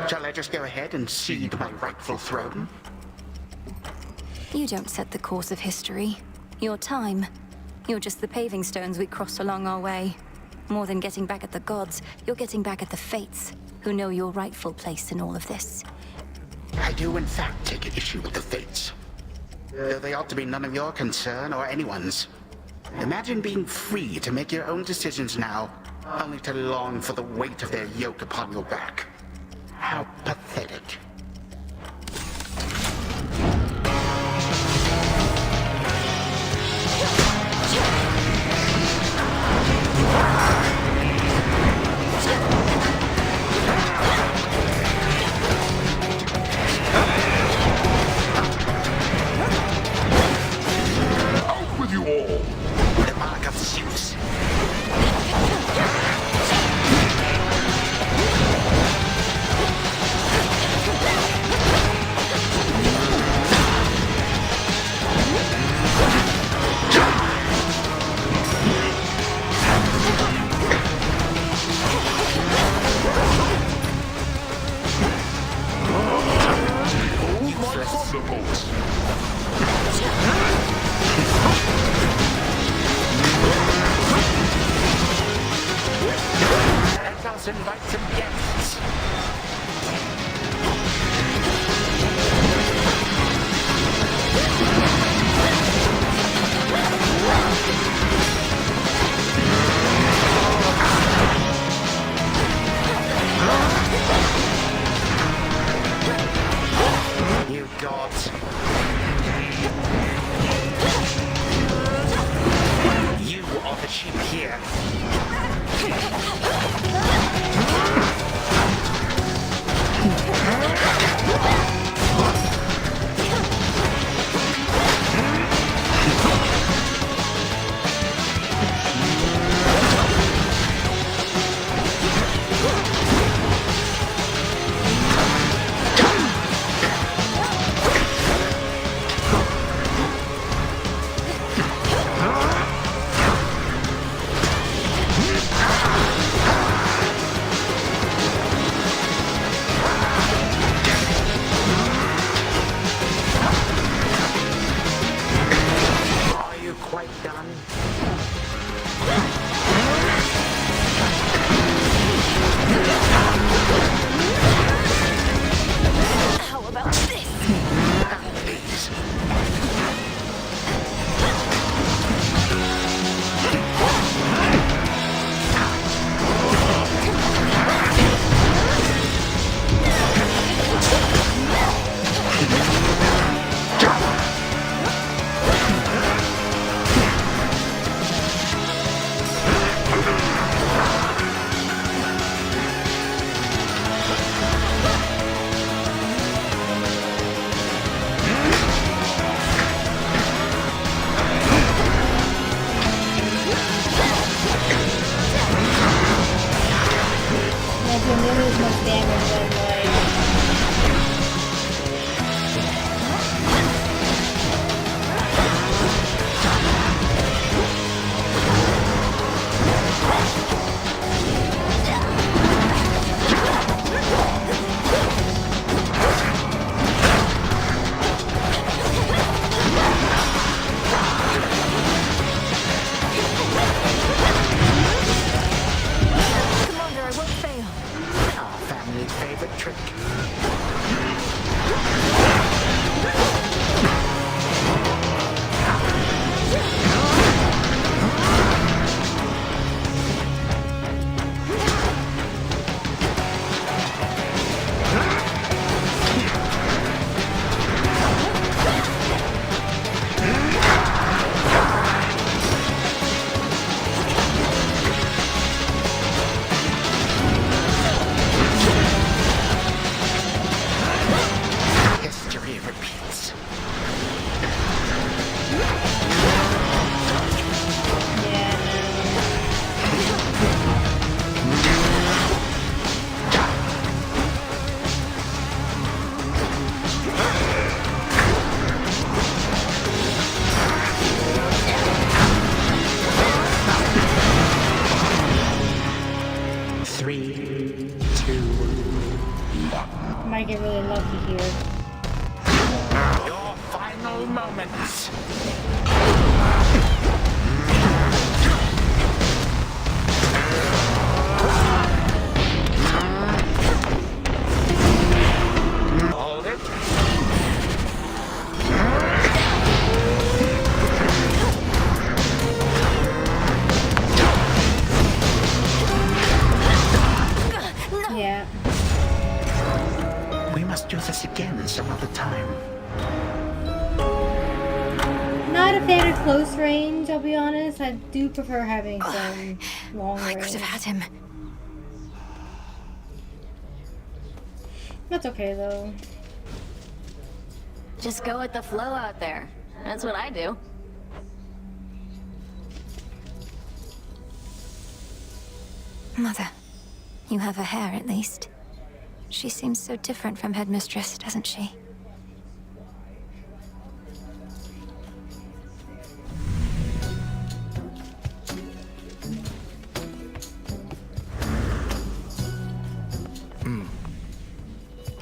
S9: Shall I just go ahead and cede my rightful throne?
S2: You don't set the course of history. Your time. You're just the paving stones we crossed along our way. More than getting back at the gods, you're getting back at the fates, who know your rightful place in all of this.
S9: I do in fact take issue with the fates, though they ought to be none of your concern or anyone's. Imagine being free to make your own decisions now, only to long for the weight of their yoke upon your back. How pathetic.
S3: Out with you all!
S9: The mark of Zeus. Let us invite some guests. You gods. You are the sheep here. Are you quite done?
S2: How about this?
S9: Please.
S1: Like, when they lose much damage, then, like...
S9: 3, 2, 1.
S1: Might get really lucky here.
S9: Your final moments. Hold it.
S1: Yeah.
S9: We must do this again some other time.
S1: Not a fan of close range, I'll be honest. I do prefer having some long range.
S2: I could have had him.
S1: That's okay though.
S14: Just go with the flow out there. That's what I do.
S2: Mother, you have her hair at least. She seems so different from Headmistress, doesn't she?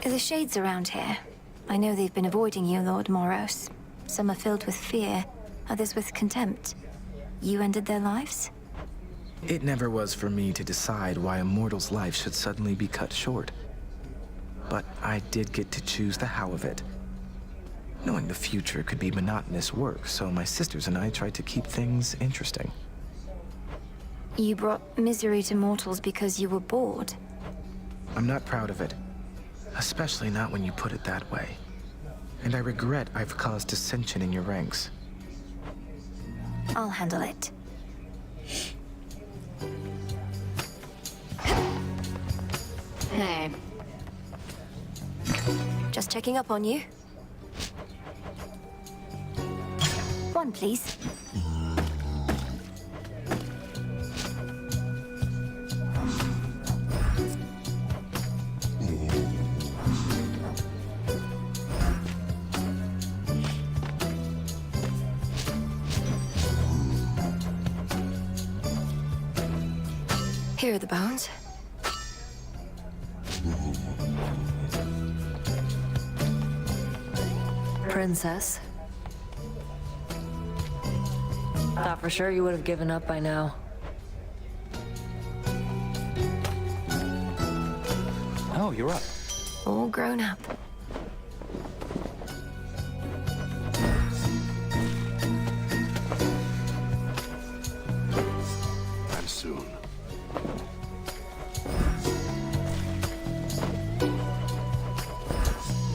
S2: Are the shades around here? I know they've been avoiding you, Lord Moros. Some are filled with fear, others with contempt. You ended their lives?
S12: It never was for me to decide why a mortal's life should suddenly be cut short. But I did get to choose the how of it. Knowing the future could be monotonous work, so my sisters and I tried to keep things interesting.
S2: You brought misery to mortals because you were bored.
S12: I'm not proud of it. Especially not when you put it that way. And I regret I've caused dissension in your ranks.
S2: I'll handle it.
S14: Hey.
S2: Just checking up on you. One, please. Here are the bones.
S5: Princess. Thought for sure you would have given up by now.
S13: Oh, you're up.
S2: All grown up.
S22: And soon.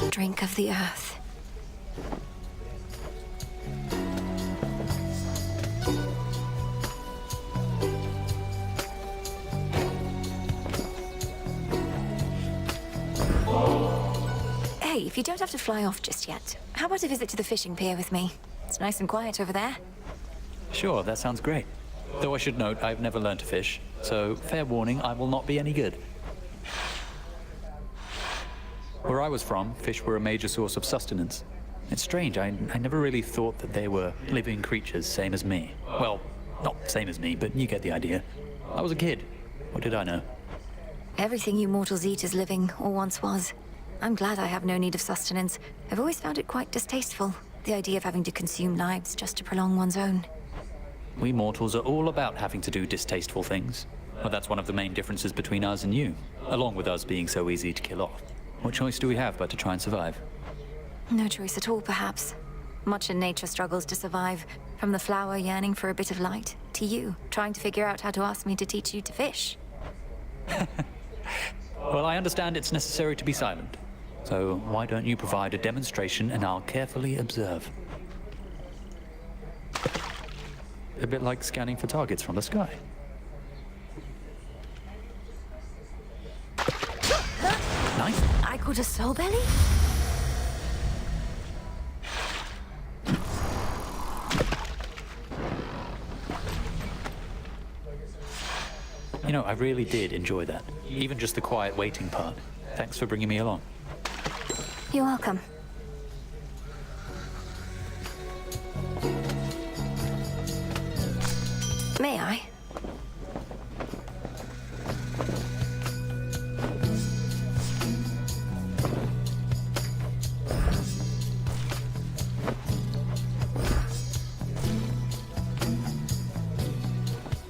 S2: Drink of the earth. Hey, if you don't have to fly off just yet, how about a visit to the fishing pier with me? It's nice and quiet over there.
S13: Sure, that sounds great. Though I should note, I've never learned to fish, so fair warning, I will not be any good. Where I was from, fish were a major source of sustenance. It's strange, I never really thought that they were living creatures, same as me. Well, not same as me, but you get the idea. I was a kid. What did I know?
S2: Everything you mortals eat is living, or once was. I'm glad I have no need of sustenance. I've always found it quite distasteful, the idea of having to consume lives just to prolong one's own.
S13: We mortals are all about having to do distasteful things. But that's one of the main differences between us and you, along with us being so easy to kill off. What choice do we have but to try and survive?
S2: No choice at all, perhaps. Much in nature struggles to survive, from the flower yearning for a bit of light, to you, trying to figure out how to ask me to teach you to fish.
S13: Well, I understand it's necessary to be silent. So why don't you provide a demonstration and I'll carefully observe. A bit like scanning for targets from the sky. Nice.
S2: I caught a soul belly?
S13: You know, I really did enjoy that. Even just the quiet waiting part. Thanks for bringing me along.
S2: You're welcome. May I?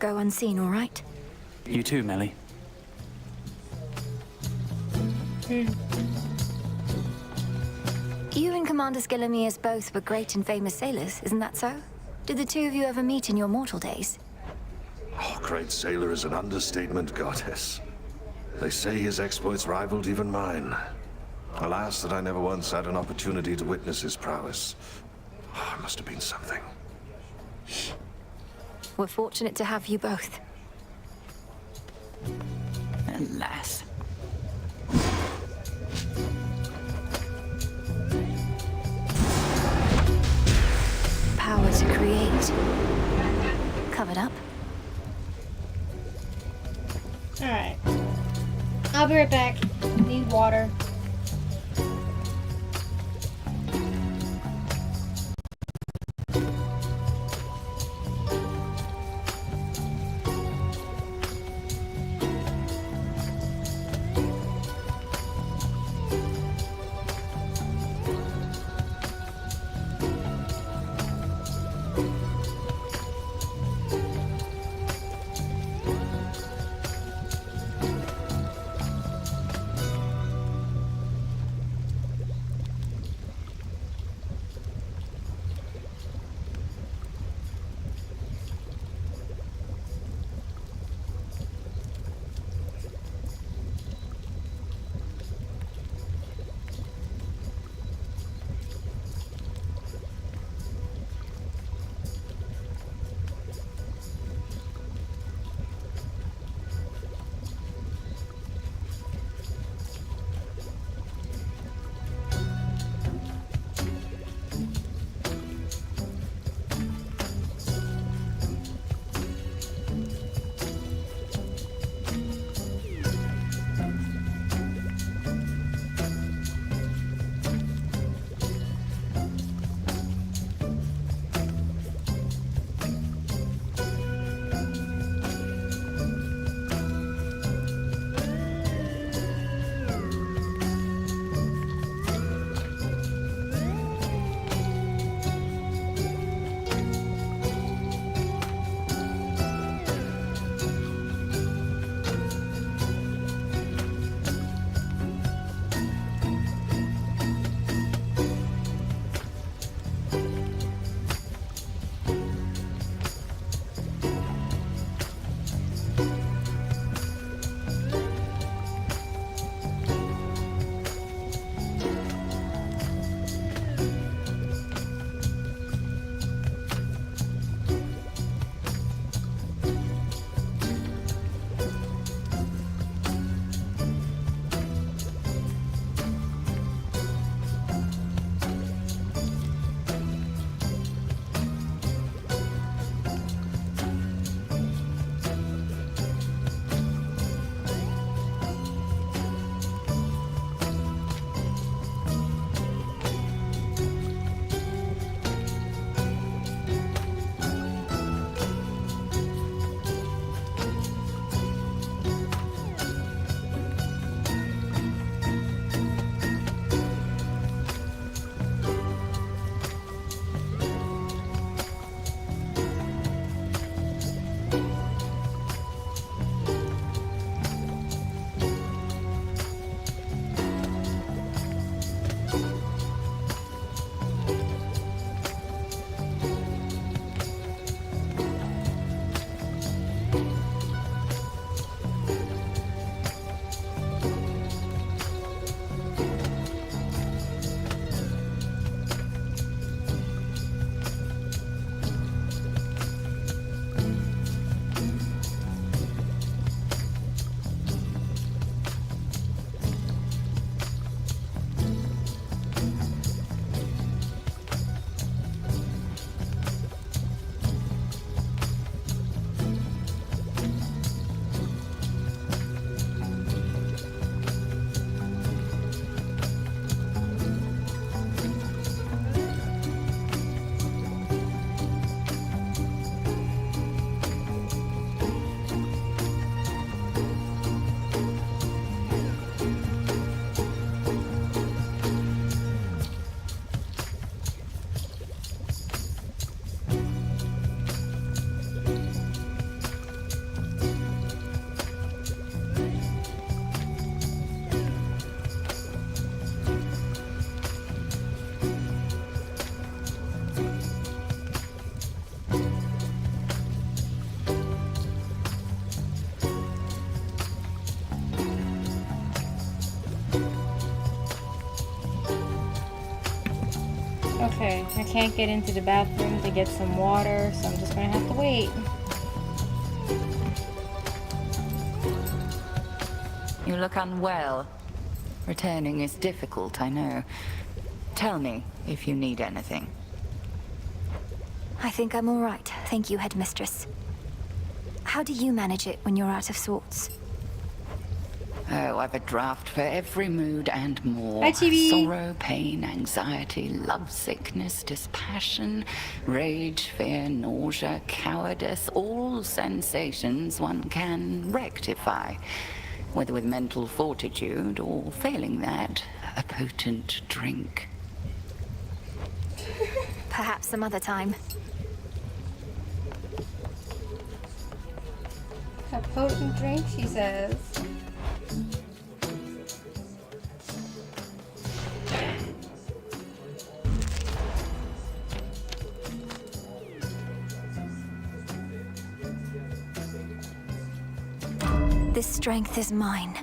S2: go unseen, all right?
S13: You too, Melly.
S2: You and Commander Skilamius both were great and famous sailors, isn't that so? Did the two of you ever meet in your mortal days?
S22: Oh, great sailor is an understatement, goddess. They say his exploits rivaled even mine. Alas, that I never once had an opportunity to witness his prowess. Oh, it must have been something.
S2: We're fortunate to have you both.
S8: Alas.
S2: Power to create. Covered up.
S1: Alright. I'll be right back. Need water. Okay, I can't get into the bathroom to get some water, so I'm just gonna have to wait.
S8: You look unwell. Returning is difficult, I know. Tell me if you need anything.
S2: I think I'm all right. Thank you, Headmistress. How do you manage it when you're out of sorts?
S8: Oh, I've a draft for every mood and more.
S1: Hi, Chibi.
S8: Sorrow, pain, anxiety, love, sickness, dispassion, rage, fear, nausea, cowardice. All sensations one can rectify. Whether with mental fortitude or, failing that, a potent drink.
S2: Perhaps some other time.
S1: A potent drink, she says.
S2: This strength is mine.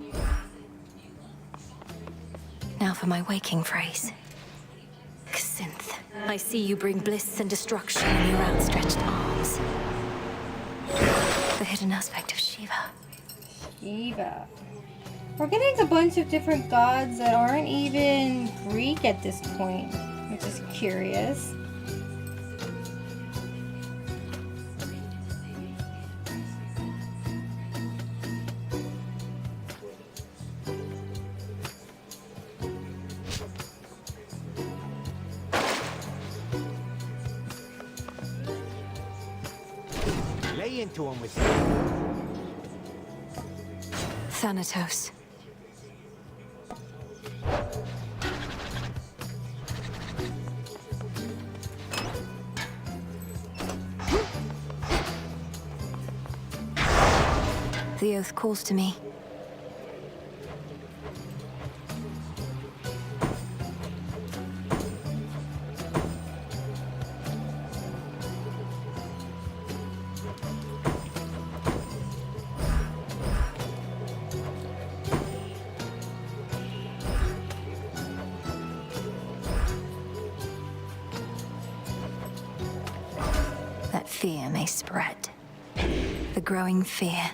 S2: Now for my waking phrase. Synth, I see you bring bliss and destruction in your outstretched arms. The hidden aspect of Shiva.
S1: Shiva. We're getting a bunch of different gods that aren't even Greek at this point, which is curious.
S16: Lay into him with
S2: Thanatos. The oath calls to me. That fear may spread. The growing fear.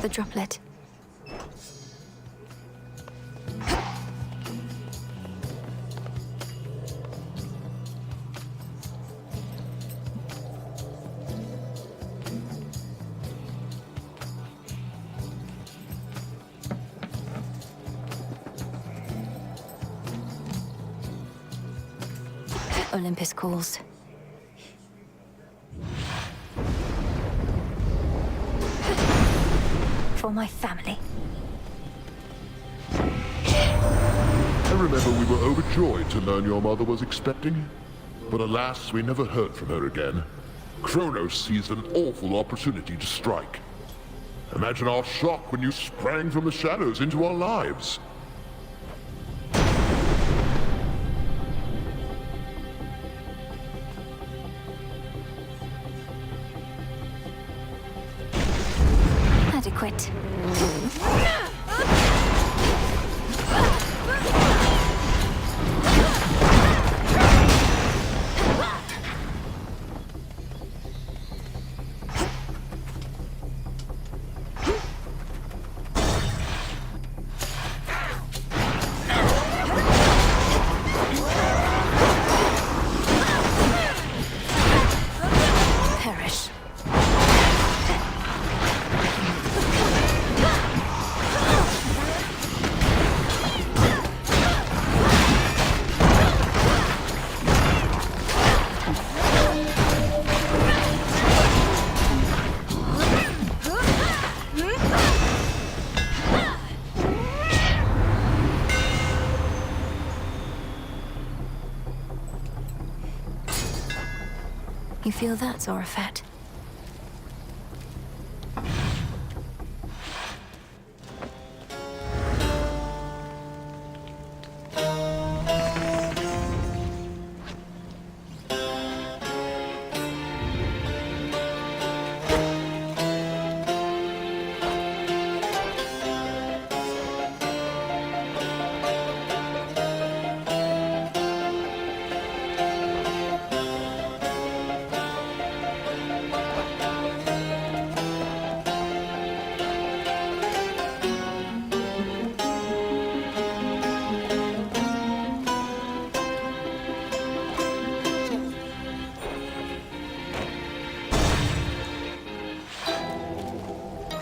S2: The droplet. Olympus calls. For my family.
S3: I remember we were overjoyed to learn your mother was expecting. But alas, we never heard from her again. Chronos seized an awful opportunity to strike. Imagine our shock when you sprang from the shadows into our lives.
S2: Adequate. feel that, Zorafet?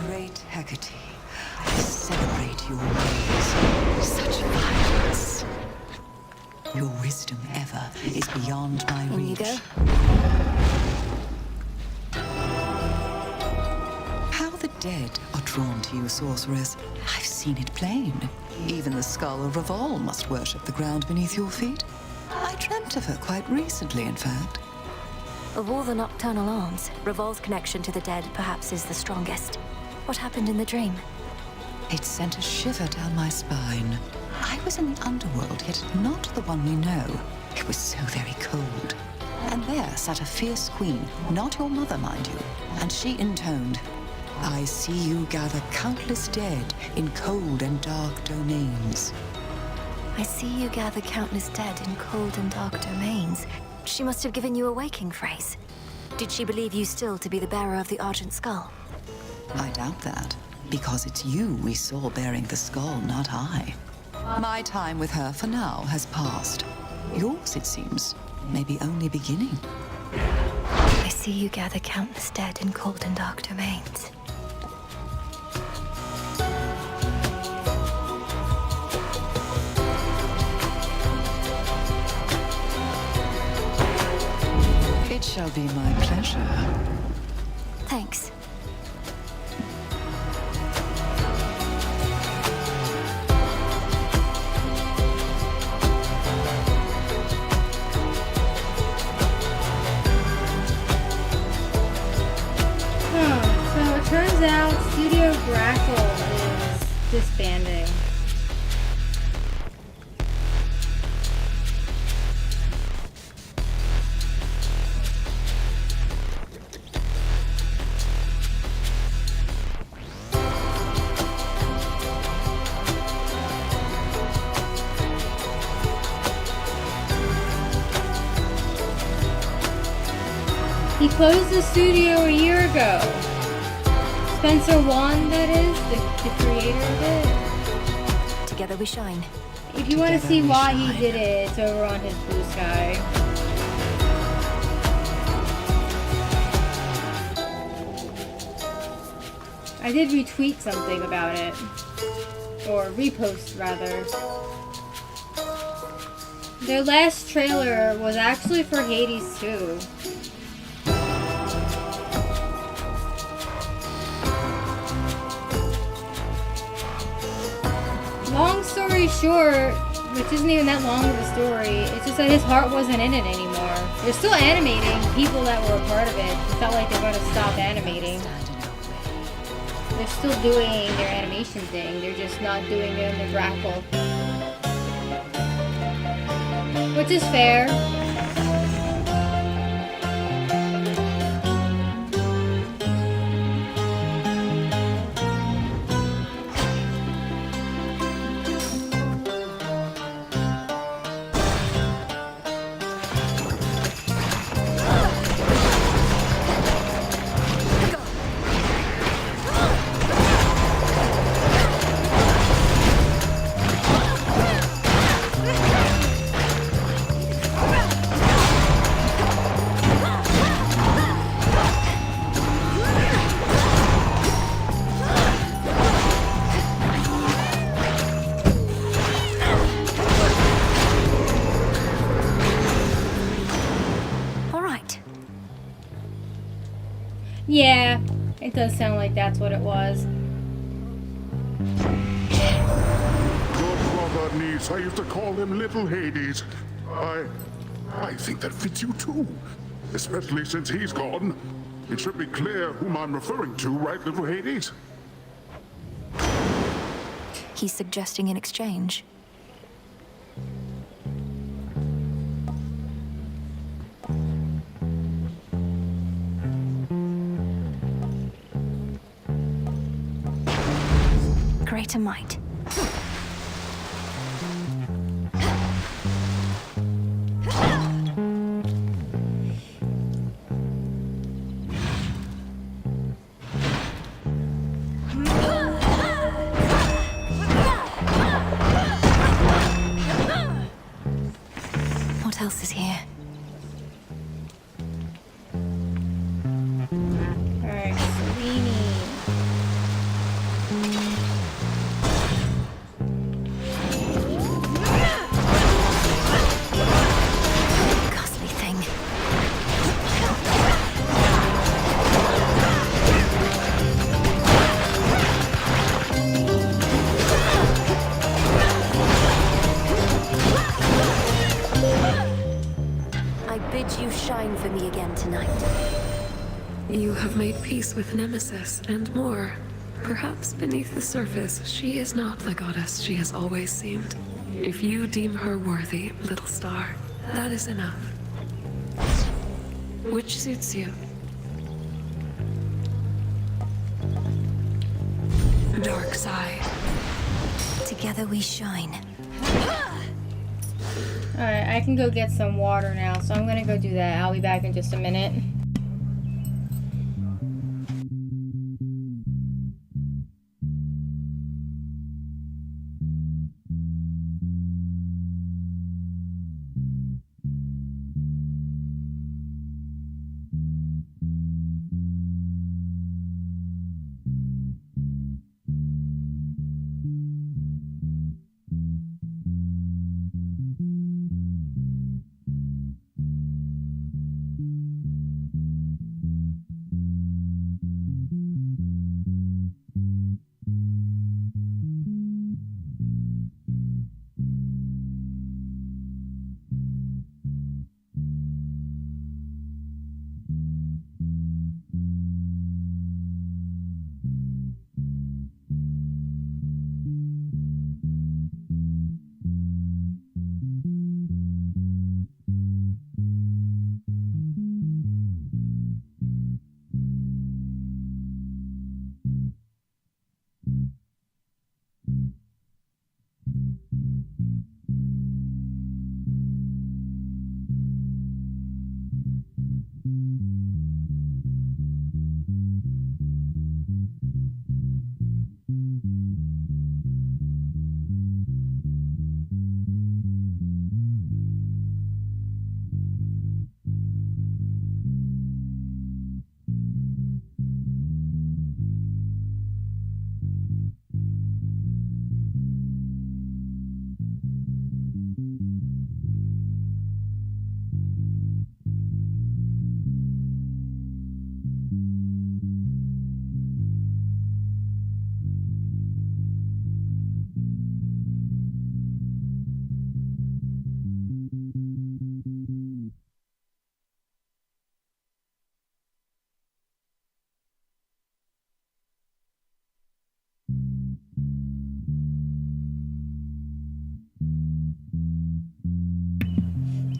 S11: Great Hecate, I celebrate your ways. Such violence. Your wisdom ever is beyond my reach. How the dead are drawn to you, sorceress. I've seen it plain. Even the skull of Revol must worship the ground beneath your feet. I dreamt of her quite recently, in fact.
S2: Of all the nocturnal arms, Revol's connection to the dead perhaps is the strongest. What happened in the dream?
S11: It sent a shiver down my spine. I was in the underworld, yet not the one we know. It was so very cold. And there sat a fierce queen, not your mother, mind you. And she intoned, I see you gather countless dead in cold and dark domains.
S2: I see you gather countless dead in cold and dark domains. She must have given you a waking phrase. Did she believe you still to be the bearer of the Argent Skull?
S11: I doubt that, because it's you we saw bearing the skull, not I. My time with her for now has passed. Yours, it seems, may be only beginning.
S2: I see you gather countless dead in cold and dark domains.
S11: It shall be my pleasure.
S2: Thanks.
S1: So it turns out Studio Grackle is disbanding. He closed the studio a year ago. Spencer Wan, that is, the creator of it.
S2: Together we shine.
S1: If you want to see why he did it, it's over on his Blue Sky. I did retweet something about it. Or repost, rather. Their last trailer was actually for Hades 2. Long story short, which isn't even that long of a story, it's just that his heart wasn't in it anymore. They're still animating people that were a part of it. It's not like they're going to stop animating. They're still doing their animation thing, they're just not doing it in the Grackle. Which is fair. Yeah, it does sound like that's what it was.
S3: Your brother Nice, I used to call him Little Hades. I think that fits you too. Especially since he's gone. It should be clear whom I'm referring to, right, little Hades?
S2: He's suggesting an exchange. Greater might. What else is here?
S1: Alright, Selene.
S2: Ghastly thing. I bid you shine for me again tonight.
S7: You have made peace with Nemesis and more. Perhaps beneath the surface, she is not the goddess she has always seemed. If you deem her worthy, little star, that is enough. Which suits you? Dark side.
S2: Together we shine.
S1: Alright, I can go get some water now, so I'm gonna go do that. I'll be back in just a minute.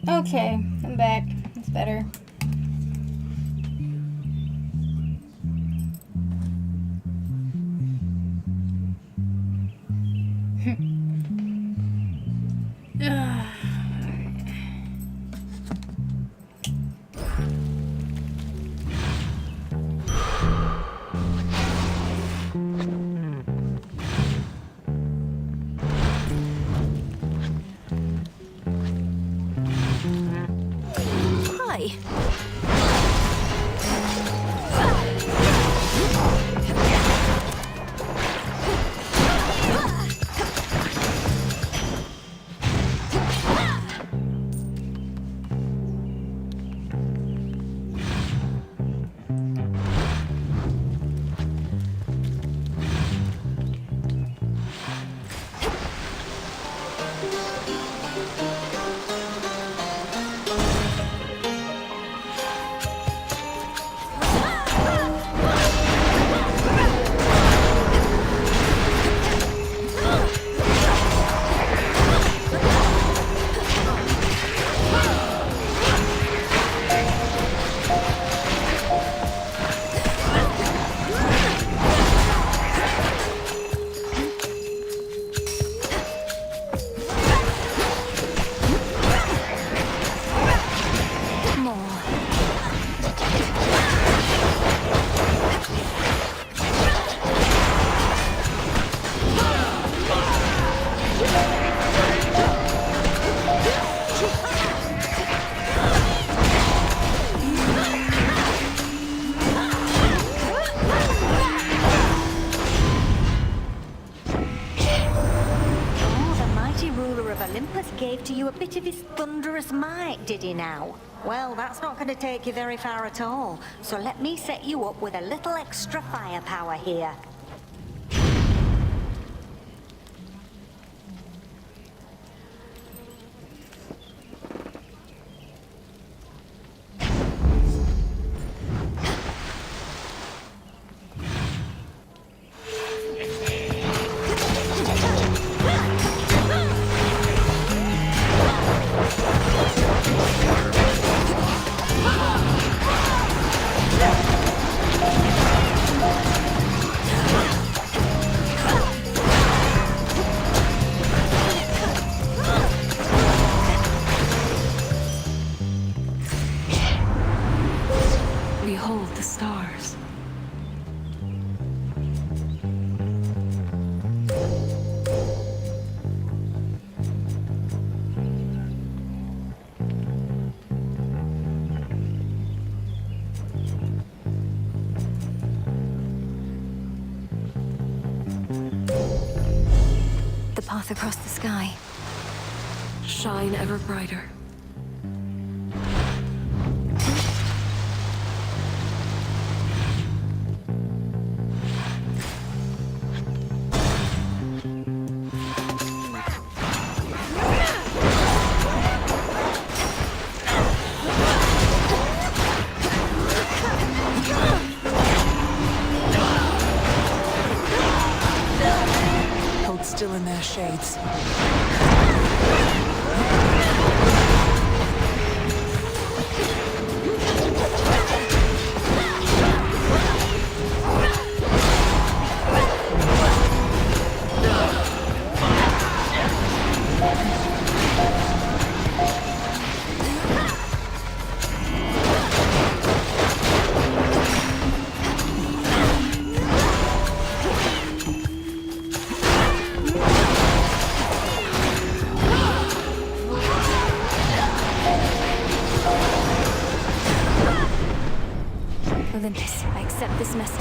S1: Okay, I'm back. It's better.
S2: Hi.
S4: gave to you a bit of his thunderous might, did he now? Well, that's not going to take you very far at all. So let me set you up with a little extra firepower here.
S7: Behold the stars.
S2: The path across the sky.
S7: Shine ever brighter.
S11: Hold still in their shades.
S2: Olympus, I accept this message.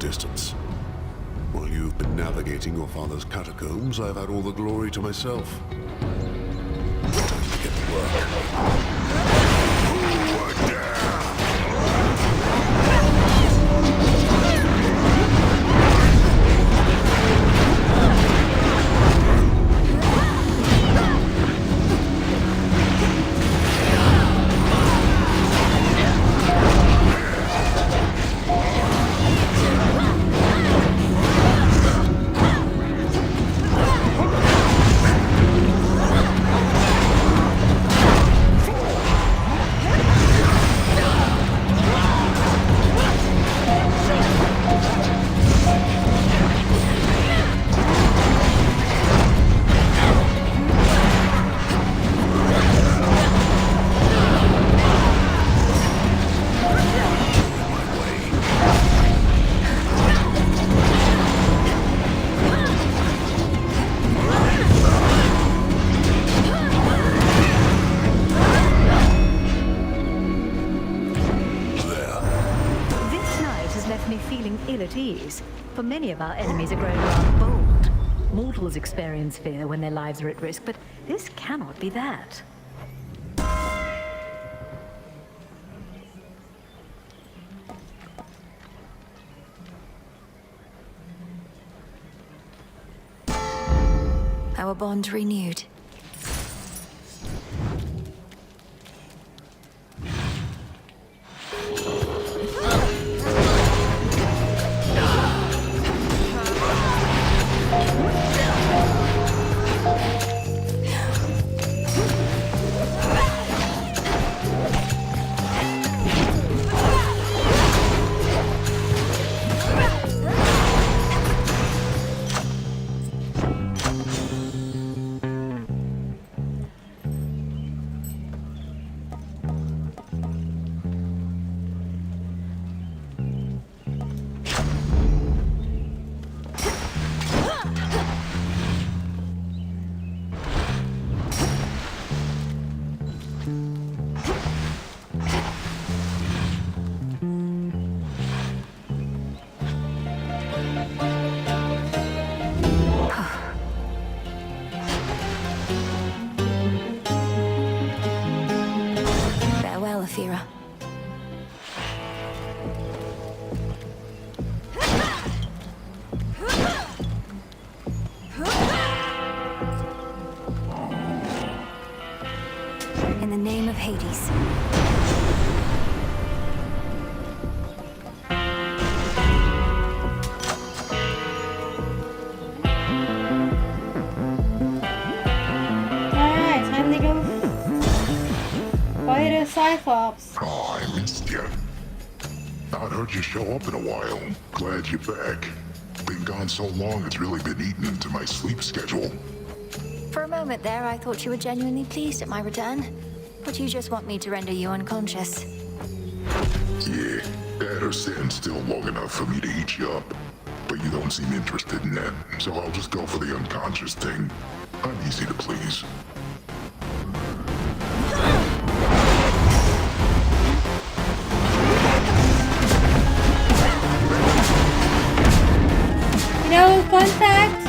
S3: Distance. While you've been navigating your father's catacombs, I've had all the glory to myself. Time to get to work.
S10: Ill at ease, for many of our enemies are growing rather bold. Mortals experience fear when their lives are at risk, but this cannot be that.
S2: Our bond renewed. the name of Hades.
S1: Alright, time to go fight a Cyclops.
S3: Oh, I missed you. Not heard you show up in a while. Glad you're back. Been gone so long, it's really been eating into my sleep schedule.
S2: For a moment there, I thought you were genuinely pleased at my return. But you just want me to render you unconscious.
S3: Yeah, that or stand still long enough for me to eat you up. But you don't seem interested in that, so I'll just go for the unconscious thing. I'm easy to please.
S1: You know, fun fact,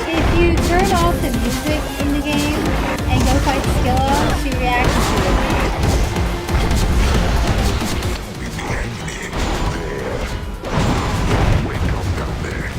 S1: if you turn off the music in the game and go fight Skilla, she reacts to it.
S3: Wake up down there.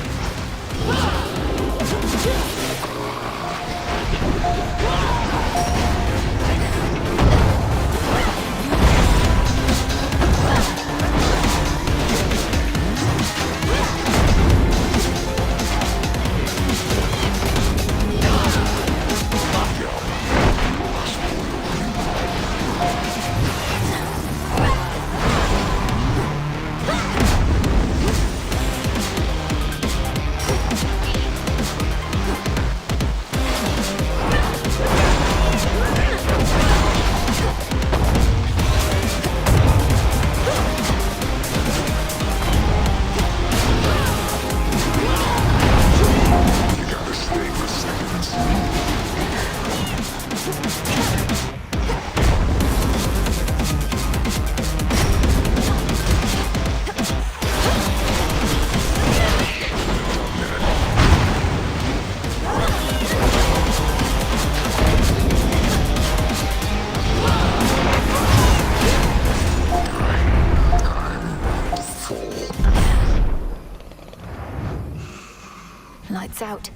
S2: Lights out.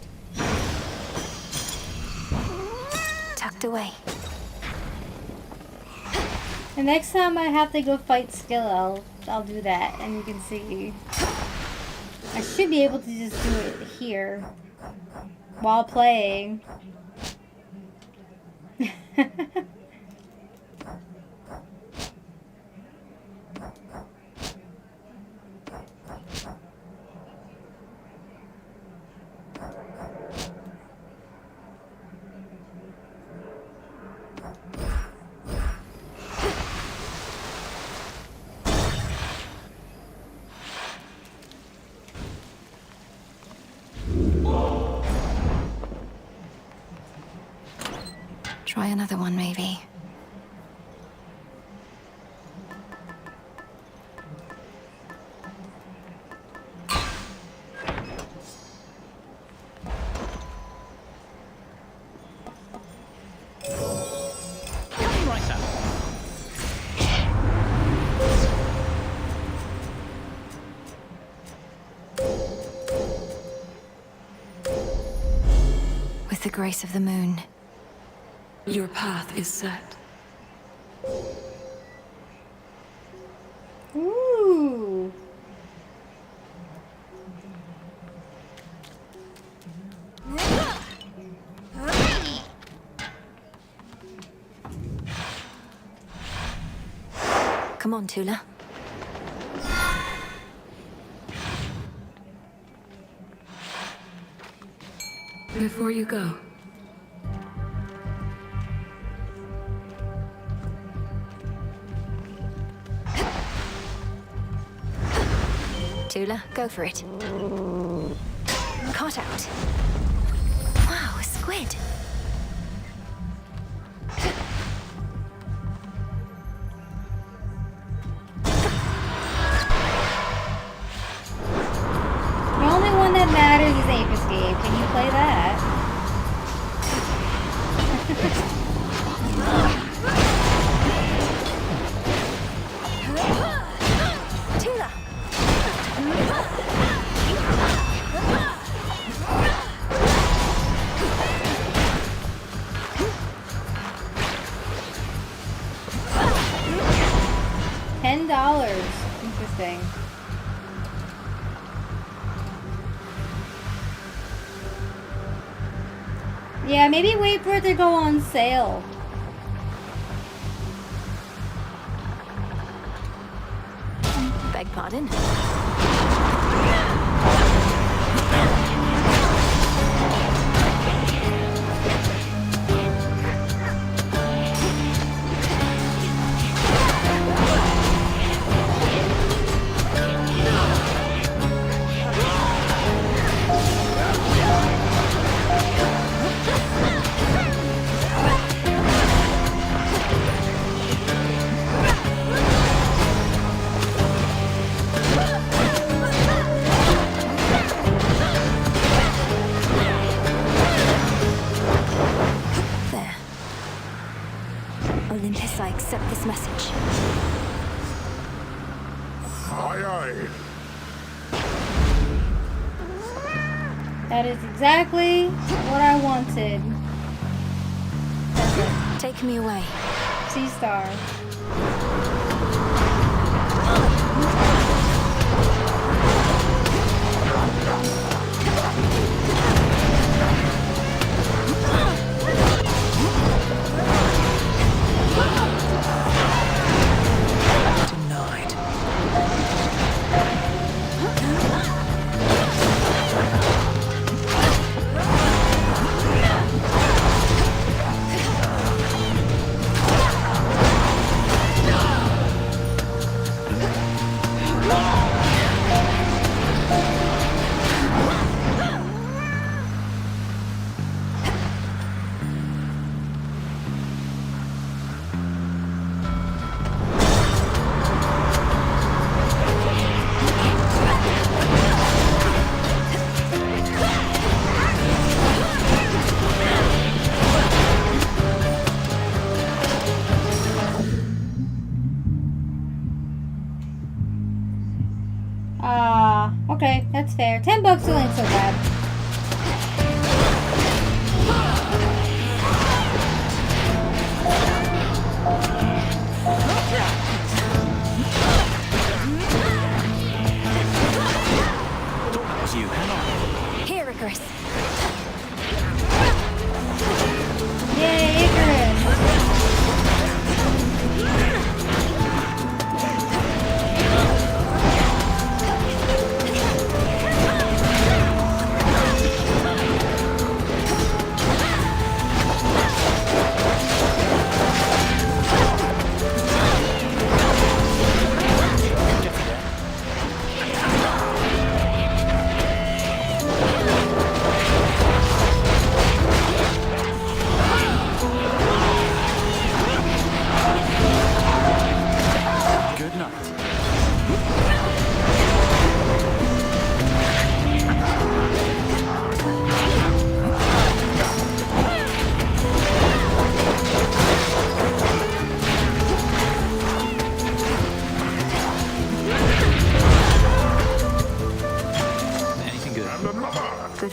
S2: Tucked away.
S1: The next time I have to go fight Skilla, I'll do that, and you can see. I should be able to just do it here while playing.
S2: Try another one, maybe.
S13: Right up.
S2: With the grace of the moon.
S7: Your path is set.
S1: Ooh.
S2: Come on, Tula.
S7: Before you go,
S2: Tula, go for it. Caught out. Wow, a squid.
S1: The only one that matters is Ape Escape. Can you play that?
S2: Tula!
S1: Yeah, maybe wait for it to go on sale.
S2: Beg pardon? Olympus, I accept this message.
S3: Aye, aye.
S1: That is exactly what I wanted.
S2: Take me away.
S1: Sea Star. Okay, that's fair. $10 still ain't so bad.
S13: That was you. Hang on.
S2: Here, Icarus.
S1: Yay, Icarus!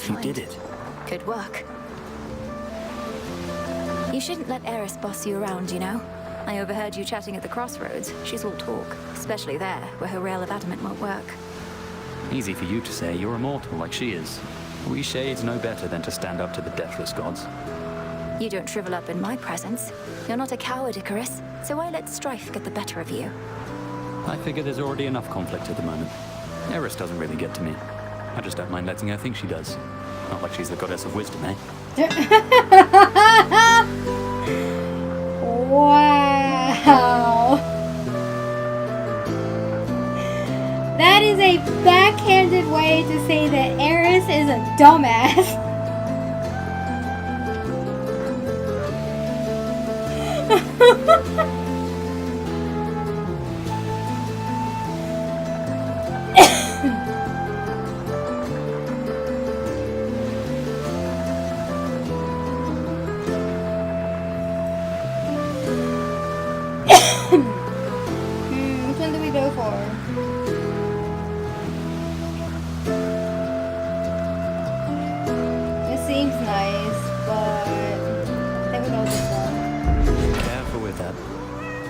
S13: You did it.
S2: Good work. You shouldn't let Eris boss you around, you know? I overheard you chatting at the crossroads. She's all talk, especially there, where her rail of adamant won't work.
S13: Easy for you to say. You're immortal like she is. We shades know better than to stand up to the deathless gods.
S2: You don't shrivel up in my presence. You're not a coward, Icarus, so why let strife get the better of you?
S13: I figure there's already enough conflict at the moment. Eris doesn't really get to me. I just don't mind letting her think she does. Not like she's the goddess of wisdom, eh?
S1: Wow. That is a backhanded way to say that Eris is a dumbass. Which one do we go for? This seems nice, but I think we'll go with this one.
S13: Careful with that.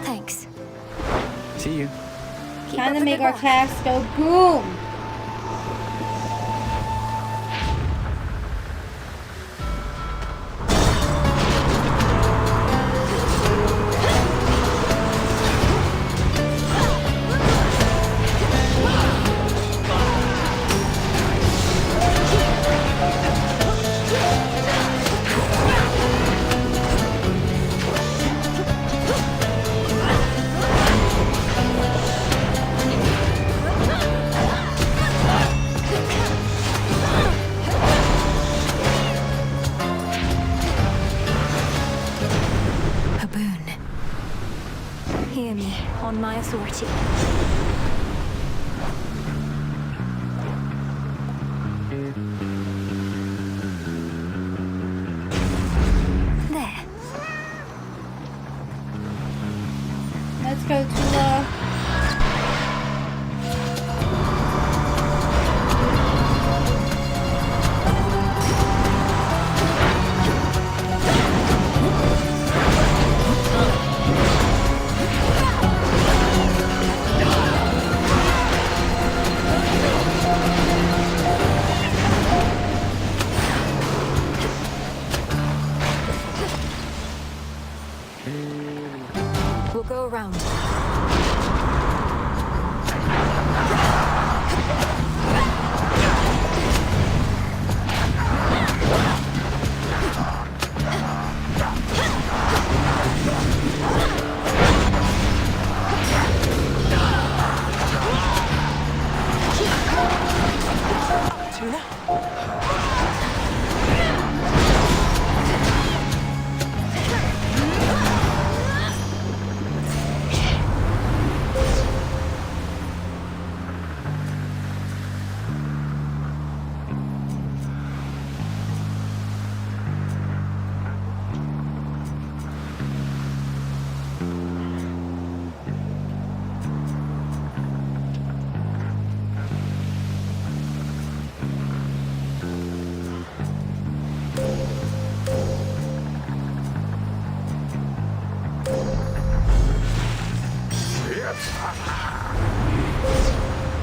S2: Thanks.
S13: See you.
S1: Time to make our tasks go boom.
S2: beyond my authority. There.
S1: Let's go to
S2: We'll go around.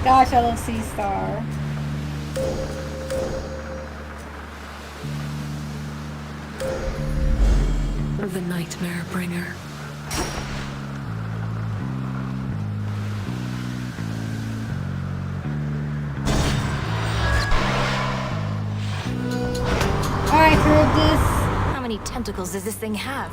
S2: Gosh, I love Sea Star.
S7: The Nightmare Bringer.
S1: Alright, Charybdis.
S2: How many tentacles does this thing have?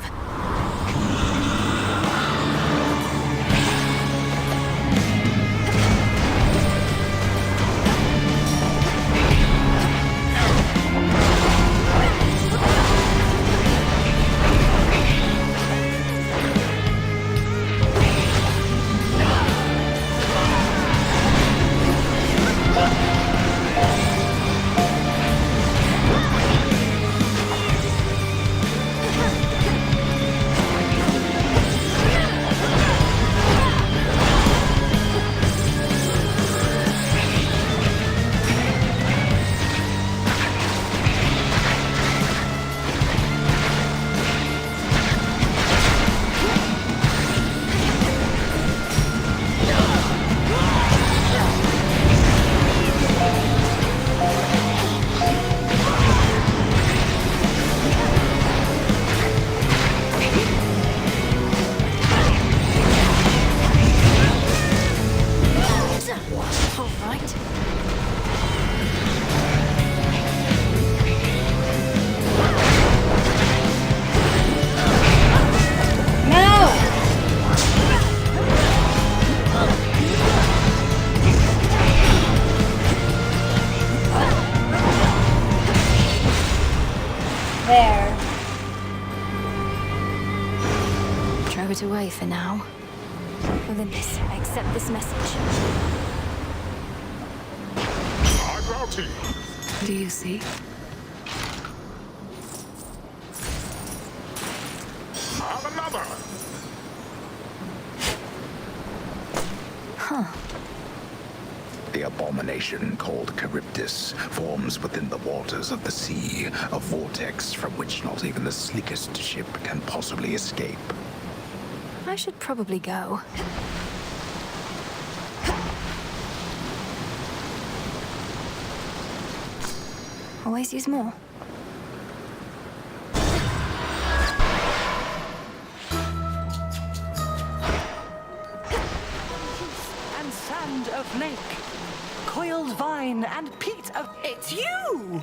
S1: There.
S2: Throw it away for now. Olympus, I accept this message.
S3: My bounty.
S7: Do you see?
S3: Have another.
S2: Huh.
S20: The abomination called Charybdis forms within the waters of the sea, a vortex from which not even the sleekest ship can possibly escape.
S2: I should probably go. Always use more.
S19: And sand of lake, coiled vine and peat of... It's you!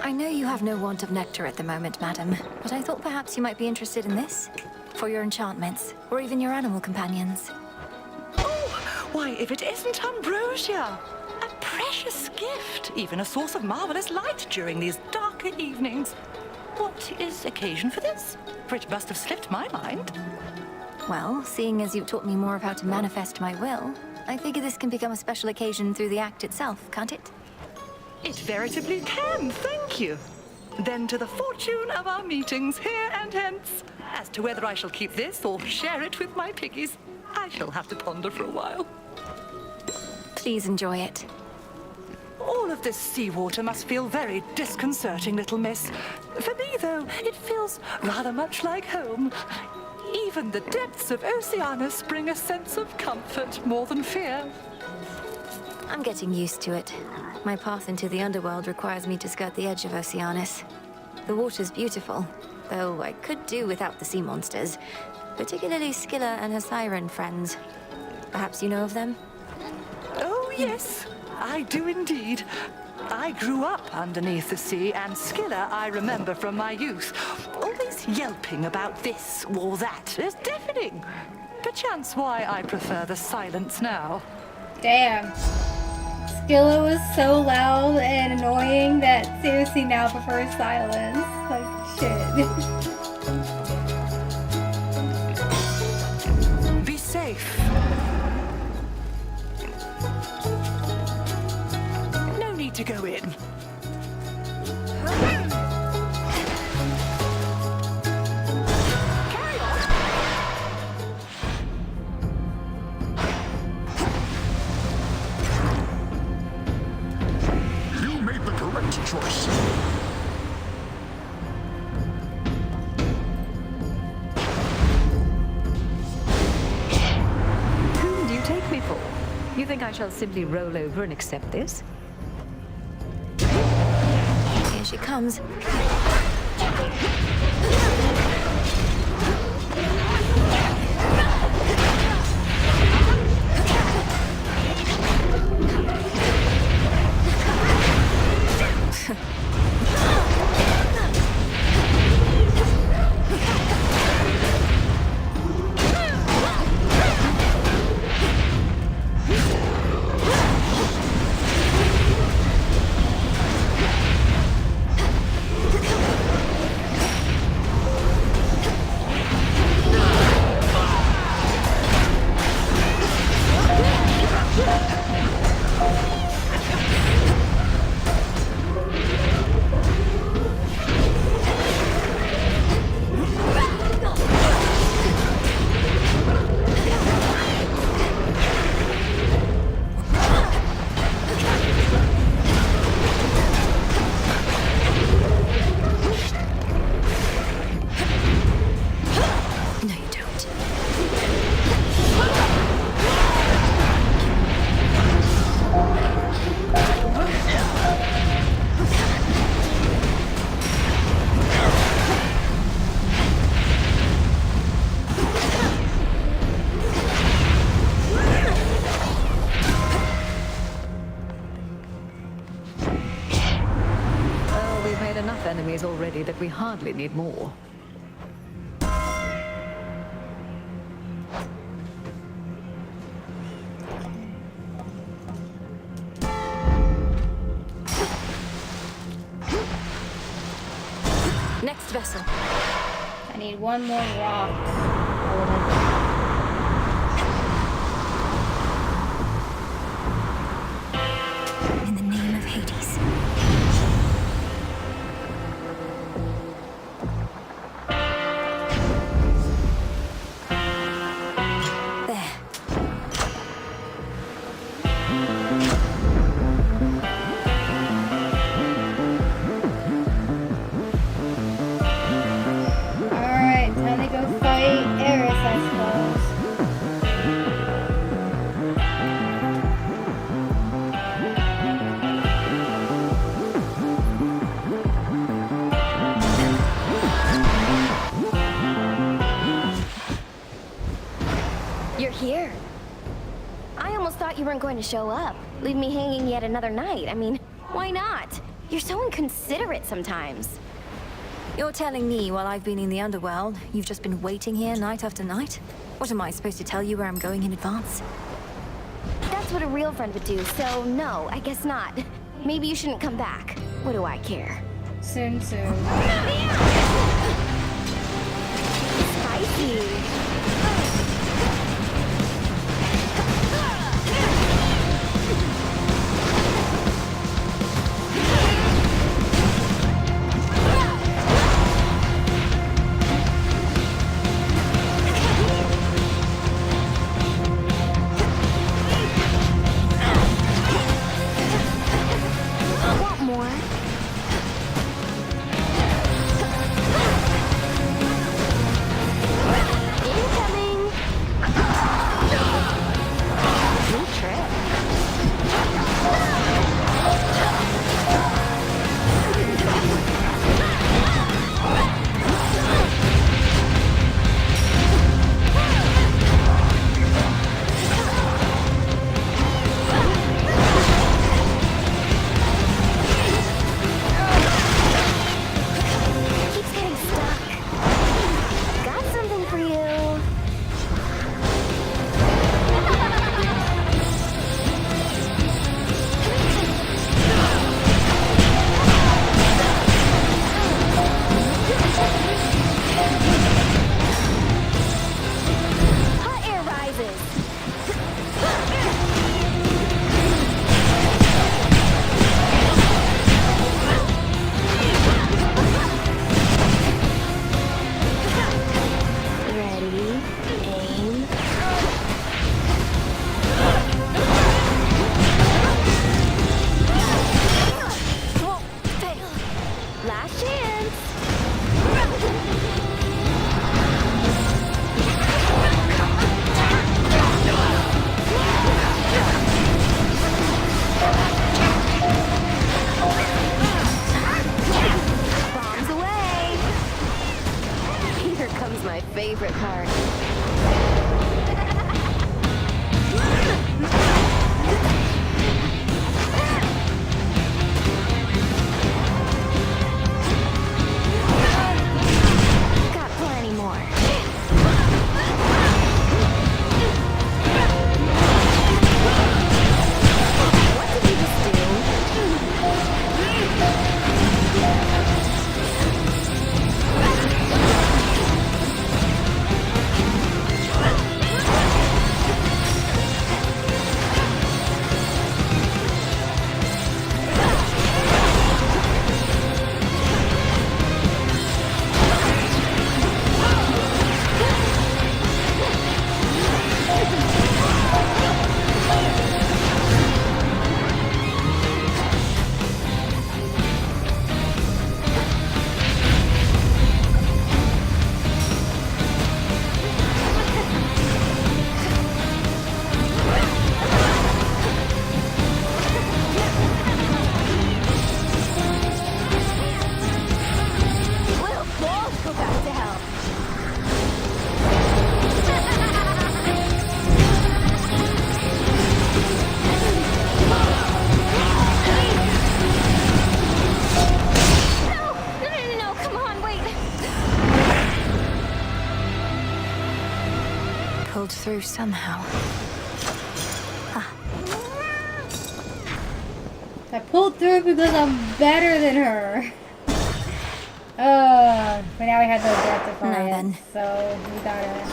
S2: I know you have no want of nectar at the moment, madam, but I thought perhaps you might be interested in this. For your enchantments, or even your animal companions.
S19: Oh, why, if it isn't ambrosia! A precious gift, even a source of marvelous light during these darker evenings. What is occasion for this? For it must have slipped my mind.
S2: Well, seeing as you've taught me more of how to manifest my will, I figure this can become a special occasion through the act itself, can't it?
S19: It veritably can, thank you. Then to the fortune of our meetings here and hence. As to whether I shall keep this or share it with my piggies, I shall have to ponder for a while.
S2: Please enjoy it.
S19: All of this seawater must feel very disconcerting, little miss. For me, though, it feels rather much like home. Even the depths of Oceanus bring a sense of comfort more than fear.
S2: I'm getting used to it. My path into the underworld requires me to skirt the edge of Oceanus. The water's beautiful, though I could do without the sea monsters, particularly Scylla and her siren friends. Perhaps you know of them?
S19: Oh, yes, I do indeed. I grew up underneath the sea, and Scylla I remember from my youth. Always yelping about this or that is deafening. Perchance why I prefer the silence now.
S1: Damn. Scylla was so loud and annoying that seriously now prefers silence. Like, shit.
S19: Be safe. No need to go in.
S3: You made the correct choice.
S10: Whom do you take me for? You think I shall simply roll over and accept this?
S2: Here she comes.
S10: Enemies already that we hardly need more.
S2: Next vessel.
S1: I need one more rock.
S2: In the name of Hades.
S14: You weren't going to show up. Leave me hanging yet another night. I mean, why not? You're so inconsiderate sometimes.
S2: You're telling me while I've been in the underworld, you've just been waiting here night after night? What am I supposed to tell you where I'm going in advance?
S14: That's what a real friend would do, so no, I guess not. Maybe you shouldn't come back. What do I care?
S1: Soon.
S14: Spicy. Want more? Incoming! New trip. Keeps getting stuck. Got something for you. Hot air rises. Ready, aim. Whoa, fail. Last chance. Bombs away. Here comes my favorite part. Got plenty more. What did you just do? We'll both go back to hell. No, come on, wait.
S2: Pulled through somehow.
S1: I pulled through because I'm better than her. But now we have those death defiance, so we gotta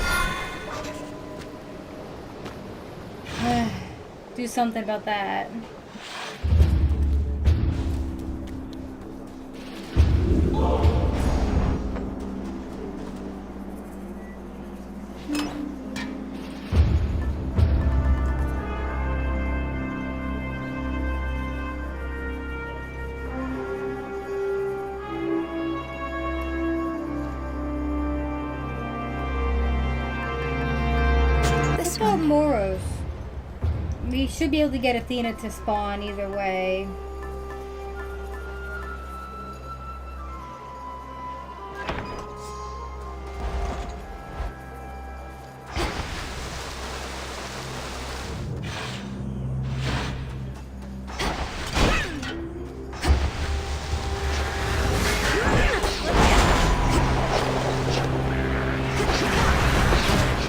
S1: do something about that. Let's go Moros. We should be able to get Athena to spawn either way.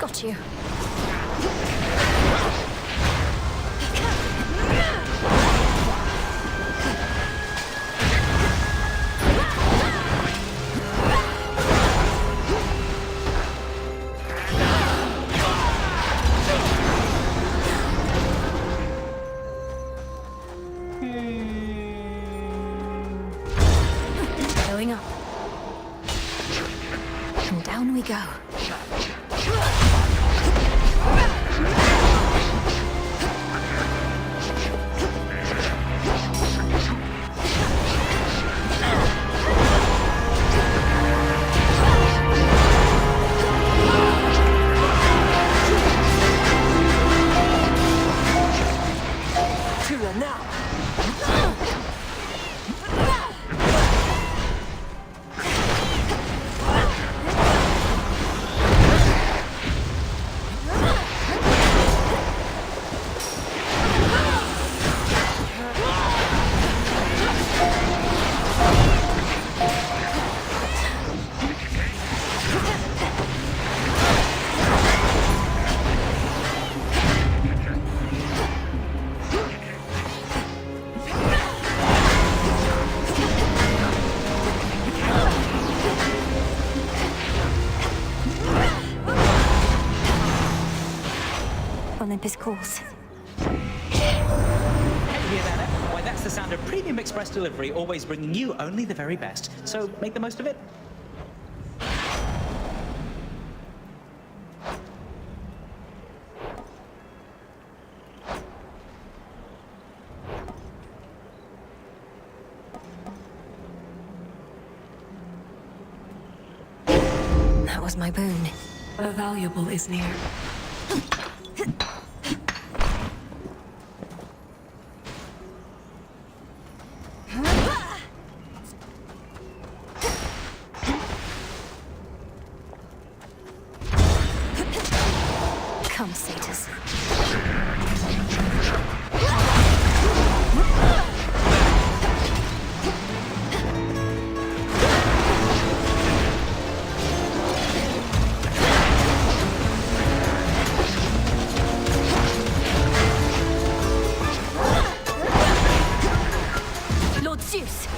S2: Got you. go. Olympus calls.
S15: Hey, hear that? Why, that's the sound of Premium Express Delivery, always bringing you only the very best. So make the most of it.
S2: That was my boon.
S7: A valuable is near.
S2: Come, Satyrs. Lord Zeus!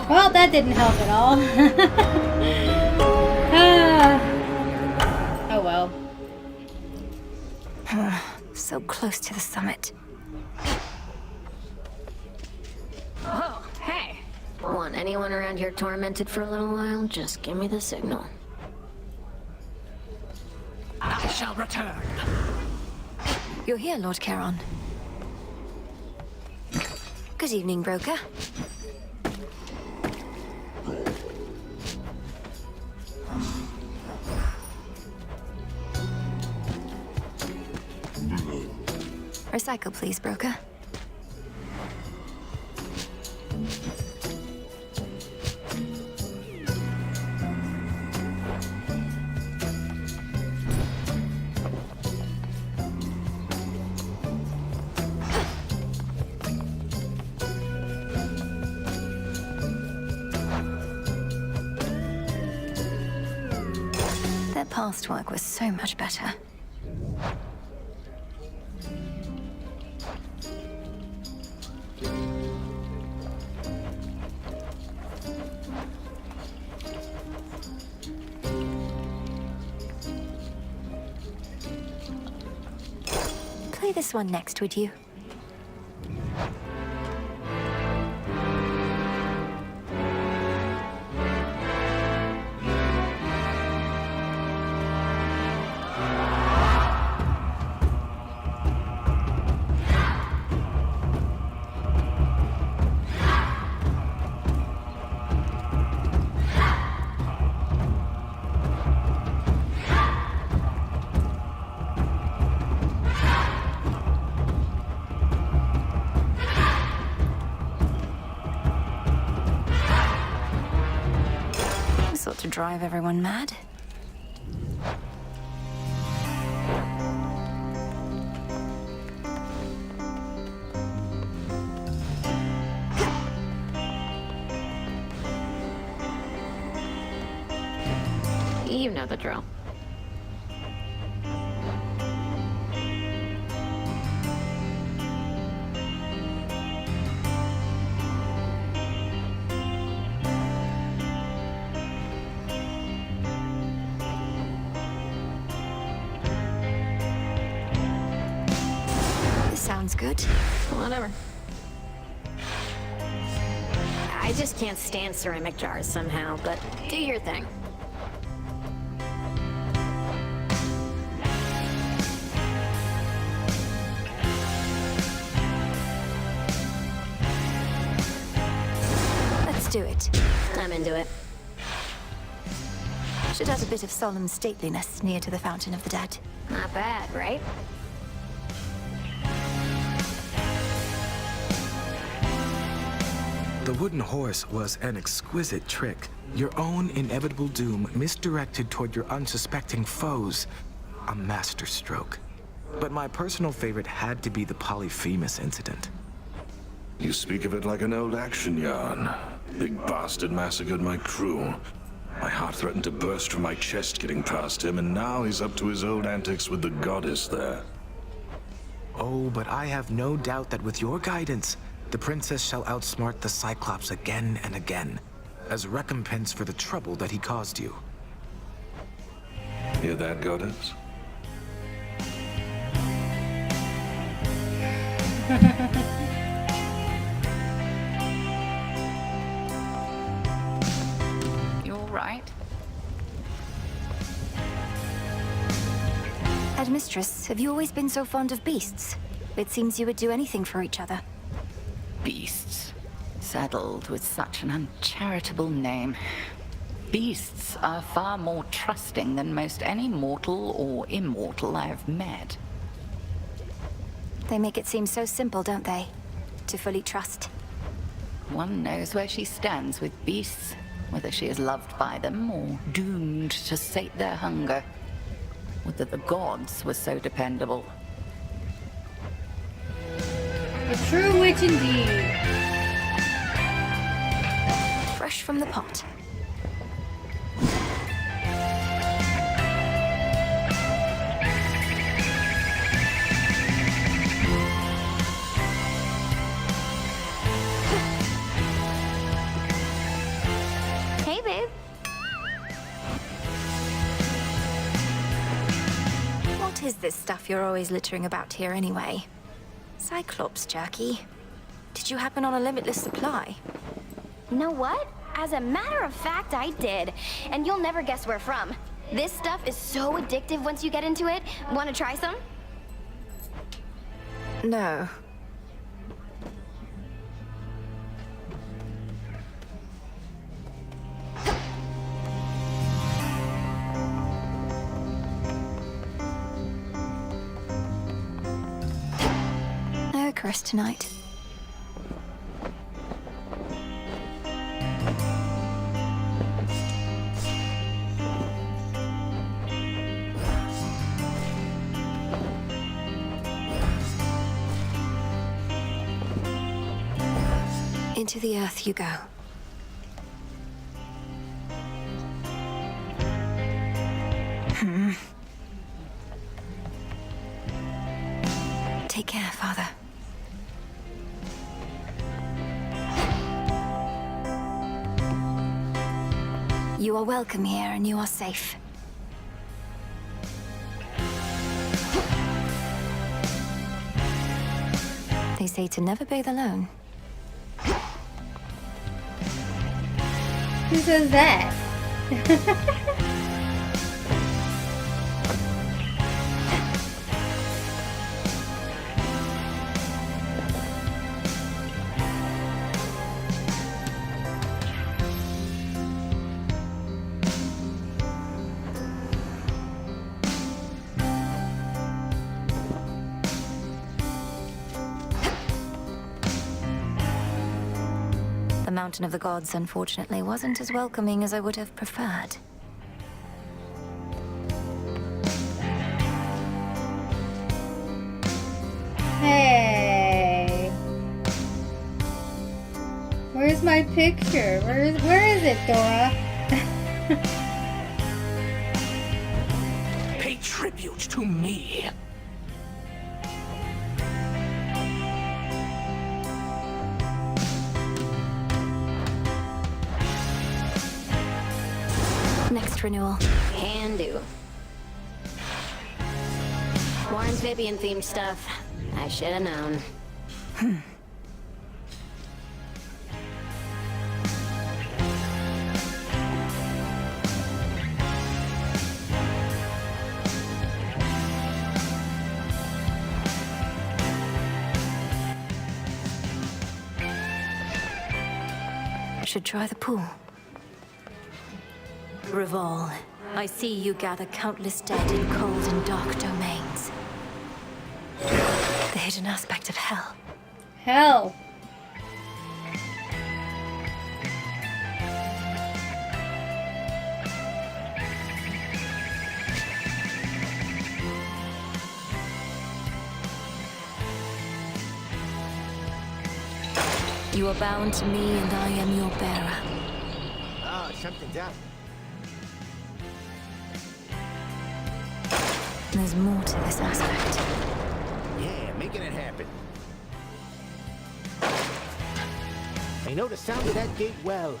S1: Well, that didn't help at all. Oh well.
S2: So close to the summit.
S21: Oh, hey. Want anyone around here tormented for a little while? Just give me the signal.
S19: I shall return.
S2: You're here, Lord Charon. Good evening, broker. Recycle, please, broker. Their past work was so much better. Play this one next, would you? To drive everyone mad.
S21: You know the drill.
S2: This sounds good.
S21: Whatever. I just can't stand ceramic jars somehow, but do your thing.
S2: Let's do it.
S21: I'm into it.
S2: Should add a bit of solemn stateliness near to the Fountain of the Dead.
S21: Not bad, right?
S12: The wooden horse was an exquisite trick. Your own inevitable doom misdirected toward your unsuspecting foes. A masterstroke. But my personal favorite had to be the Polyphemus incident.
S22: You speak of it like an old action yarn. Big bastard massacred my crew. My heart threatened to burst from my chest getting past him, and now he's up to his old antics with the goddess there.
S12: Oh, but I have no doubt that with your guidance, the princess shall outsmart the Cyclops again and again, as recompense for the trouble that he caused you.
S22: Hear that, goddess?
S8: You all right?
S2: Headmistress, have you always been so fond of beasts? It seems you would do anything for each other.
S8: Beasts. Saddled with such an uncharitable name. Beasts are far more trusting than most any mortal or immortal I have met.
S2: They make it seem so simple, don't they? To fully trust.
S8: One knows where she stands with beasts, whether she is loved by them or doomed to sate their hunger. Whether the gods were so dependable.
S1: A true witch indeed.
S2: Fresh from the pot.
S14: Hey, babe.
S2: What is this stuff you're always littering about here anyway? Cyclops jerky. Did you happen on a limitless supply?
S14: You know what? As a matter of fact, I did. And you'll never guess where from. This stuff is so addictive once you get into it. Want to try some?
S2: No. No curse tonight. Into the earth you go. Take care, Father. You are welcome here, and you are safe. They say to never bathe alone.
S1: Who says that?
S2: The Mountain of the Gods, unfortunately, wasn't as welcoming as I would have preferred.
S1: Hey. Where's my picture? Where is it, Dora?
S16: tribute to me.
S2: Next renewal.
S21: Can do. More amphibian-themed stuff. I should have known.
S2: Should try the pool. Revol, I see you gather countless dead in cold and dark domains. The hidden aspect of hell.
S1: Hell.
S2: You are bound to me and I am your bearer.
S16: Ah, something's up.
S2: There's more to this aspect.
S16: Yeah, making it happen. I know the sound of that gate well.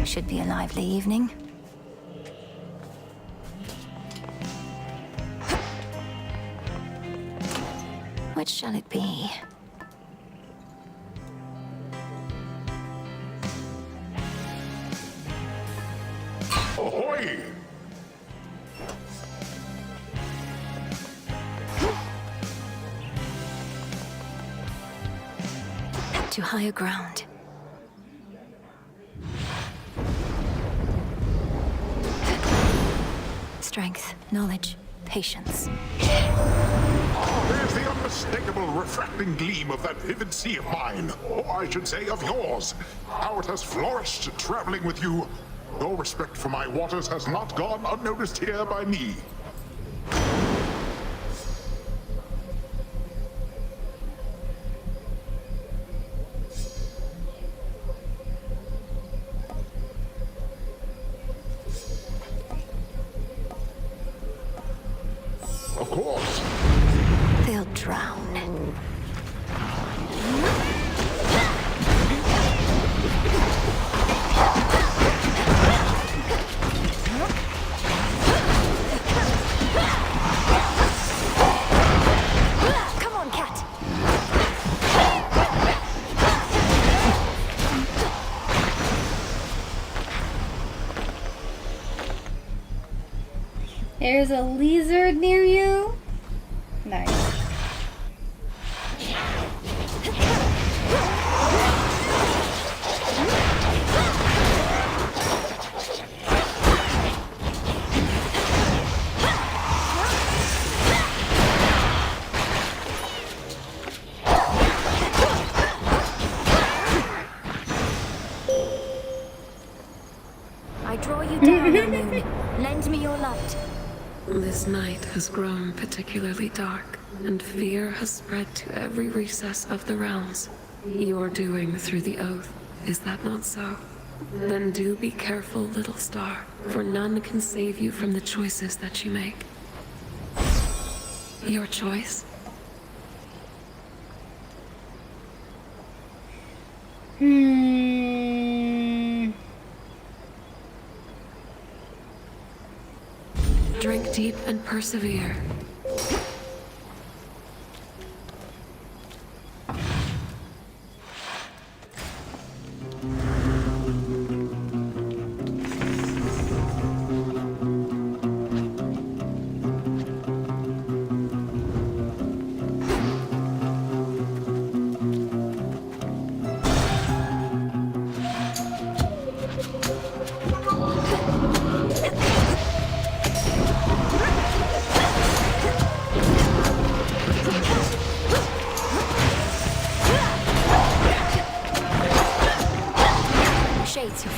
S2: Should be a lively evening. Which shall it be?
S3: Ahoy!
S2: To higher ground. Strength, knowledge, patience.
S3: There's the unmistakable refracting gleam of that vivid sea of mine, or I should say of yours. How it has flourished traveling with you. Your respect for my waters has not gone unnoticed here by me. Of course.
S2: They'll drown. Come on, cat.
S1: There's a lizard near you? Nice.
S2: I draw you down, O moon. Lend me your light.
S7: This night has grown particularly dark, and fear has spread to every recess of the realms. Your doing through the oath, is that not so? Then do be careful, little star, for none can save you from the choices that you make. Your choice? Drink deep and persevere.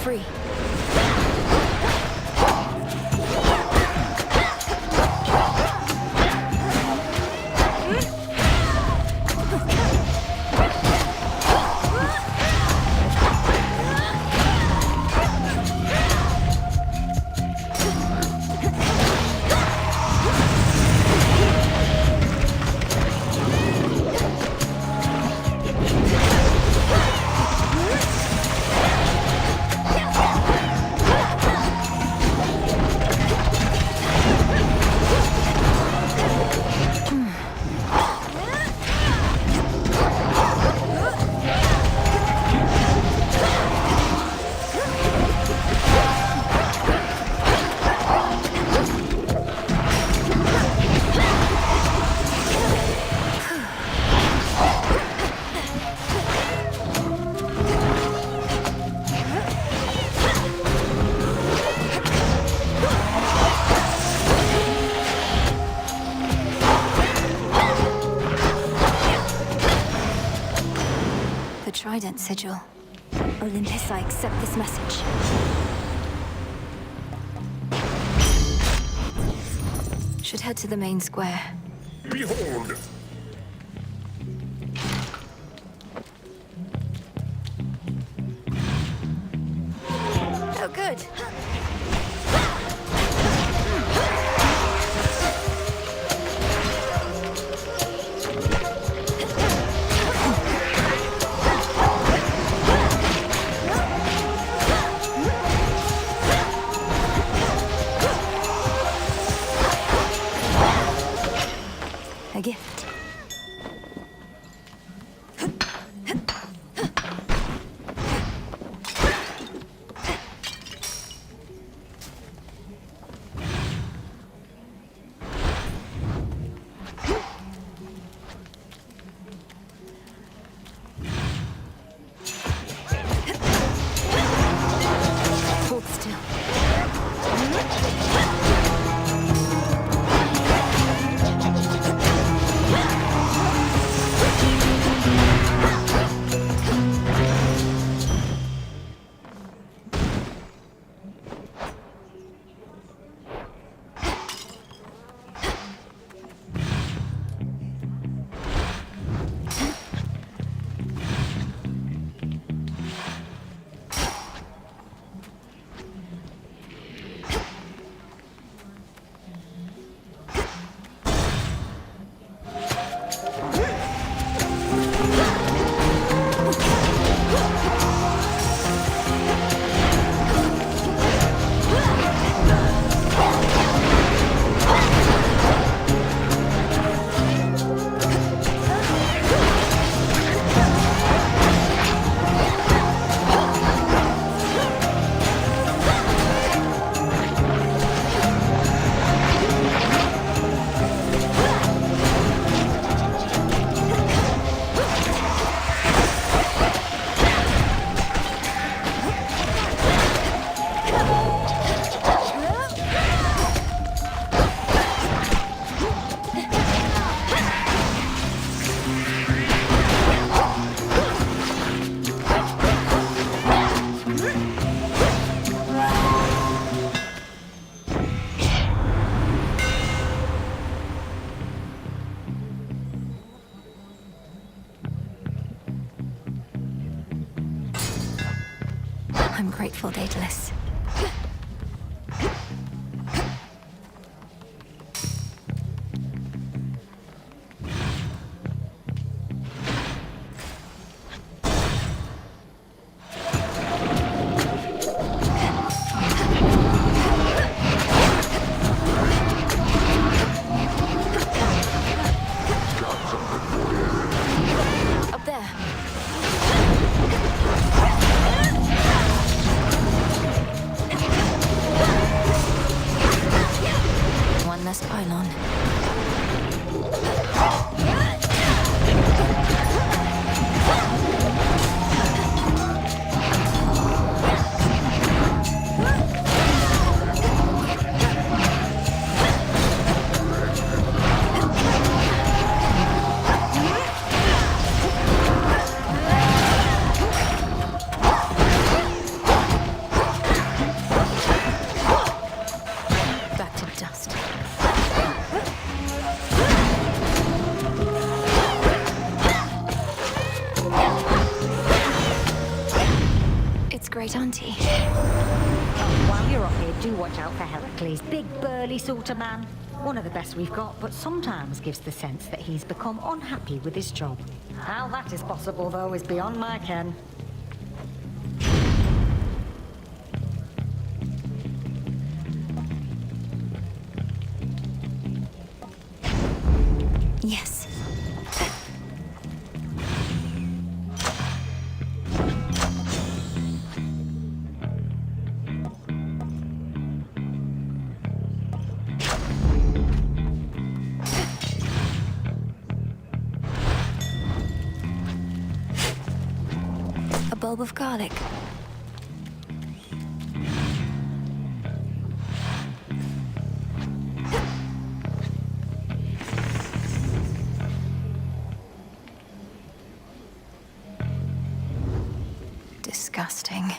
S2: free. Trident sigil. Olympus, I accept this message. Should head to the main square.
S3: Behold!
S2: Oh, good. A gift. Hold still. I'm grateful, Daedalus. Up there. One less pylon.
S4: watch out for Heracles. Big, burly sort of man. One of the best we've got, but sometimes gives the sense that he's become unhappy with his job. How that is possible, though, is beyond my ken.
S2: Yes. A bulb of garlic. Disgusting.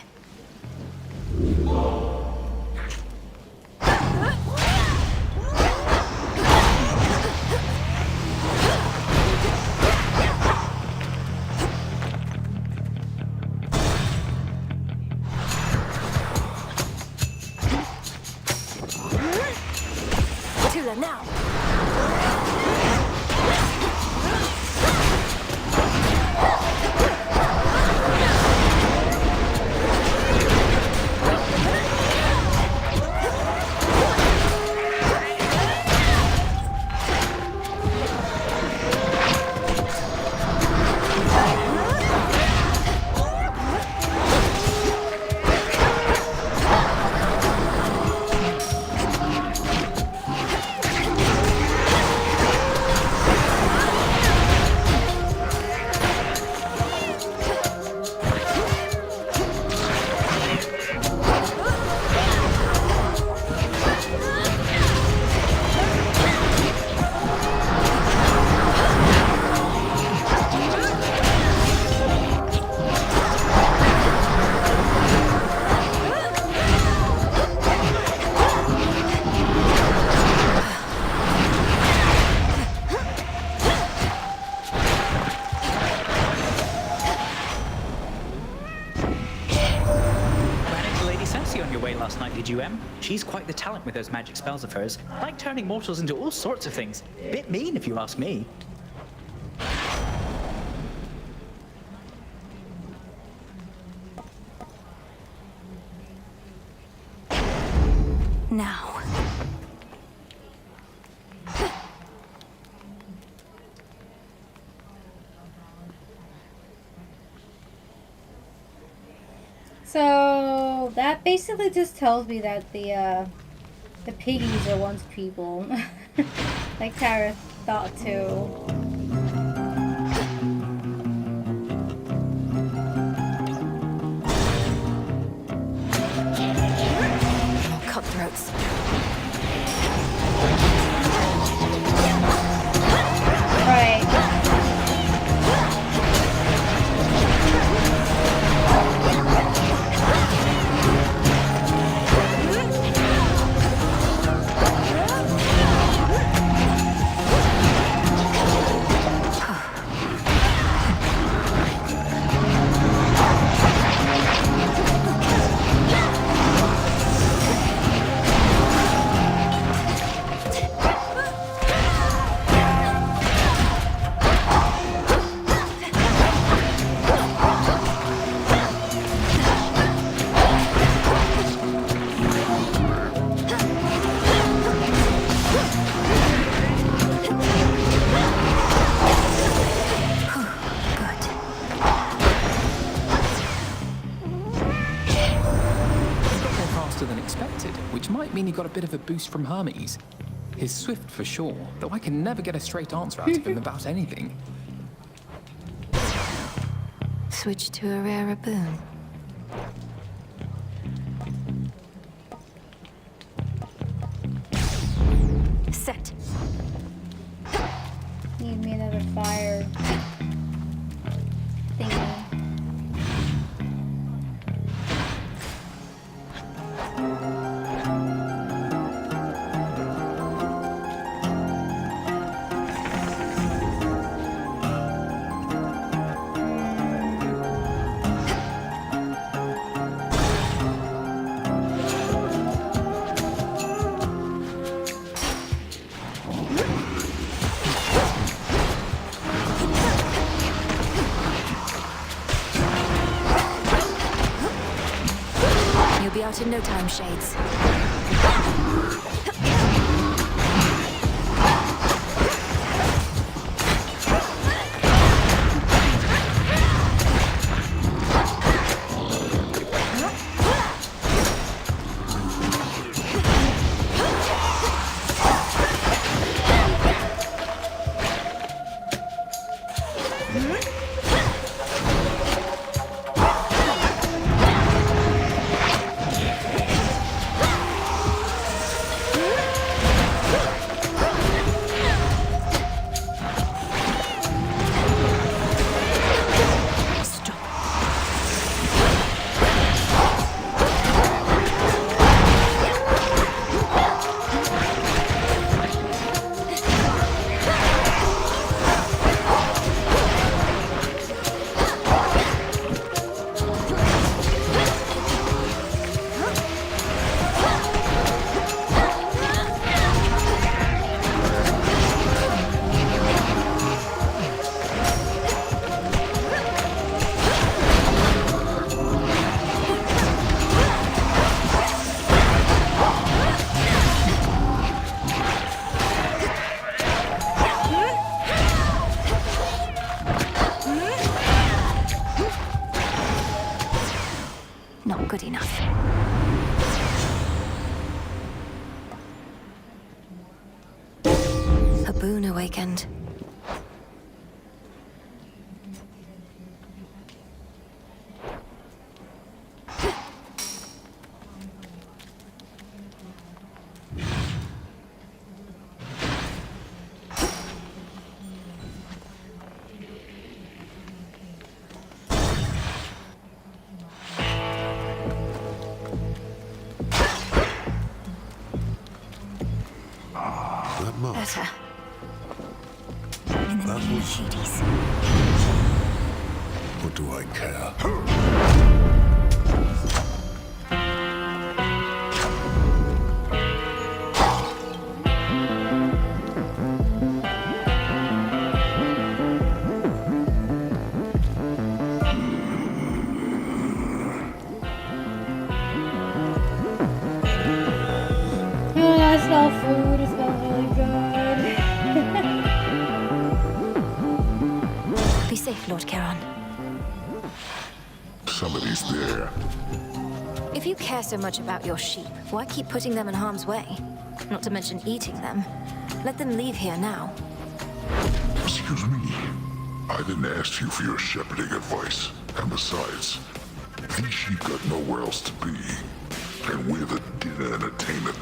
S2: Tula now.
S15: Did you, Em? She's quite the talent with those magic spells of hers, like turning mortals into all sorts of things. Bit mean, if you ask me.
S2: Now.
S1: So that basically just tells me that the piggies are once people, like Tara thought too.
S2: Cutthroats.
S1: Right.
S12: He got a bit of a boost from Hermes. He's swift for sure, though I can never get a straight answer out of him about anything.
S2: Switch to a rarer boon. Set.
S1: Need me another fire thingy.
S2: out in no time, Shades. Not good enough. A boon awakened. Better. In the name of Hades.
S22: What do I care?
S1: Oh, I smell food. It smells really good.
S2: Be safe, Lord Charon.
S3: Somebody's there.
S2: If you care so much about your sheep, why keep putting them in harm's way? Not to mention eating them. Let them leave here now.
S3: Excuse me. I didn't ask you for your shepherding advice. And besides, these sheep got nowhere else to be. And we're the dinner entertainment.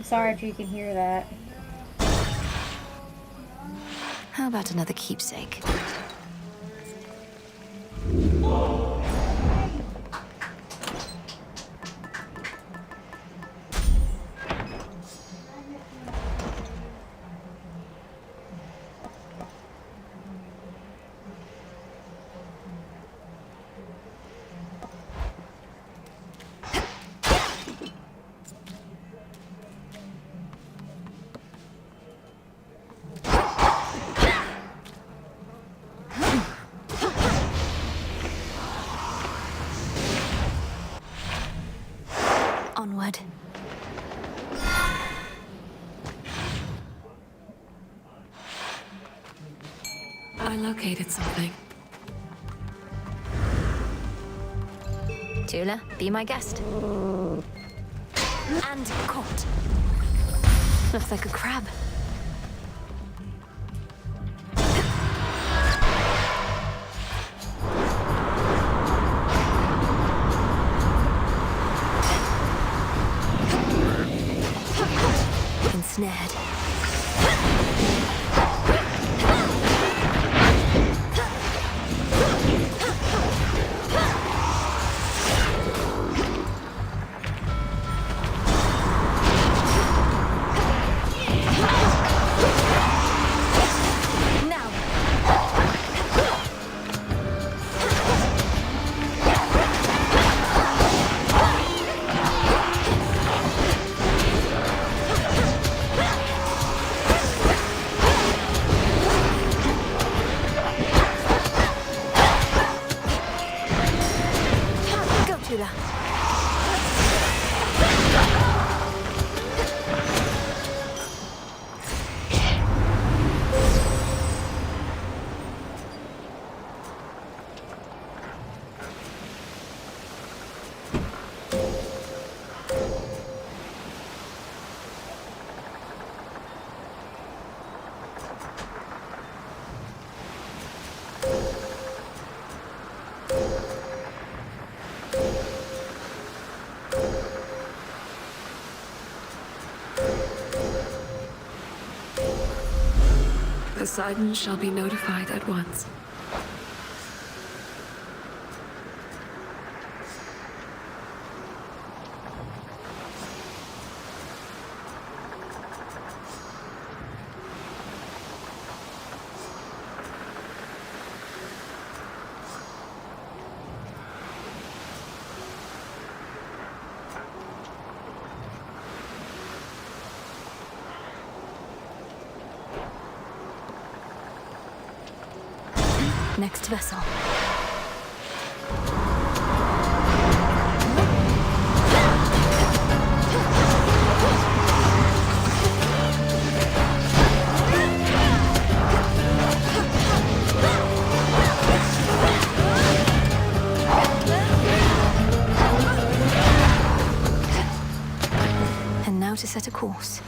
S1: Sorry if you can hear that.
S2: How about another keepsake? Onward.
S7: I located something.
S2: Tula, be my guest. And caught. Looks like a crab. Ensnared.
S7: Poseidon shall be notified at once.
S2: Next vessel. And now to set a course.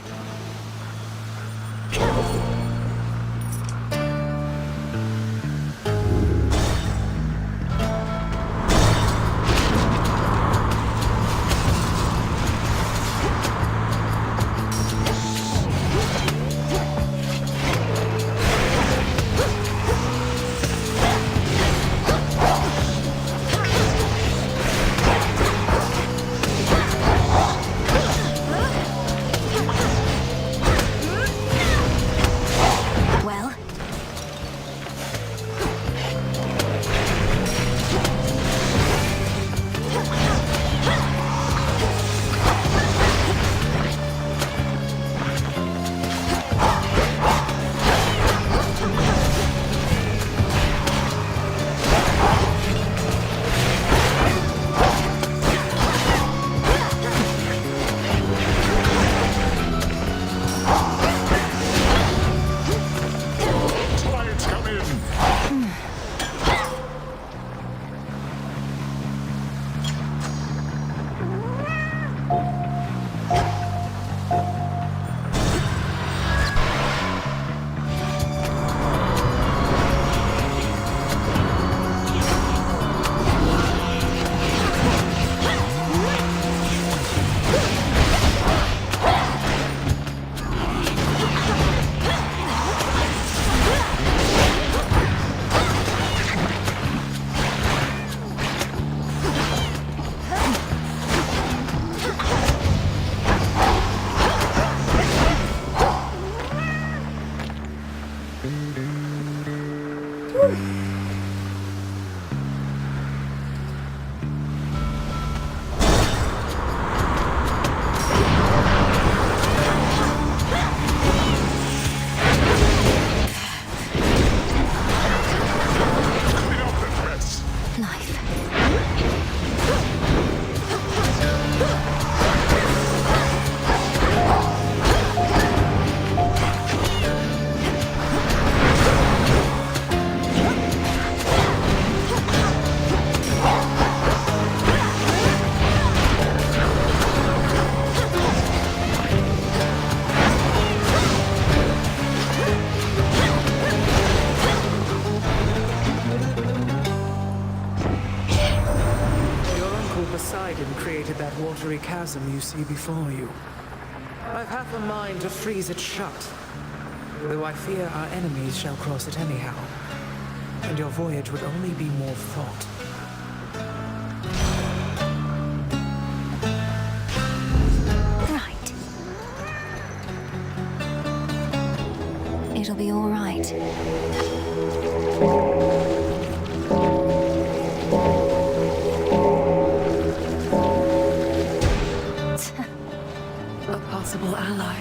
S17: chasm you see before you. I've half a mind to freeze it shut, though I fear our enemies shall cross it anyhow, and your voyage would only be more fraught.
S2: Right. It'll be all right.
S7: A possible ally.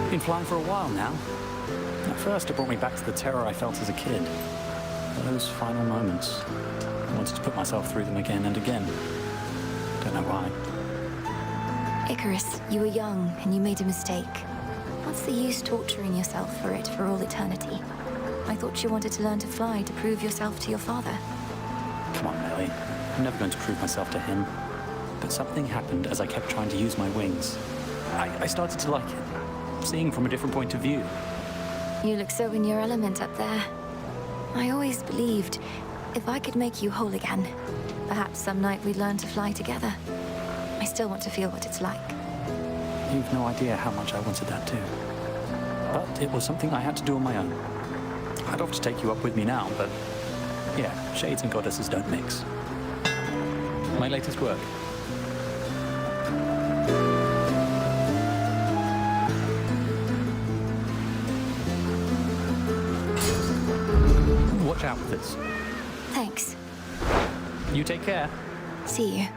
S13: Been flying for a while now. At first, it brought me back to the terror I felt as a kid. Those final moments. I wanted to put myself through them again and again. Don't know why.
S2: Icarus, you were young and you made a mistake. What's the use torturing yourself for it for all eternity? I thought you wanted to learn to fly to prove yourself to your father.
S13: Come on, Melly. I'm never going to prove myself to him. But something happened as I kept trying to use my wings. I started to like it, seeing from a different point of view.
S2: You look so in your element up there. I always believed if I could make you whole again, perhaps some night we'd learn to fly together. I still want to feel what it's like.
S13: You've no idea how much I wanted that too. But it was something I had to do on my own. I'd love to take you up with me now, but yeah, shades and goddesses don't mix. My latest work. Watch out with this.
S2: Thanks.
S13: You take care.
S2: See you.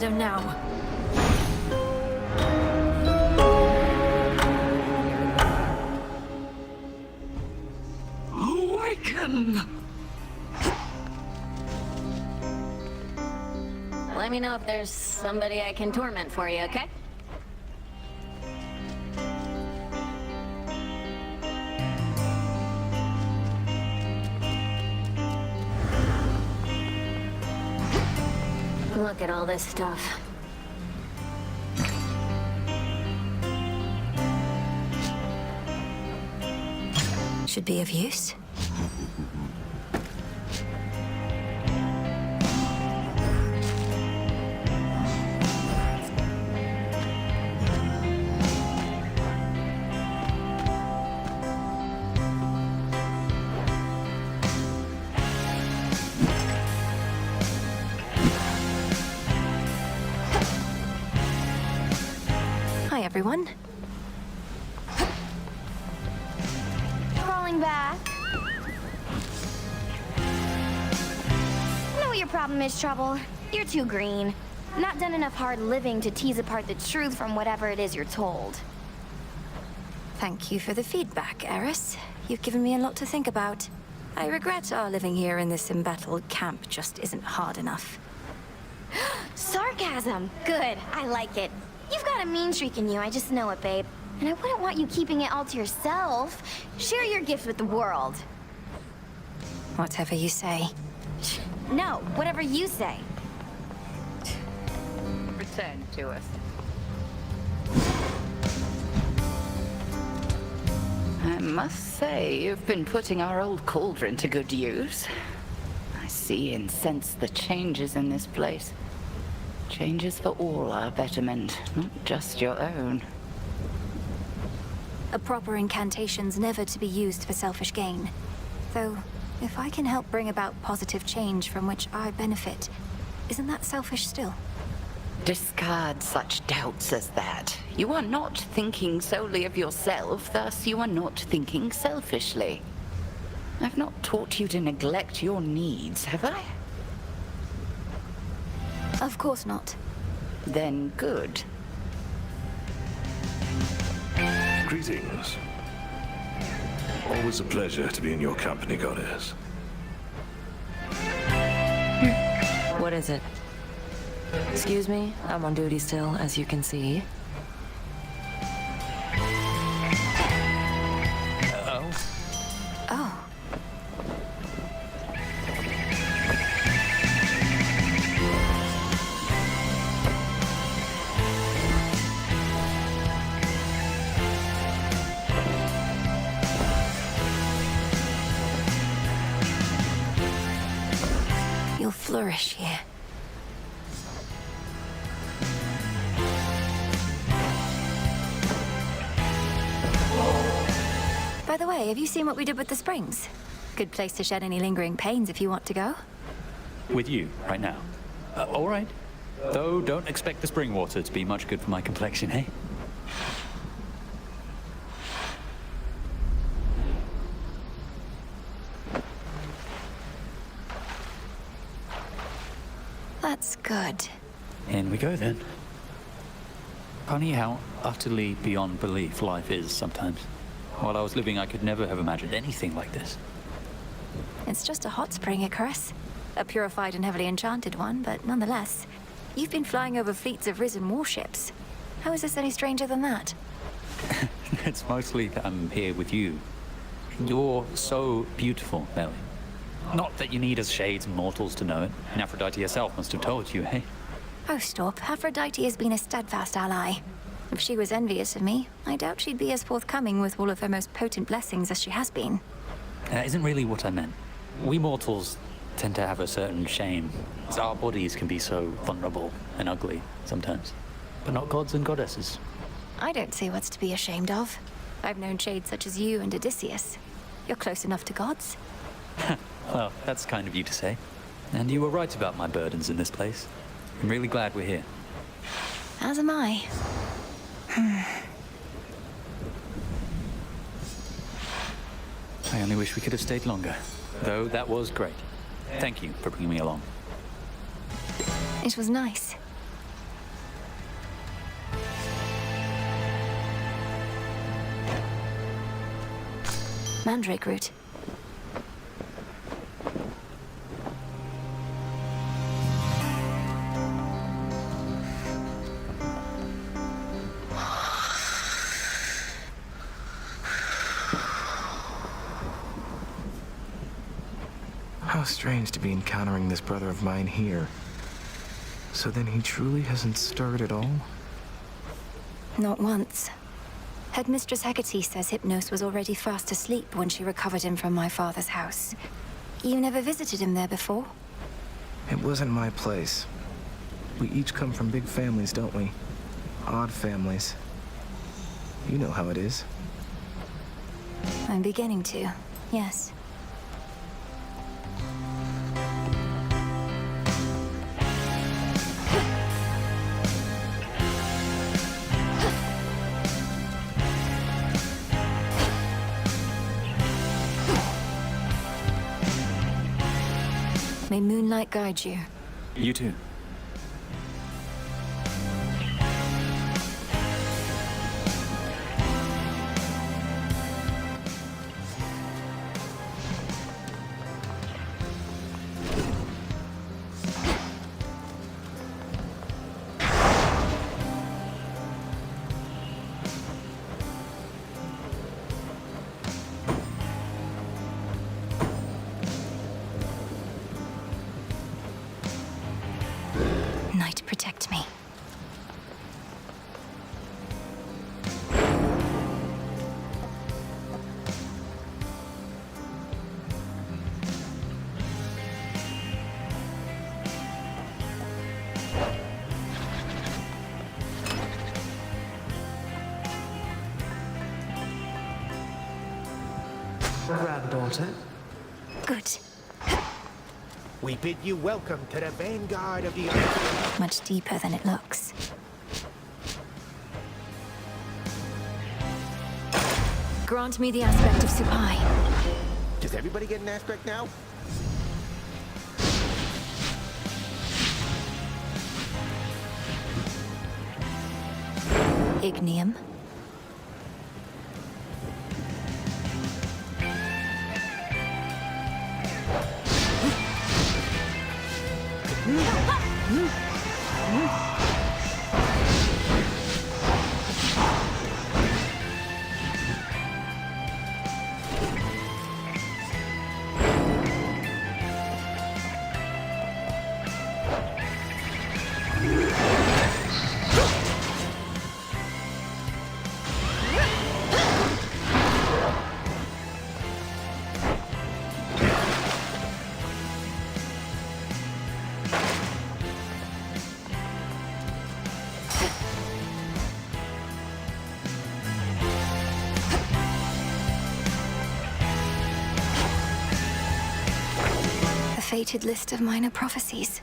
S2: shadow now.
S19: Awaken!
S21: Let me know if there's somebody I can torment for you, okay? Look at all this stuff.
S2: Should be of use. Hi, everyone.
S6: Crawling back. Know what your problem is, Trouble. You're too green. Not done enough hard living to tease apart the truth from whatever it is you're told.
S2: Thank you for the feedback, Eris. You've given me a lot to think about. I regret our living here in this embattled camp just isn't hard enough.
S6: Sarcasm! Good, I like it. You've got a mean streak in you, I just know it, babe. And I wouldn't want you keeping it all to yourself. Share your gift with the world.
S2: Whatever you say.
S6: No, whatever you say.
S8: Return to us. I must say, you've been putting our old cauldron to good use. I see and sense the changes in this place. Changes for all our betterment, not just your own.
S2: A proper incantation's never to be used for selfish gain. Though, if I can help bring about positive change from which I benefit, isn't that selfish still?
S8: Discard such doubts as that. You are not thinking solely of yourself, thus you are not thinking selfishly. I've not taught you to neglect your needs, have I?
S2: Of course not.
S8: Then good.
S22: Greetings. Always a pleasure to be in your company, Goddess.
S5: What is it? Excuse me, I'm on duty still, as you can see.
S2: Oh. You'll flourish here. By the way, have you seen what we did with the springs? Good place to shed any lingering pains if you want to go.
S13: With you, right now. All right. Though, don't expect the spring water to be much good for my complexion, eh?
S2: That's good.
S13: In we go, then. Funny how utterly beyond belief life is sometimes. While I was living, I could never have imagined anything like this.
S2: It's just a hot spring, Icarus. A purified and heavily enchanted one, but nonetheless. You've been flying over fleets of risen warships. How is this any stranger than that?
S13: It's mostly that I'm here with you. You're so beautiful, Melly. Not that you need us shades and mortals to know it. And Aphrodite herself must have told you, eh?
S2: Oh, stop. Aphrodite has been a steadfast ally. If she was envious of me, I doubt she'd be as forthcoming with all of her most potent blessings as she has been.
S13: That isn't really what I meant. We mortals tend to have a certain shame. Our bodies can be so vulnerable and ugly sometimes. But not gods and goddesses.
S2: I don't see what's to be ashamed of. I've known shades such as you and Odysseus. You're close enough to gods.
S13: Well, that's kind of you to say. And you were right about my burdens in this place. I'm really glad we're here.
S2: As am I.
S13: I only wish we could have stayed longer. Though that was great. Thank you for bringing me along.
S2: It was nice. Mandrake root.
S12: How strange to be encountering this brother of mine here. So then he truly hasn't stirred at all?
S2: Not once. Headmistress Hecate says Hypnos was already fast asleep when she recovered him from my father's house. You never visited him there before?
S12: It wasn't my place. We each come from big families, don't we? Odd families. You know how it is.
S2: I'm beginning to, yes. May moonlight guide you.
S9: You too.
S2: Night, protect me.
S17: Granddaughter?
S2: Good.
S16: We bid you welcome to the vanguard of the earth.
S2: Much deeper than it looks. Grant me the aspect of Supai.
S16: Does everybody get an aspect now?
S2: Ignium. Fated list of minor prophecies.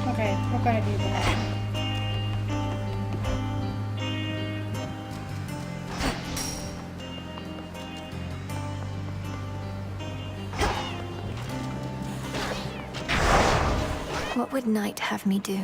S1: Okay, we're gonna do that.
S2: What would Night have me do?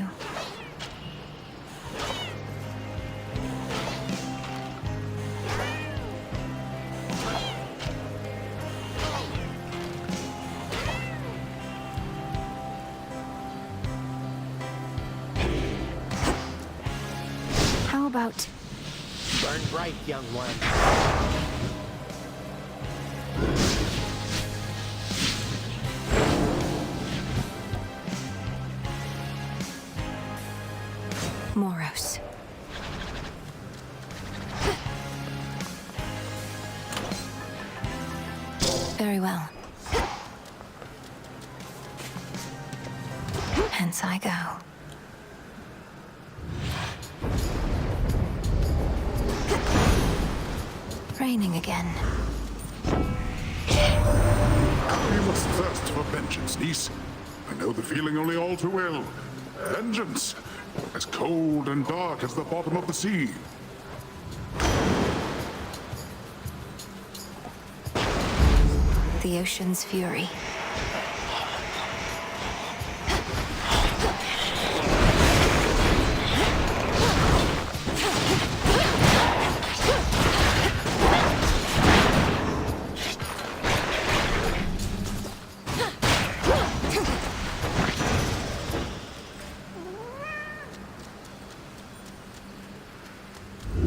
S2: How about...
S16: Burn bright, young one.
S2: Moros. Very well. Hence I go. Raining again.
S3: You must thirst for vengeance, niece. I know the feeling only all too well. Vengeance, as cold and dark as the bottom of the sea.
S2: The ocean's fury.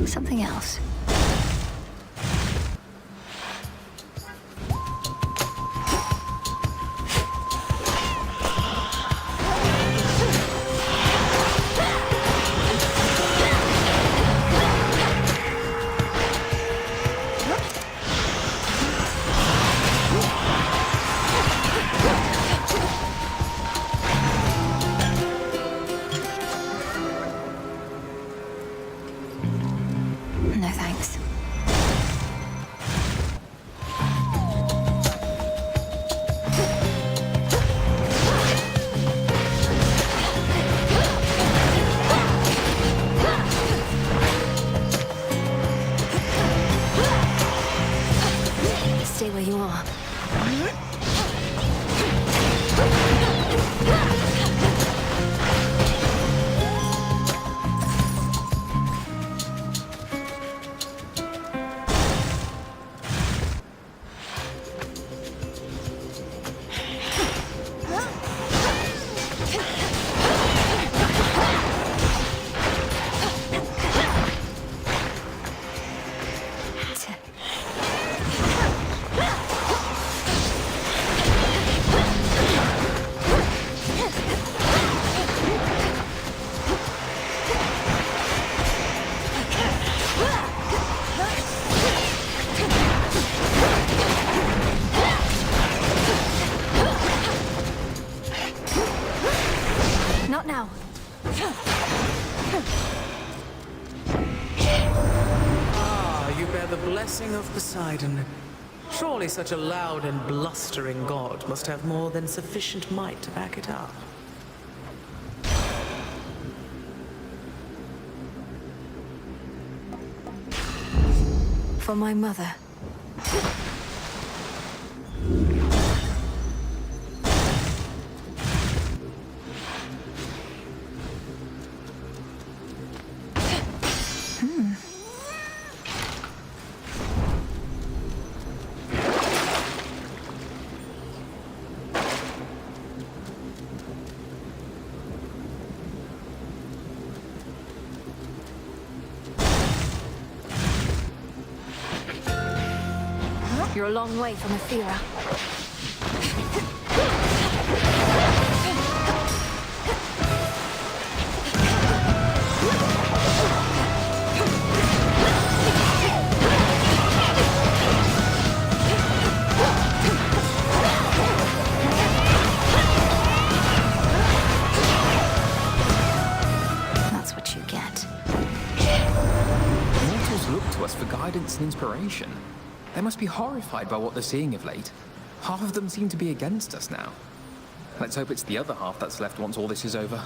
S2: Something else. No thanks. Stay where you are. Not now.
S17: Ah, you bear the blessing of Poseidon. Surely such a loud and blustering god must have more than sufficient might to back it up.
S2: For my mother. You're a long way from Athera. That's what you get.
S9: Mortals look to us for guidance and inspiration. They must be horrified by what they're seeing of late. Half of them seem to be against us now. Let's hope it's the other half that's left once all this is over.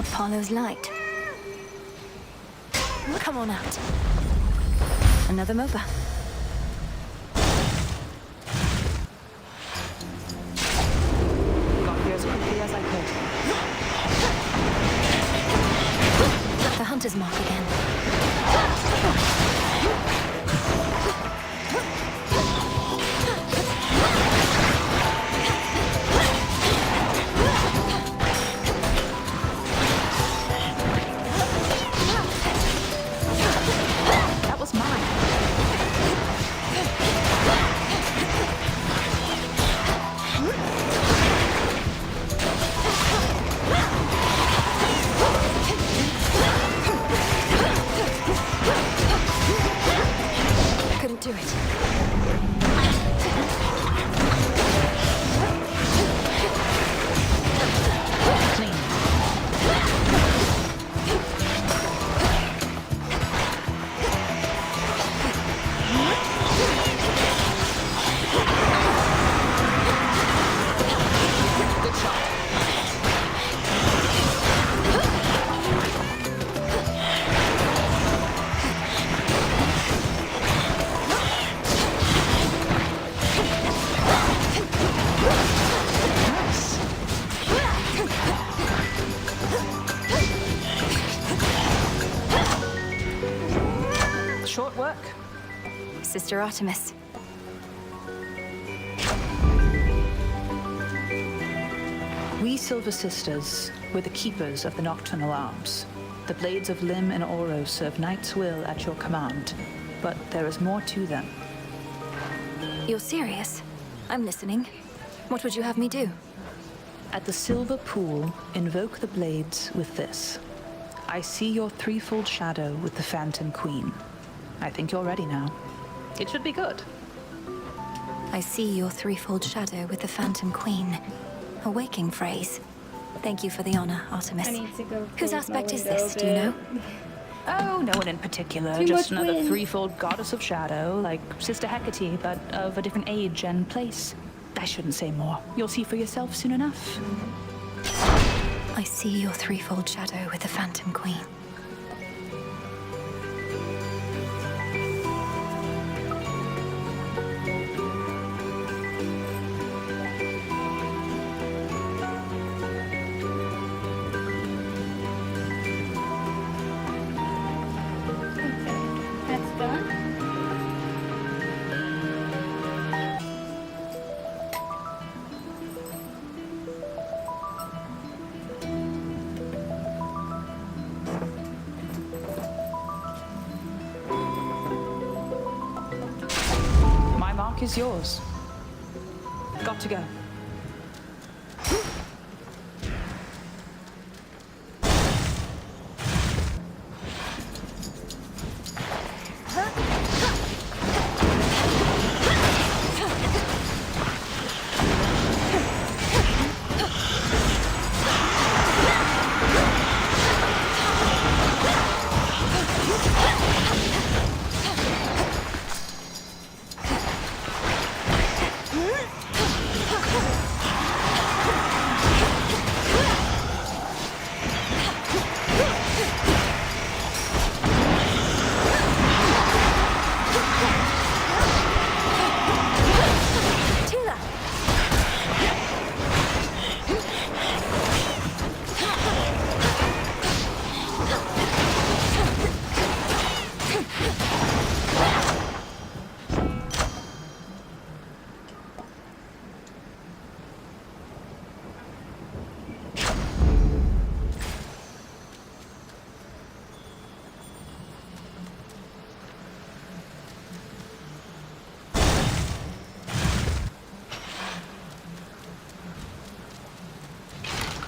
S2: Apollo's light. Come on out. Another MOBA.
S18: Got here as quickly as I could.
S2: The hunter's mark again.
S18: That was mine.
S2: Couldn't do it.
S18: Clean.
S2: Sister Artemis.
S11: We Silver Sisters were the keepers of the nocturnal arms. The blades of Lim and Oro serve Knight's will at your command, but there is more to them.
S2: You're serious? I'm listening. What would you have me do?
S11: At the Silver Pool, invoke the blades with this. I see your threefold shadow with the Phantom Queen. I think you're ready now. It should be good.
S2: I see your threefold shadow with the Phantom Queen. A waking phrase. Thank you for the honor, Artemis.
S1: I need to go
S2: Whose
S1: close my
S2: aspect is
S1: window
S2: this,
S1: a
S2: do you
S1: bit.
S2: know?
S11: Oh, no one in particular.
S1: Too
S11: Just
S1: much
S11: another
S1: wind.
S11: threefold goddess of shadow, like Sister Hecate, but of a different age and place. I shouldn't say more. You'll see for yourself soon enough.
S2: I see your threefold shadow with the Phantom Queen.
S1: That's done.
S11: My mark is yours. Got to go.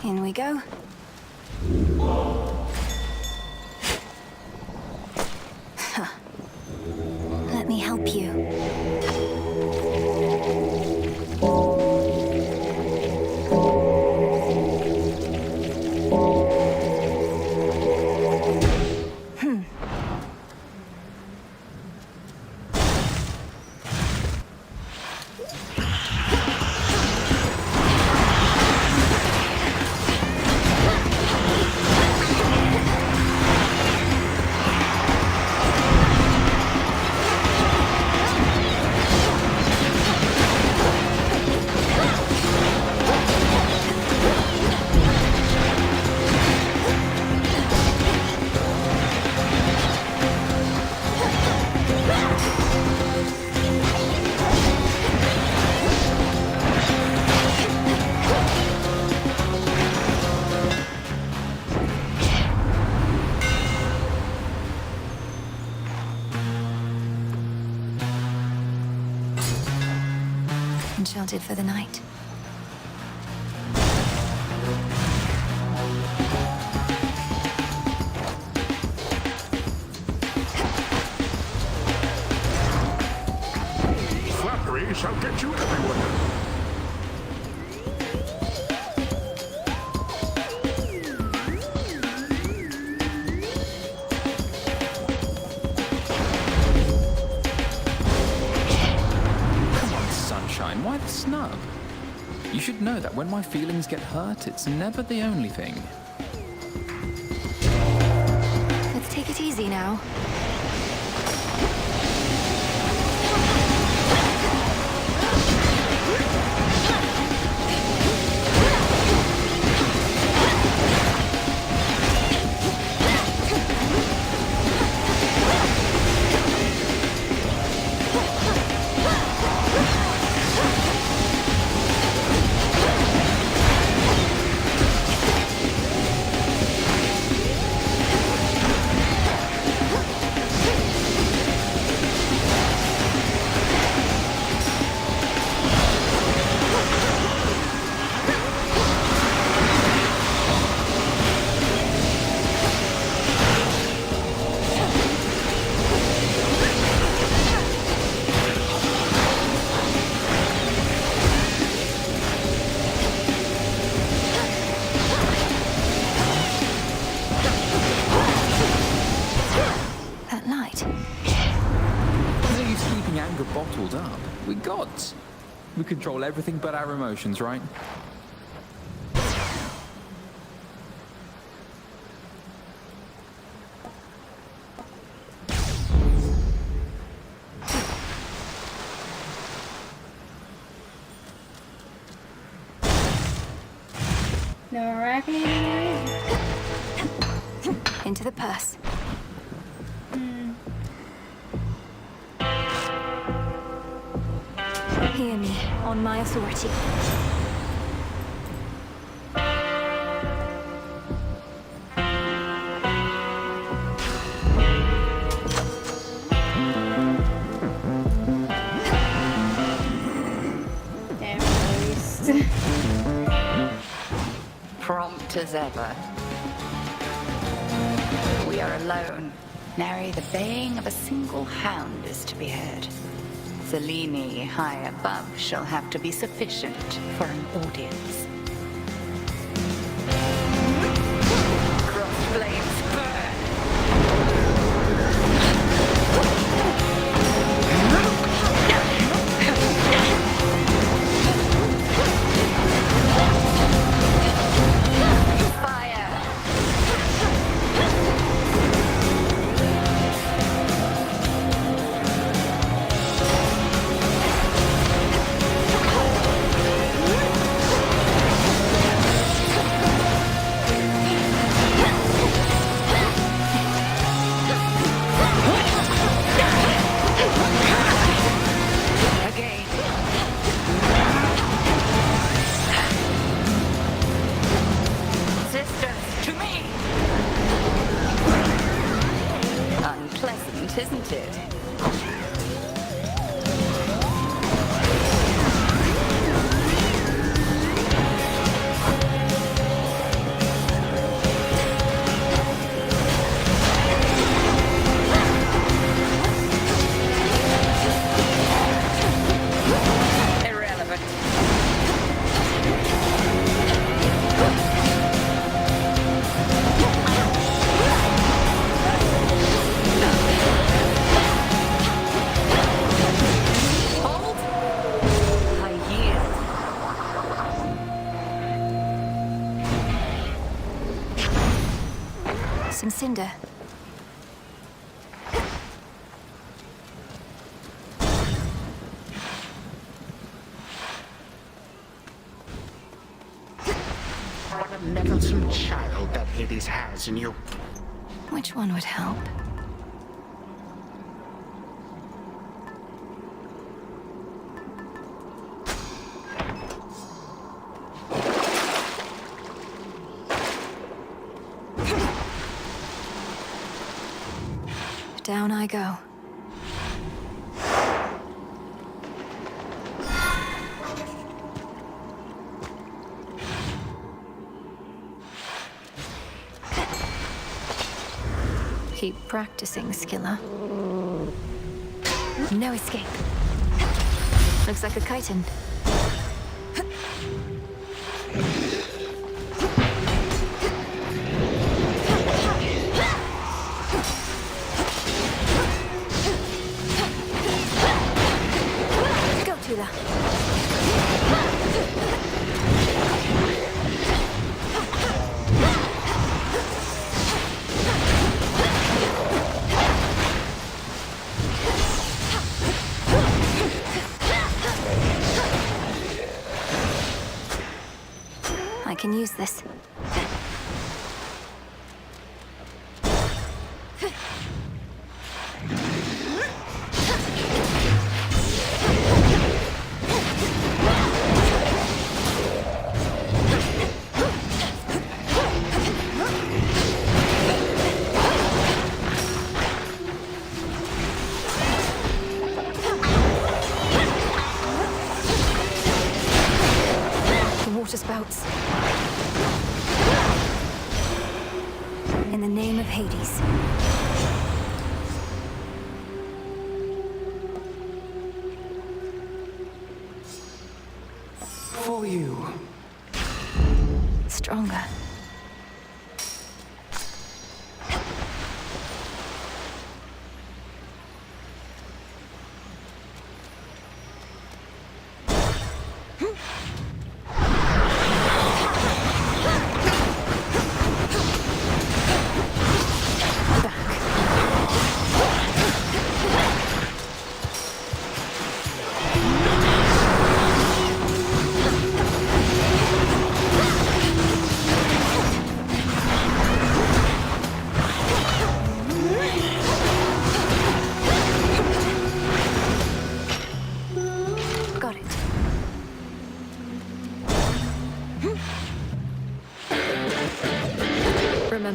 S2: In we go. Huh. Let me help you. Enchanted for the night.
S3: Flattery shall get you everywhere.
S9: Why the snub? You should know that when my feelings get hurt, it's never the only thing.
S2: Let's take it easy now.
S9: leveled up. We're gods. We control everything but our emotions, right?
S1: No arachne.
S2: Into the purse. Hear me, on my authority.
S8: Prompt as ever. We are alone. Nary the baying of a single hound is to be heard. Selene, high above, shall have to be sufficient for an audience. Cross flames burn. Isn't it?
S2: Some cinder.
S16: What a meddlesome child that Hades has in you.
S2: Which one would help? Down I go. Keep practicing, Skilla. No escape. Looks like a chitin. I can use this. Water spouts. In the name of Hades.
S17: For you.
S2: Stronger.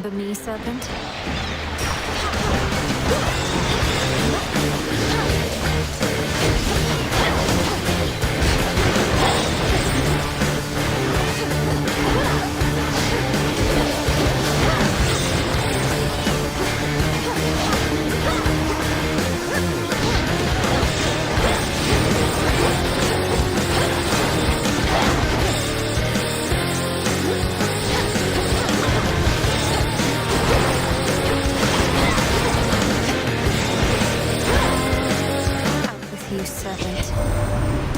S2: remember me, Serpent? You, Serpent.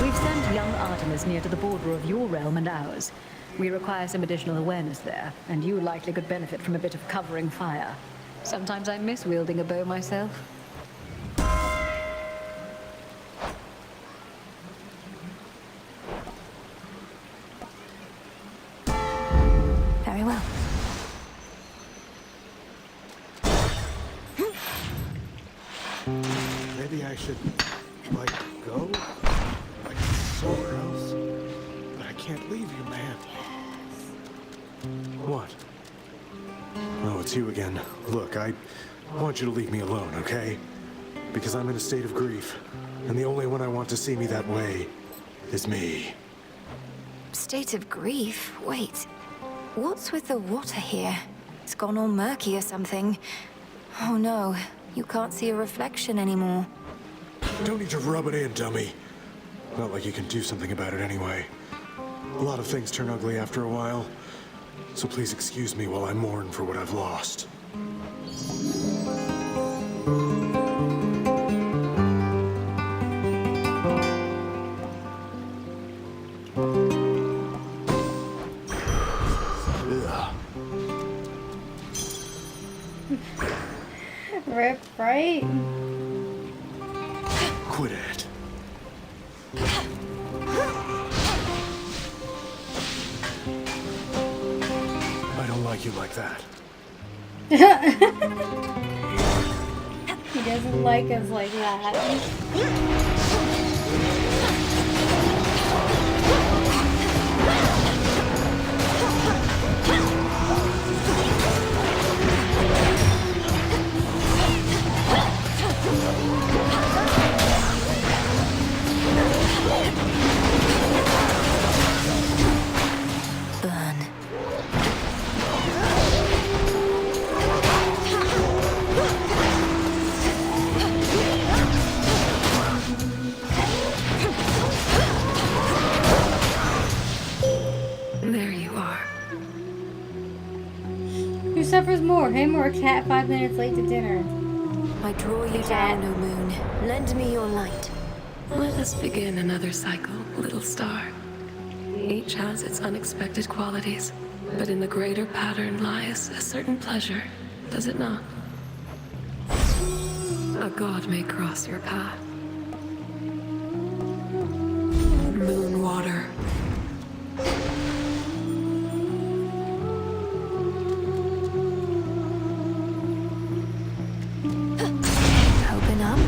S10: We've sent young Artemis near to the border of your realm and ours. We require some additional awareness there, and you likely could benefit from a bit of covering fire. Sometimes I miss wielding a bow myself.
S2: Very well.
S16: Maybe I should, like, go? Like, somewhere else? But I can't leave you, man. What? Oh, it's you again. Look, I want you to leave me alone, okay? Because I'm in a state of grief. And the only one I want to see me that way is me.
S2: State of grief? Wait. What's with the water here? It's gone all murky or something. Oh no, you can't see a reflection anymore.
S16: Don't need to rub it in, dummy. Not like you can do something about it anyway. A lot of things turn ugly after a while. So please excuse me while I mourn for what I've lost.
S1: Rip, right?
S16: Quit it. I don't like you like that.
S1: He doesn't like us like that.
S7: There you are.
S1: Who suffers more, him or a cat 5 minutes late to dinner?
S2: I draw you down, O moon. Lend me your light.
S7: Let us begin another cycle, little star. Each has its unexpected qualities, but in the greater pattern lies a certain pleasure, does it not? A god may cross your path. Moon water.
S2: Open up.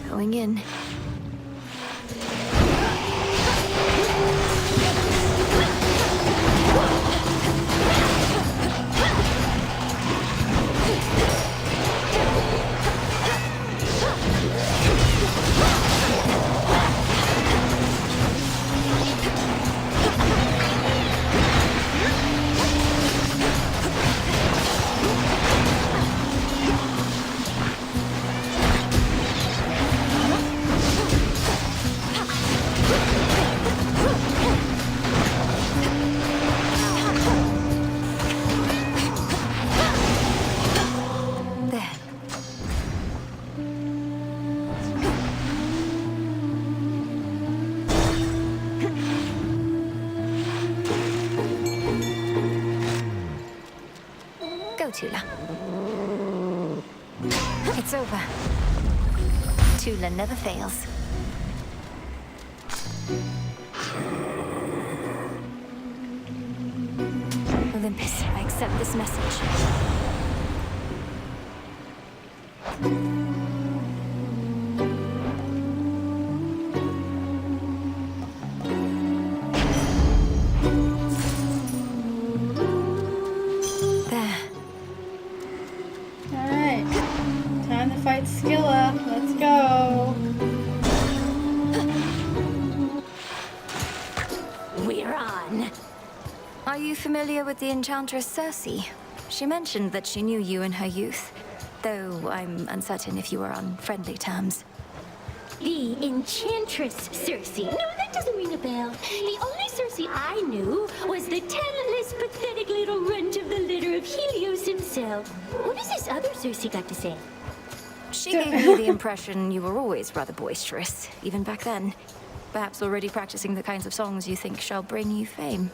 S2: Going in. Go, Tula. It's over. Tula never fails. Olympus, I accept this message. There.
S1: Alright. Time to fight Skilla. Let's go.
S2: We're on. Are you familiar with the Enchantress Circe? She mentioned that she knew you in her youth, though I'm uncertain if you were on friendly terms.
S14: The Enchantress Circe. No, that doesn't ring a bell. The only Circe I knew was the talentless, pathetic little runt of the litter of Helios himself. What has this other Circe got to say?
S2: She gave me the impression you were always rather boisterous, even back then. Perhaps already practicing the kinds of songs you think shall bring you fame.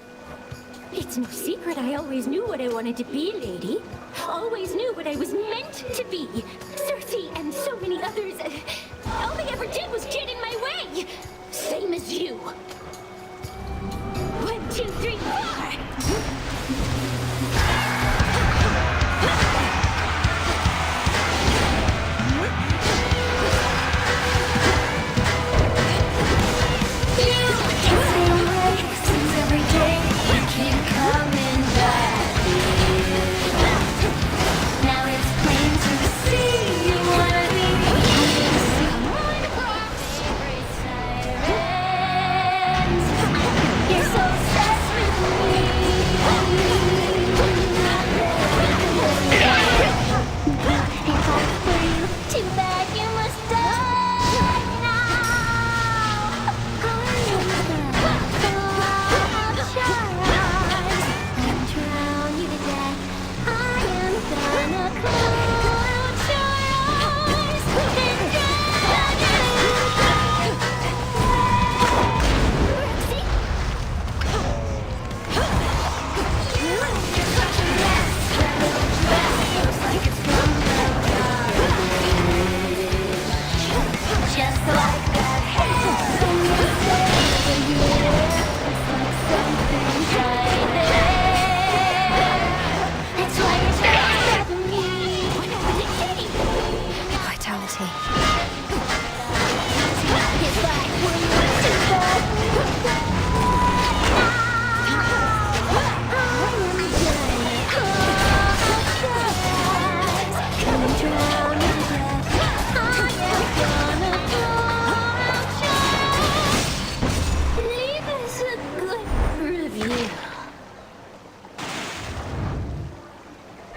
S14: It's no secret I always knew what I wanted to be, lady. Always knew what I was meant to be. Circe and so many others. All they ever did was get in my way. Same as you. 1, 2, 3, 4!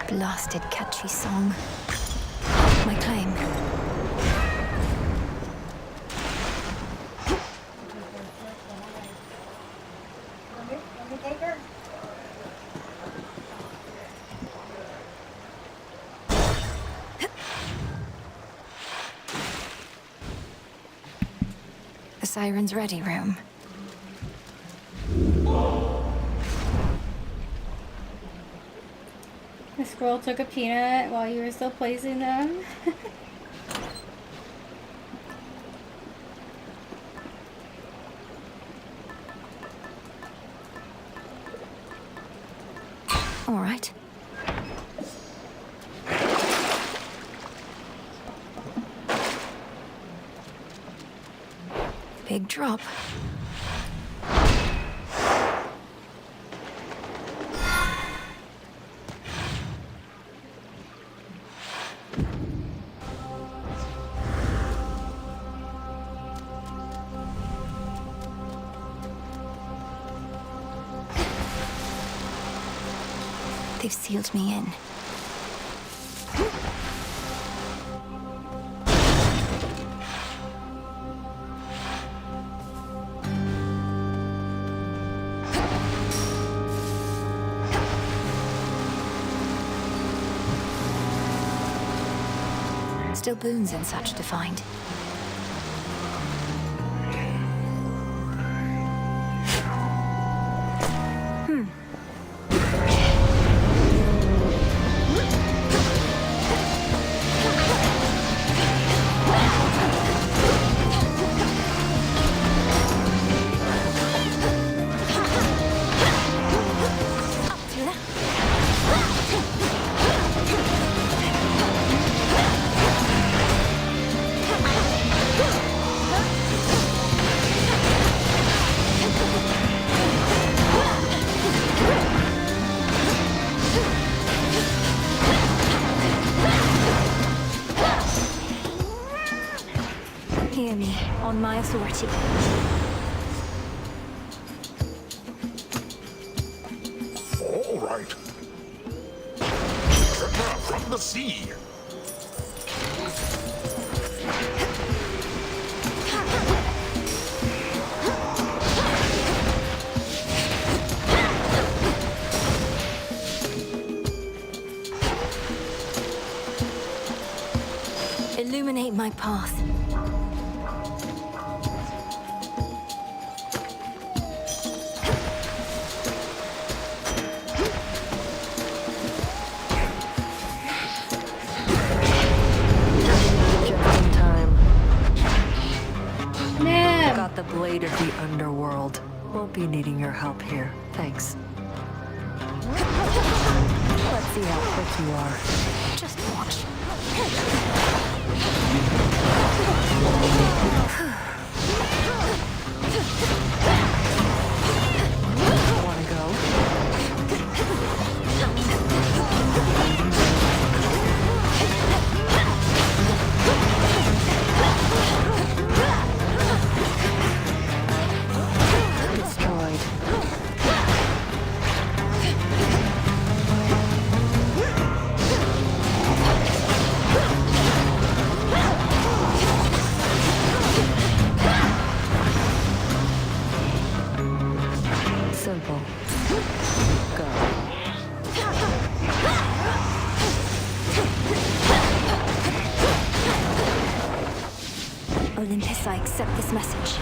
S2: Blasted catchy song. My claim. The Siren's Ready room.
S1: The squirrel took a peanut while you were still placing them.
S2: All right. Big drop. They've sealed me in. Still boons and such to find. hear me, on my authority.
S3: All right. Treasure from the sea.
S2: Illuminate my path.
S5: Just in time.
S1: No.
S5: Got the blade of the underworld. Won't be needing your help here. Thanks. Let's see how quick you are.
S2: Just watch.
S5: Wanna go? Destroyed. Simple. Go.
S2: Olympus, I accept this message.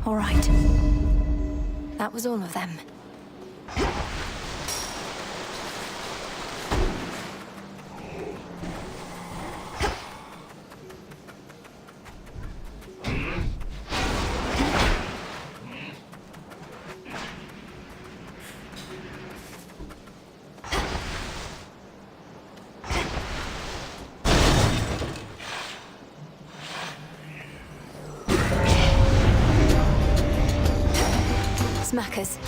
S2: All right. That was all of them. Smackers.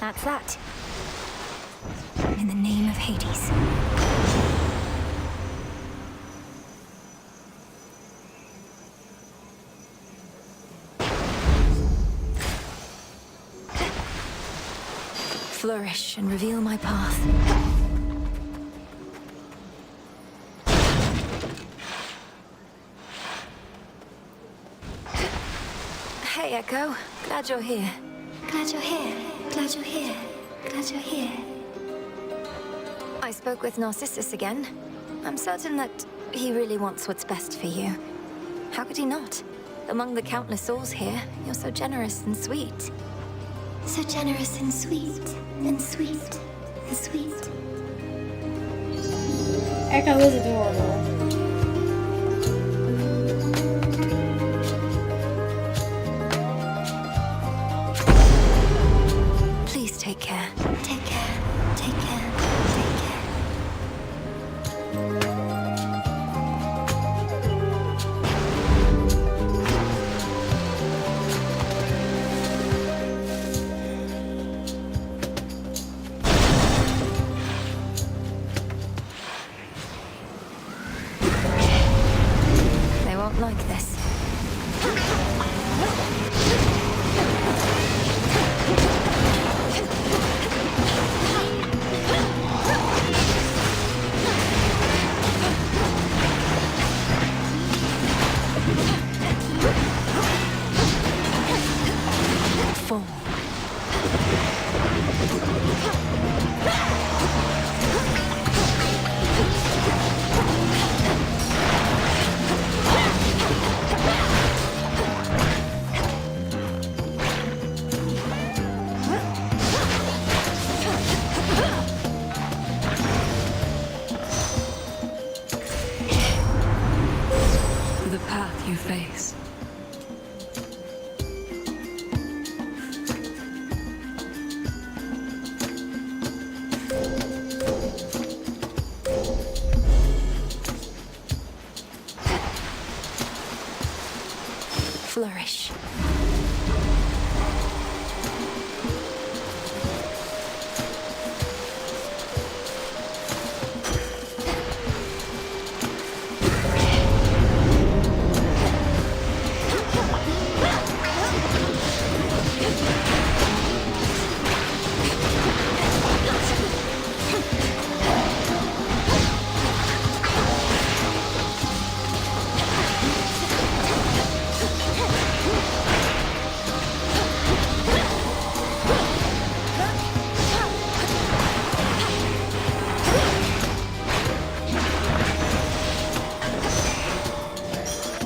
S2: That's that. In the name of Hades. Flourish and reveal my path. Hey, Echo. Glad you're here.
S6: Glad you're here. Glad you're here. Glad you're here.
S2: I spoke with Narcissus again. I'm certain that he really wants what's best for you. How could he not? Among the countless souls here, you're so generous and sweet.
S6: So generous and sweet. And sweet. And sweet.
S1: Echo is adorable.
S2: Please take care.
S6: Take care. Take care. Take care.
S2: not like this.
S7: The path you face.
S2: Flourish.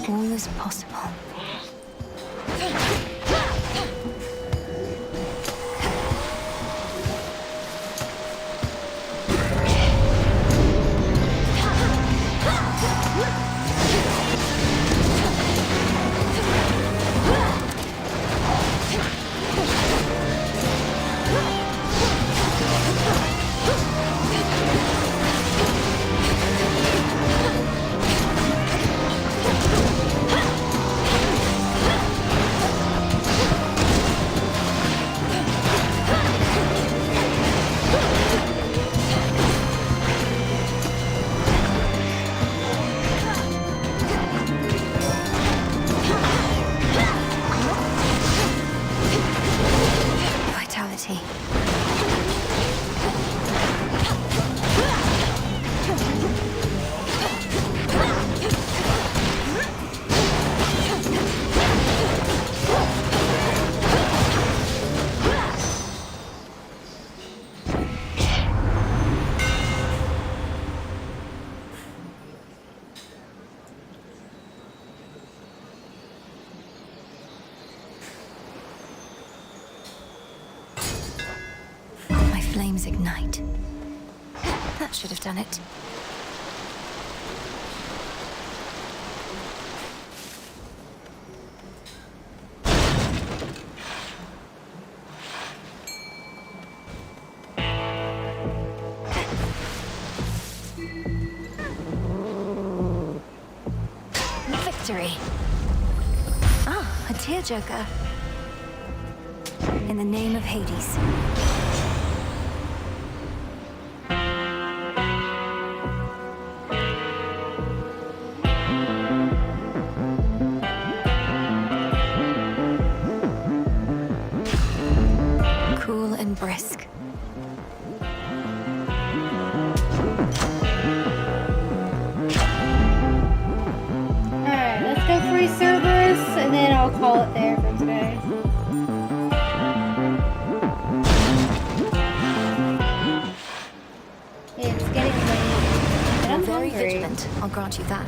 S2: All is possible. Vitality. My flames ignite. That should have done it. Victory. Ah, a tearjerker. In the name of Hades. Cool and brisk.
S1: Alright, let's go free Cerberus, and then I'll call it there for today. It's getting late, and I'm
S2: Very
S1: hungry.
S2: vigilant, I'll grant you that.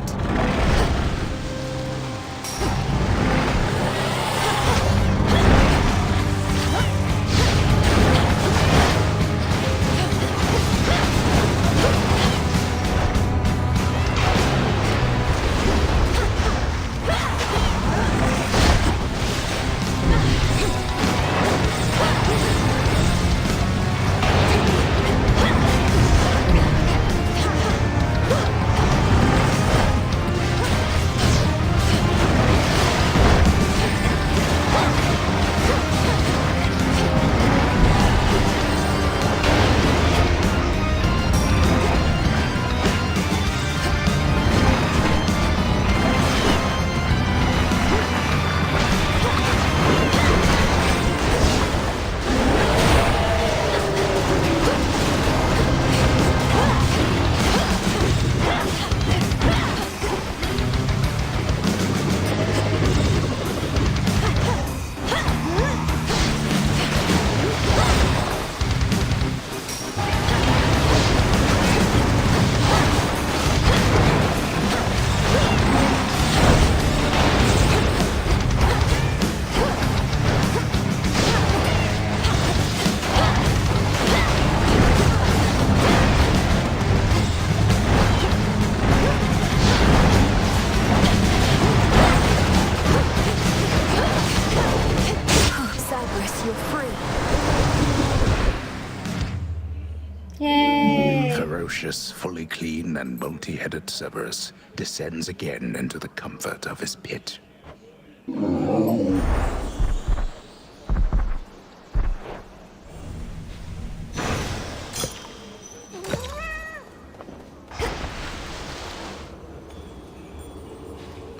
S4: ferocious, fully clean, and multi-headed Cerberus descends again into the comfort of his pit.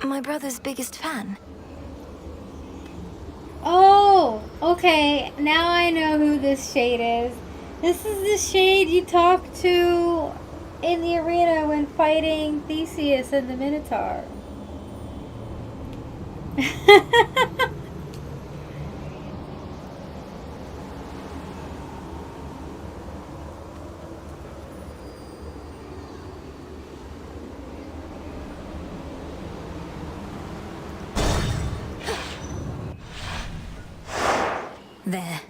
S2: My brother's biggest fan.
S1: Oh, okay. Now I know who this shade is. This is the shade you talked to in the arena when fighting Theseus and the Minotaur.
S2: There.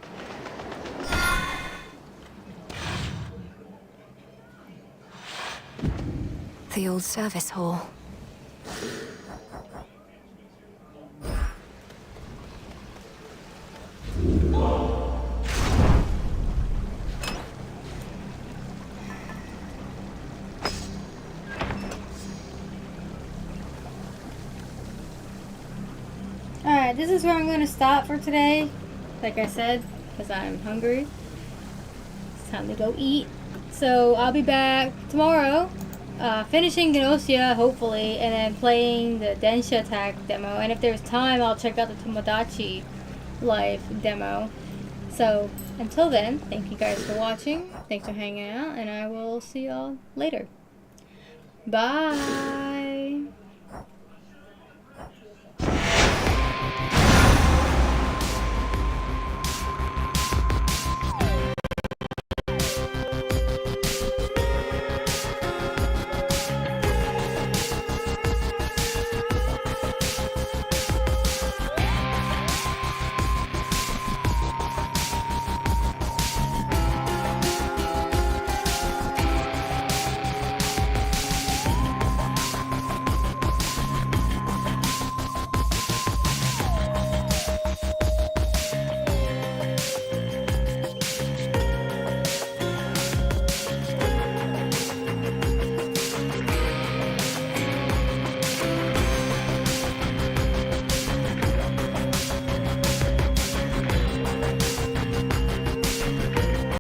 S2: The old service hall.
S1: Alright, this is where I'm going to stop for today. Like I said, because I'm hungry. It's time to go eat. So I'll be back tomorrow, finishing Gnosia, hopefully, and then playing the Densha Attack demo. And if there's time, I'll check out the Tomodachi Life demo. So until then, thank you guys for watching. Thanks for hanging out, and I will see y'all later. Bye!